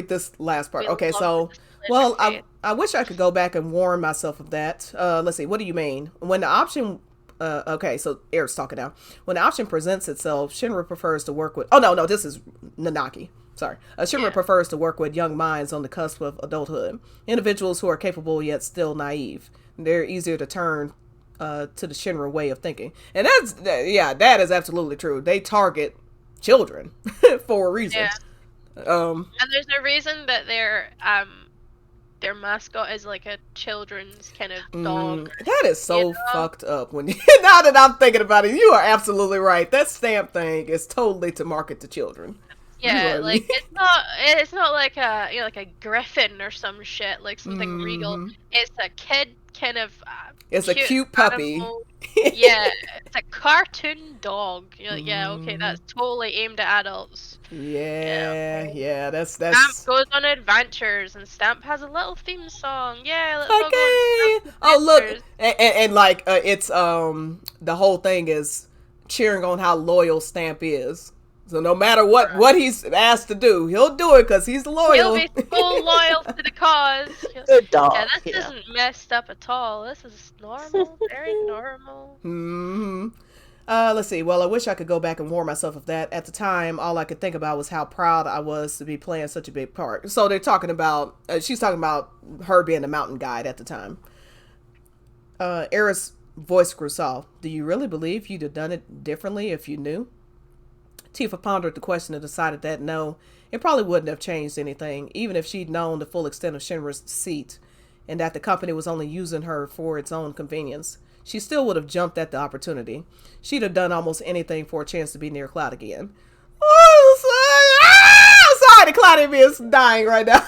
this last part. Okay. So. Well, I wish I could go back and warn myself of that. Let's see. What do you mean? When the option... okay, so Eric's talking now. When the option presents itself, Shinra prefers to work with... Oh, no, this is Nanaki. Sorry. Shinra prefers to work with young minds on the cusp of adulthood. Individuals who are capable yet still naive. They're easier to turn to the Shinra way of thinking. And that is absolutely true. They target children for a reason. Yeah. And there's a reason that their mascot is like a children's kind of dog. That is so fucked up. Now that I'm thinking about it, you are absolutely right. That stamp thing is totally to market to children. Yeah, like it's not like a griffin or some shit, like something regal. It's a kid kind of it's a cute puppy. Yeah, it's a cartoon dog. You're like, yeah, okay, that's totally aimed at adults. Yeah, that's Stamp goes on adventures, and Stamp has a little theme song. Yeah, let's all go on. Oh look, and like it's the whole thing is cheering on how loyal Stamp is. So no matter what he's asked to do, he'll do it because he's loyal. He'll be so loyal to the cause. Good dog. Yeah, this isn't messed up at all. This is normal, very normal. Let's see. Well, I wish I could go back and warn myself of that. At the time, all I could think about was how proud I was to be playing such a big part. So they're talking about, she's talking about her being the mountain guide at the time. Eris voice grew soft. Do you really believe you'd have done it differently if you knew? Tifa pondered the question and decided that no, it probably wouldn't have changed anything, even if she'd known the full extent of Shinra's deceit and that the company was only using her for its own convenience. She still would have jumped at the opportunity. She'd have done almost anything for a chance to be near Cloud again. Oh, sorry, the Cloud is dying right now.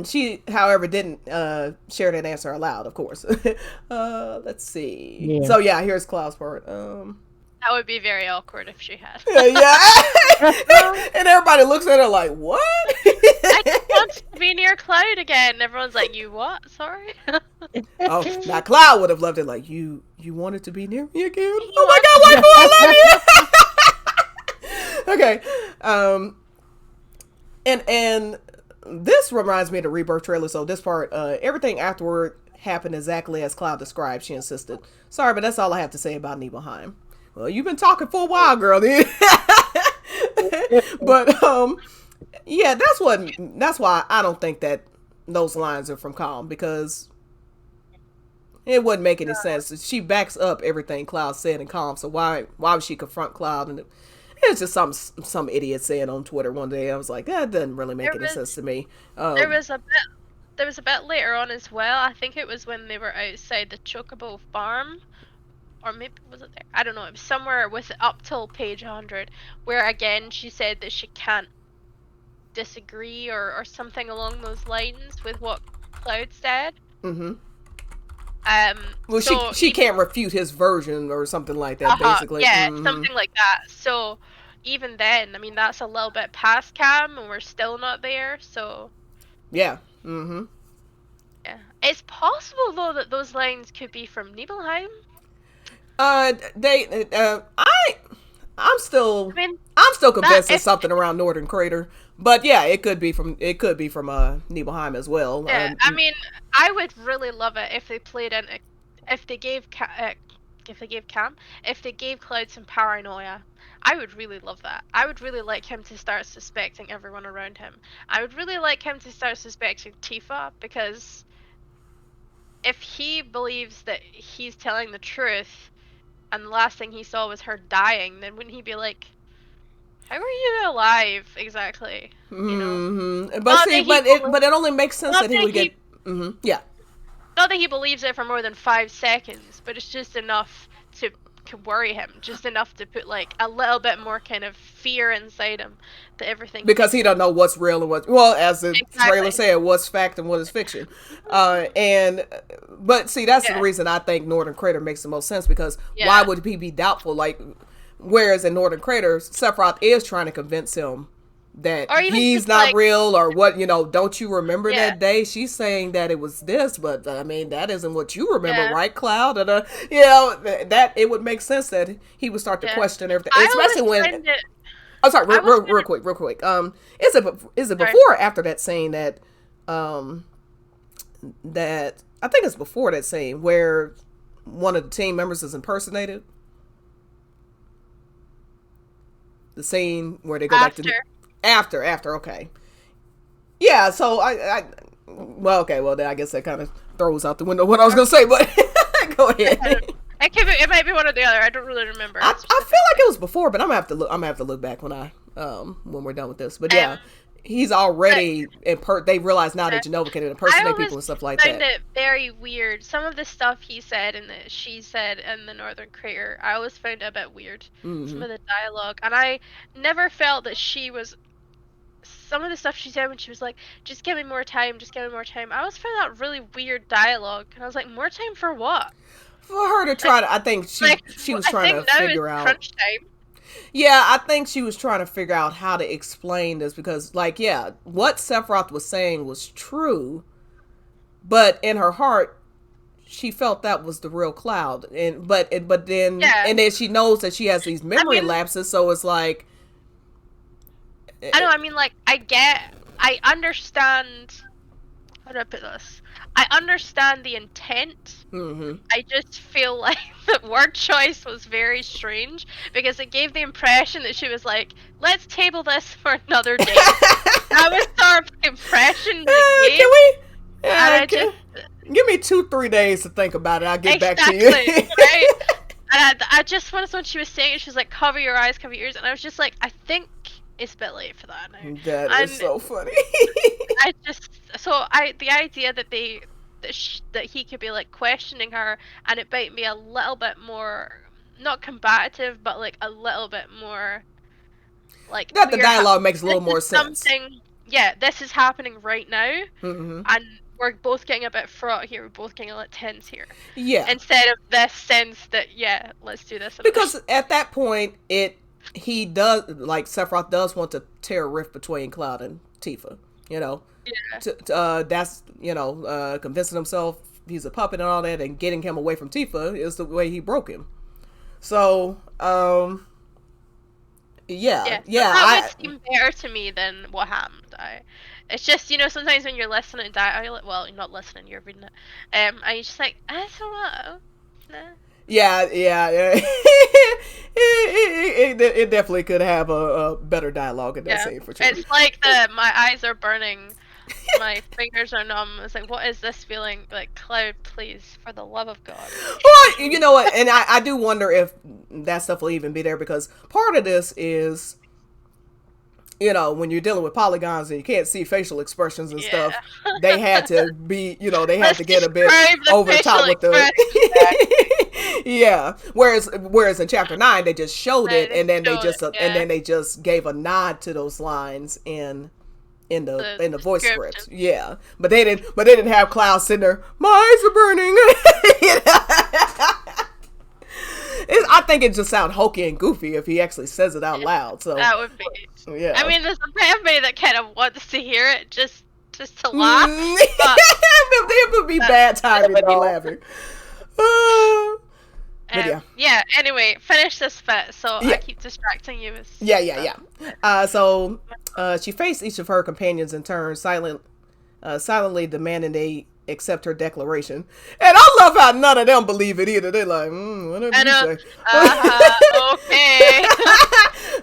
She, however, didn't share that answer aloud, of course. Let's see. Yeah. So yeah, here's Cloud's part. That would be very awkward if she had. Yeah. And everybody looks at her like, what? I just want to be near Cloud again. And everyone's like, you what? Sorry. Oh, now Cloud would have loved it. Like, you wanted to be near me again? Oh my God, why do I love you? Okay. And this reminds me of the Rebirth trailer. So this part, everything afterward happened exactly as Cloud described, she insisted. Sorry, but that's all I have to say about Nibelheim. Well, you've been talking for a while, girl. But yeah, that's why I don't think that those lines are from Calm, because it wouldn't make any sense. She backs up everything Cloud said in Calm, so why would she confront Cloud? And it's just some idiot saying on Twitter one day. I was like, that doesn't really make any sense to me. There was a bit later on as well. I think it was when they were outside the Chocobo farm. Or maybe was it there? I don't know. It was somewhere with up till page 100, where again she said that she can't disagree or something along those lines with what Cloud said. Mm-hmm. Well, so she can't refute his version or something like that, basically. Yeah, something like that. So even then, I mean, that's a little bit past Cam, and we're still not there. So yeah. Mm-hmm. Yeah, it's possible though that those lines could be from Nibelheim. I'm still convinced it's something around Northern Crater, but yeah, it could be from Nibelheim as well. Yeah, I mean, I would really love it if they played in, if they gave Cloud some paranoia. I would really love that. I would really like him to start suspecting everyone around him. I would really like him to start suspecting Tifa, because if he believes that he's telling the truth, and the last thing he saw was her dying, then wouldn't he be like, how are you alive exactly? You know? Mm-hmm. But it only makes sense that he would get. Mm-hmm. Yeah. Not that he believes it for more than 5 seconds, but it's just enough to worry him, just enough to put like a little bit more kind of fear inside him that everything. Because he don't know what's real and as the trailer said, what's fact and what is fiction. But see, that's the reason I think Northern Crater makes the most sense, because why would he be doubtful? Like, whereas in Northern Crater, Sephiroth is trying to convince him that he's not real, or what, don't you remember that day? She's saying that it was this, but I mean, that isn't what you remember, right, Cloud? And, that it would make sense that he would start to question everything, especially when. I'm sorry, real quick. Is it before or after that scene that I think it's before that scene where one of the team members is impersonated? The scene where they go back to after, okay. Yeah, so then I guess that kind of throws out the window what I was going to say, but go ahead. It might be one or the other. I don't really remember. I feel like it was before, but I'm gonna have to look back when we're done with this. But yeah, he's already they realize now that Jenova can impersonate people and stuff like that. I find it very weird. Some of the stuff he said and that she said in the Northern Crater, I always found a bit weird. Mm-hmm. Some of the dialogue, and I never felt that she was. Some of the stuff she said when she was like, "Just give me more time, just give me more time." I always found that really weird dialogue, and I was like, "More time for what?" For her to try to, I think she was trying to figure out. Crunch time. Yeah, I think she was trying to figure out how to explain this, because, what Sephiroth was saying was true, but in her heart, she felt that was the real Cloud, but then Yeah. and then she knows that she has these memory mean- lapses, so it's like I know. I mean, like, I understand. How do I put this? I understand the intent. I just feel like the word choice was very strange because it gave the impression that she was like, "Let's table this for another day." That was sort of the impression that it gave. Can we? And I just Give me 2-3 days to think about it. I'll get back to you. exactly right. And I just when she was saying it, she was like, "Cover your eyes, cover your ears," and I was just like, I think it's a bit late for that now. That is so funny. The idea that that he could be like questioning her, and it might be a little bit more not combative, but like a little bit more like that the dialogue makes a little more sense. Yeah, this is happening right now, Mm-hmm. and we're both getting a bit fraught here. We're both getting a little tense here. Yeah. Instead of this sense that let's do this. Because at that point, he does, like, Sephiroth does want to tear a rift between Cloud and Tifa, you know. Yeah. That's, convincing himself he's a puppet and all that, and getting him away from Tifa is the way he broke him. So, yeah. That would seem better to me than what happened. It's just, sometimes when you're listening to well, you're not listening, you're reading it, and you're just like, I don't know. Nah. Yeah. It definitely could have a better dialogue in that scene for sure. It's like my eyes are burning, my fingers are numb. It's like, what is this feeling? Like, Cloud, please, for the love of God. Well, you know what? And I do wonder if that stuff will even be there, because part of this is, when you're dealing with polygons and you can't see facial expressions and stuff, they had to be, they had to get a bit over the top with the. Yeah. Whereas in chapter 9 they just showed it, and then they just gave a nod to those lines in the voice script. Yeah. But they didn't have Cloud sitting there, my eyes are burning. I think it just sounds hokey and goofy if he actually says it out loud. So that would be. Yeah. I mean, there's everybody that kind of wants to hear it just to laugh. It would be bad timing to be laughing. Yeah. Anyway, finish this bit so I keep distracting you. So she faced each of her companions in turn, silently demanding they accept her declaration. And I love how none of them believe it either. They're like, whatever you say. Okay.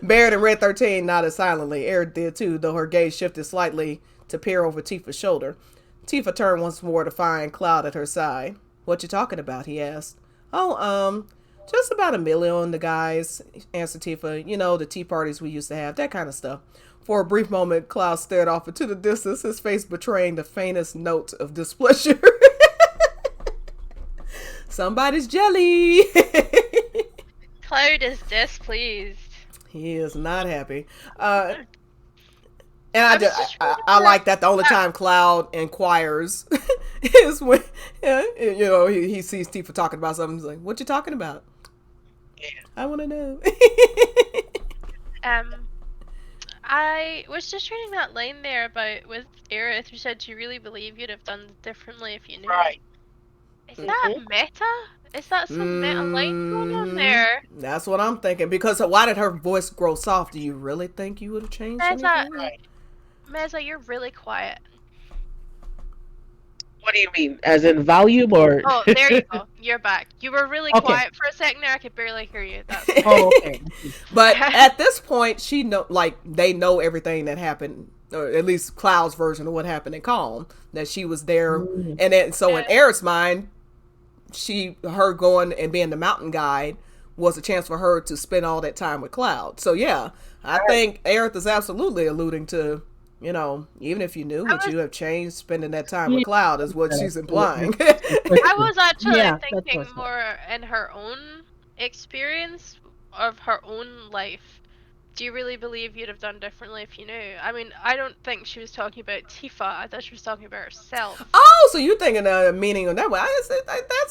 Barrett and Red 13 nodded silently. Aerith did too, though her gaze shifted slightly to peer over Tifa's shoulder. Tifa turned once more to find Cloud at her side. What you talking about? He asked. Oh, just about Emilio and the guys, answered Tifa. The tea parties we used to have, that kind of stuff. For a brief moment, Cloud stared off into the distance, his face betraying the faintest note of displeasure. Somebody's jelly. Cloud is displeased. He is not happy. And I like that the only time Cloud inquires is when he sees Tifa talking about something. He's like, "What you talking about?" Yeah. I want to know. I was just reading that line there about with Aerith, who said, "Do you really believe you'd have done differently if you knew?" Right. Is that meta? Is that some meta line going on there? That's what I'm thinking. Because why did her voice grow soft? Do you really think you would have changed anything? Meza, you're really quiet. What do you mean? As in volume or? Oh, there you go. You're back. You were really quiet for a second there. I could barely hear you. Okay. But at this point, they know everything that happened, or at least Cloud's version of what happened in Calm. That she was there, and then so in Aerith's mind, her going and being the mountain guide was a chance for her to spend all that time with Cloud. So yeah, I think Aerith is absolutely alluding to. Even if you knew, would you have changed spending that time with Cloud is what she's implying. I was actually thinking more in her own experience of her own life. Do you really believe you'd have done differently if you knew? I mean, I don't think she was talking about Tifa. I thought she was talking about herself. Oh, so you're thinking a meaning on that way.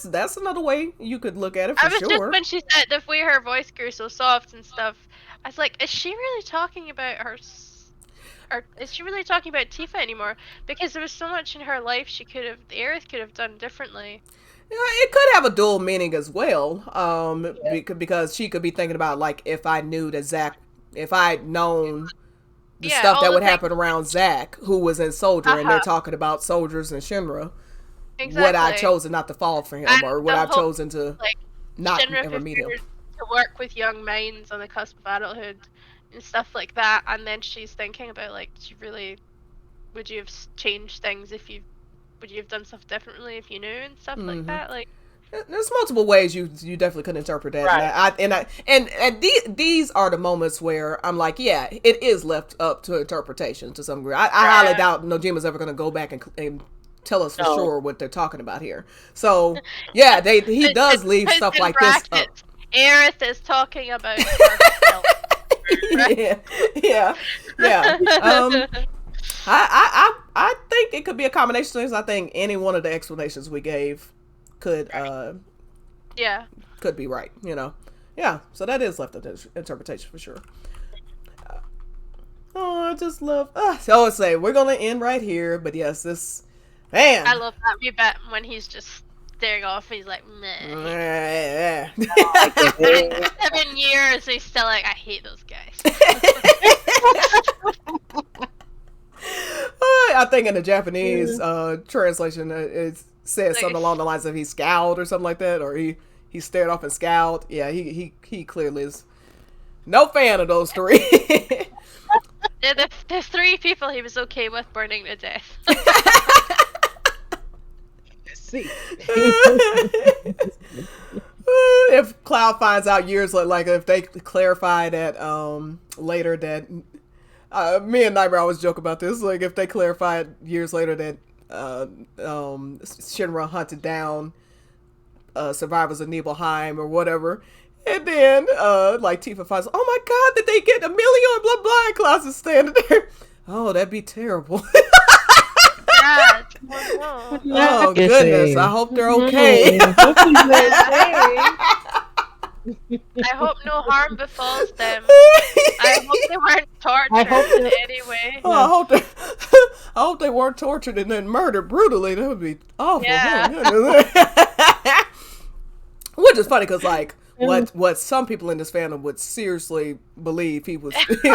That's another way you could look at it for sure. Just when she said the way her voice grew so soft and stuff, I was like, is she really talking about her? Or is she really talking about Tifa anymore? Because there was so much in her life Aerith could have done differently. It could have a dual meaning as well, because she could be thinking about like if I knew that Zach, if I'd known the stuff that would happen around Zach, who was in Soldier, and they're talking about soldiers and Shinra, would I chosen not to fall for him, or would I chosen to not Shinra ever meet him? To work with young minds on the cusp of adulthood and stuff like that, and then she's thinking about like, would you have changed things would you have done stuff differently if you knew and stuff like that? Like, there's multiple ways you definitely could interpret that, right. and these are the moments where I'm like, yeah, it is left up to interpretation to some degree. I highly doubt Nojima's ever going to go back and tell us for sure what they're talking about here. So yeah, he does leave stuff like this up. Aerith is talking about yeah. I think it could be a combination of things. I think any one of the explanations we gave could be right, you know. Yeah, so that is left up to interpretation for sure. I just love so say we're gonna end right here, but yes, this man, I love that wee bit when he's just staring off. He's like, meh. 7 years, he's still like, I hate those guys. I think in the Japanese translation, it says something along the lines of he scowled or something like that, or he stared off and scowled. Yeah, he clearly is no fan of those three. the 3 people he was okay with burning to death. See. If Cloud finds out years later, like if they clarify that later that me and Nightmare always joke about this, like if they clarify years later that Shinra hunted down survivors of Nibelheim or whatever, and then like Tifa finds, oh my god, did they get Emilio and blah blah, and Klaus is standing there. Oh, that'd be terrible. Oh goodness, I hope they're okay. I hope no harm befalls them. I hope they weren't tortured in any way. Oh, I hope they weren't tortured and then murdered brutally. That would be awful. Yeah. Which is funny because like what some people in this fandom would seriously believe he was thinking,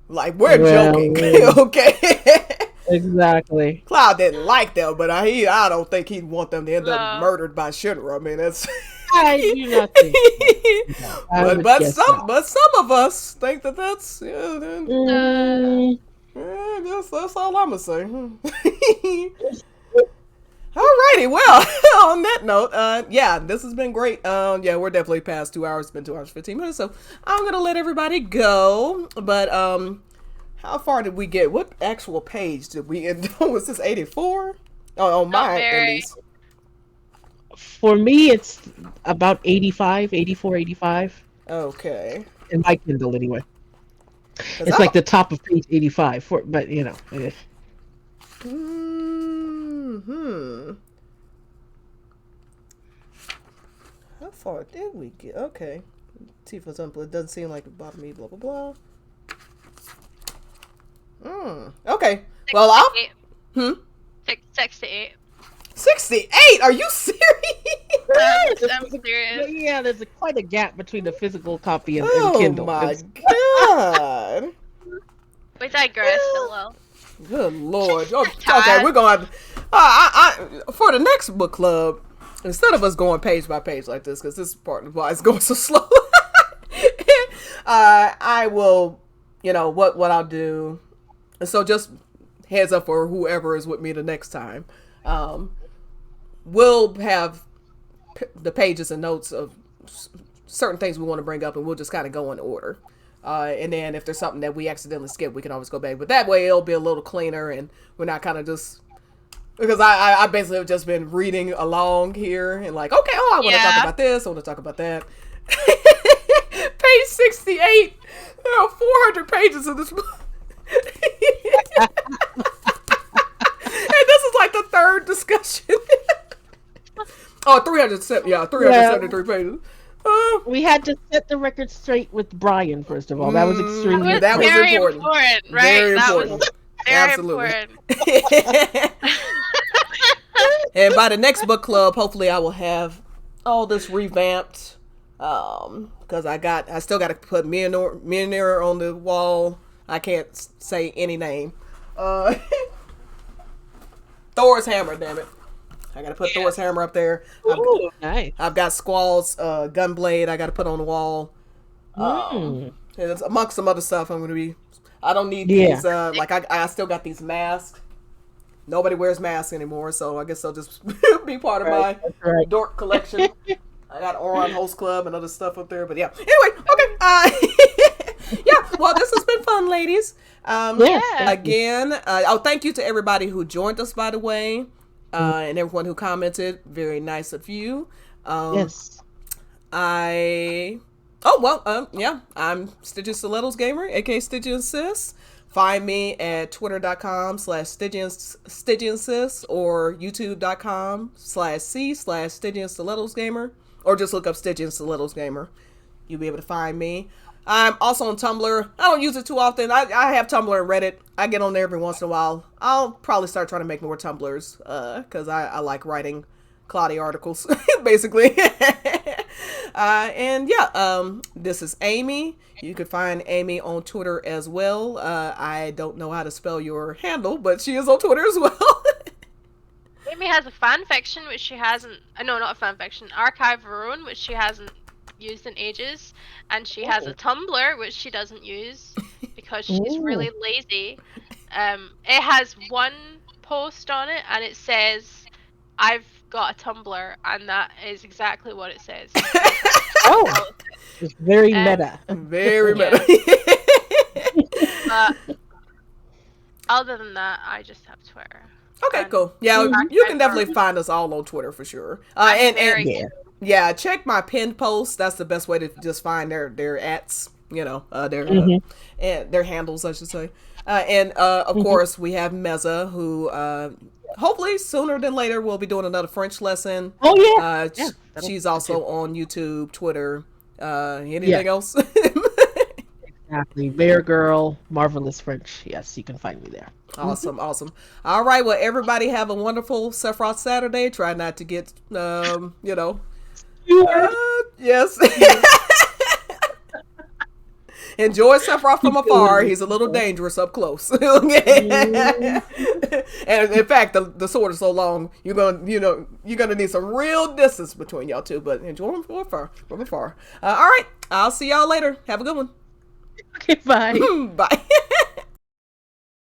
like we're joking. Okay. Exactly. Cloud didn't like them, but I don't think he'd want them to end up murdered by Shinra. I mean, that's. I do not think so. but some of us think that's that's all I'm gonna say. Alrighty, well, on that note, this has been great. We're definitely past 2 hours. It's been 2 hours 15 minutes, so I'm gonna let everybody go. But how far did we get? What actual page did we end on? Was this 84? Oh, on mine at least. For me, it's about 85, 84, 85. Okay. In my Kindle, anyway. It's like the top of page 85, but you know. How far did we get? Okay. Tifa's unplugged. Doesn't seem like it bothered me, blah, blah, blah. Okay. Well, I'll... 68. 68? Are you serious? I'm serious. Yeah, there's quite a gap between the physical copy and Kindle. Oh my god. We digress a little. Good lord. Okay, we're going... for the next book club, instead of us going page by page like this, because this part of why it's going so slow, I will, what I'll do. So just heads up for whoever is with me the next time. We'll have the pages and notes of certain things we want to bring up, and we'll just kind of go in order. And then if there's something that we accidentally skip, we can always go back. But that way it'll be a little cleaner, and we're not kind of just... Because I basically have just been reading along here, and like, okay, I want to talk about this, I want to talk about that. Page 68. There are 400 pages of this book. And this is like the third discussion. 373 pages. We had to set the record straight with Brian, first of all. That was extremely that was very important. Right? Very that important. was very Absolutely. important. And by the next book club, hopefully I will have all this revamped. Because I still got to put Millionaire on the wall. I can't say any name. Thor's hammer, damn it. I got to put Thor's hammer up there. Ooh, nice. I've got Squall's gunblade I got to put on the wall. And it's amongst some other stuff I'm going to be... I don't need these, like I still got these masks. Nobody wears masks anymore, so I guess they'll just be part of my dork collection. I got Oron Host Club and other stuff up there, but yeah. Anyway, okay. Yeah, well, this has been fun, ladies. Again, thank you to everybody who joined us, by the way, and everyone who commented. Very nice of you. Yes. I'm Stitches Stilettos Gamer, aka Stitches Sis. Find me at twitter.com/Stygian or youtube.com/C/Stygian Stilettos Gamer, or just look up Stygian Stilettos Gamer. You'll be able to find me. I'm also on Tumblr. I don't use it too often. I have Tumblr and Reddit. I get on there every once in a while. I'll probably start trying to make more Tumblrs, because I like writing cloudy articles, basically. This is Amy. You can find Amy on Twitter as well. I don't know how to spell your handle, but she is on Twitter as well. Amy has a fan fiction, which she hasn't... No, not a fan fiction. Archive of her own, which she hasn't used in ages. And she has a Tumblr, which she doesn't use because she's really lazy. It has one post on it, and it says, "I've got a Tumblr," and that is exactly what it says. Oh, it's very meta. Very meta. Other than that, I just have Twitter. Okay, cool. Yeah, you can definitely find us all on Twitter for sure. Check my pinned posts. That's the best way to just find their ats. Their handles, I should say. Of course, we have Meza, who hopefully sooner than later we'll be doing another French lesson. Oh yeah. She's also on YouTube, Twitter. Anything else? Exactly. Bear Girl, Marvelous French. Yes, you can find me there. Awesome. All right. Well, everybody have a wonderful Sephiroth Saturday. Try not to get, yes. Enjoy Sephiroth from afar. He's a little dangerous up close. And in fact, the sword is so long, you're gonna need some real distance between y'all two. But enjoy him from afar. All right. I'll see y'all later. Have a good one. Okay. Bye. Bye.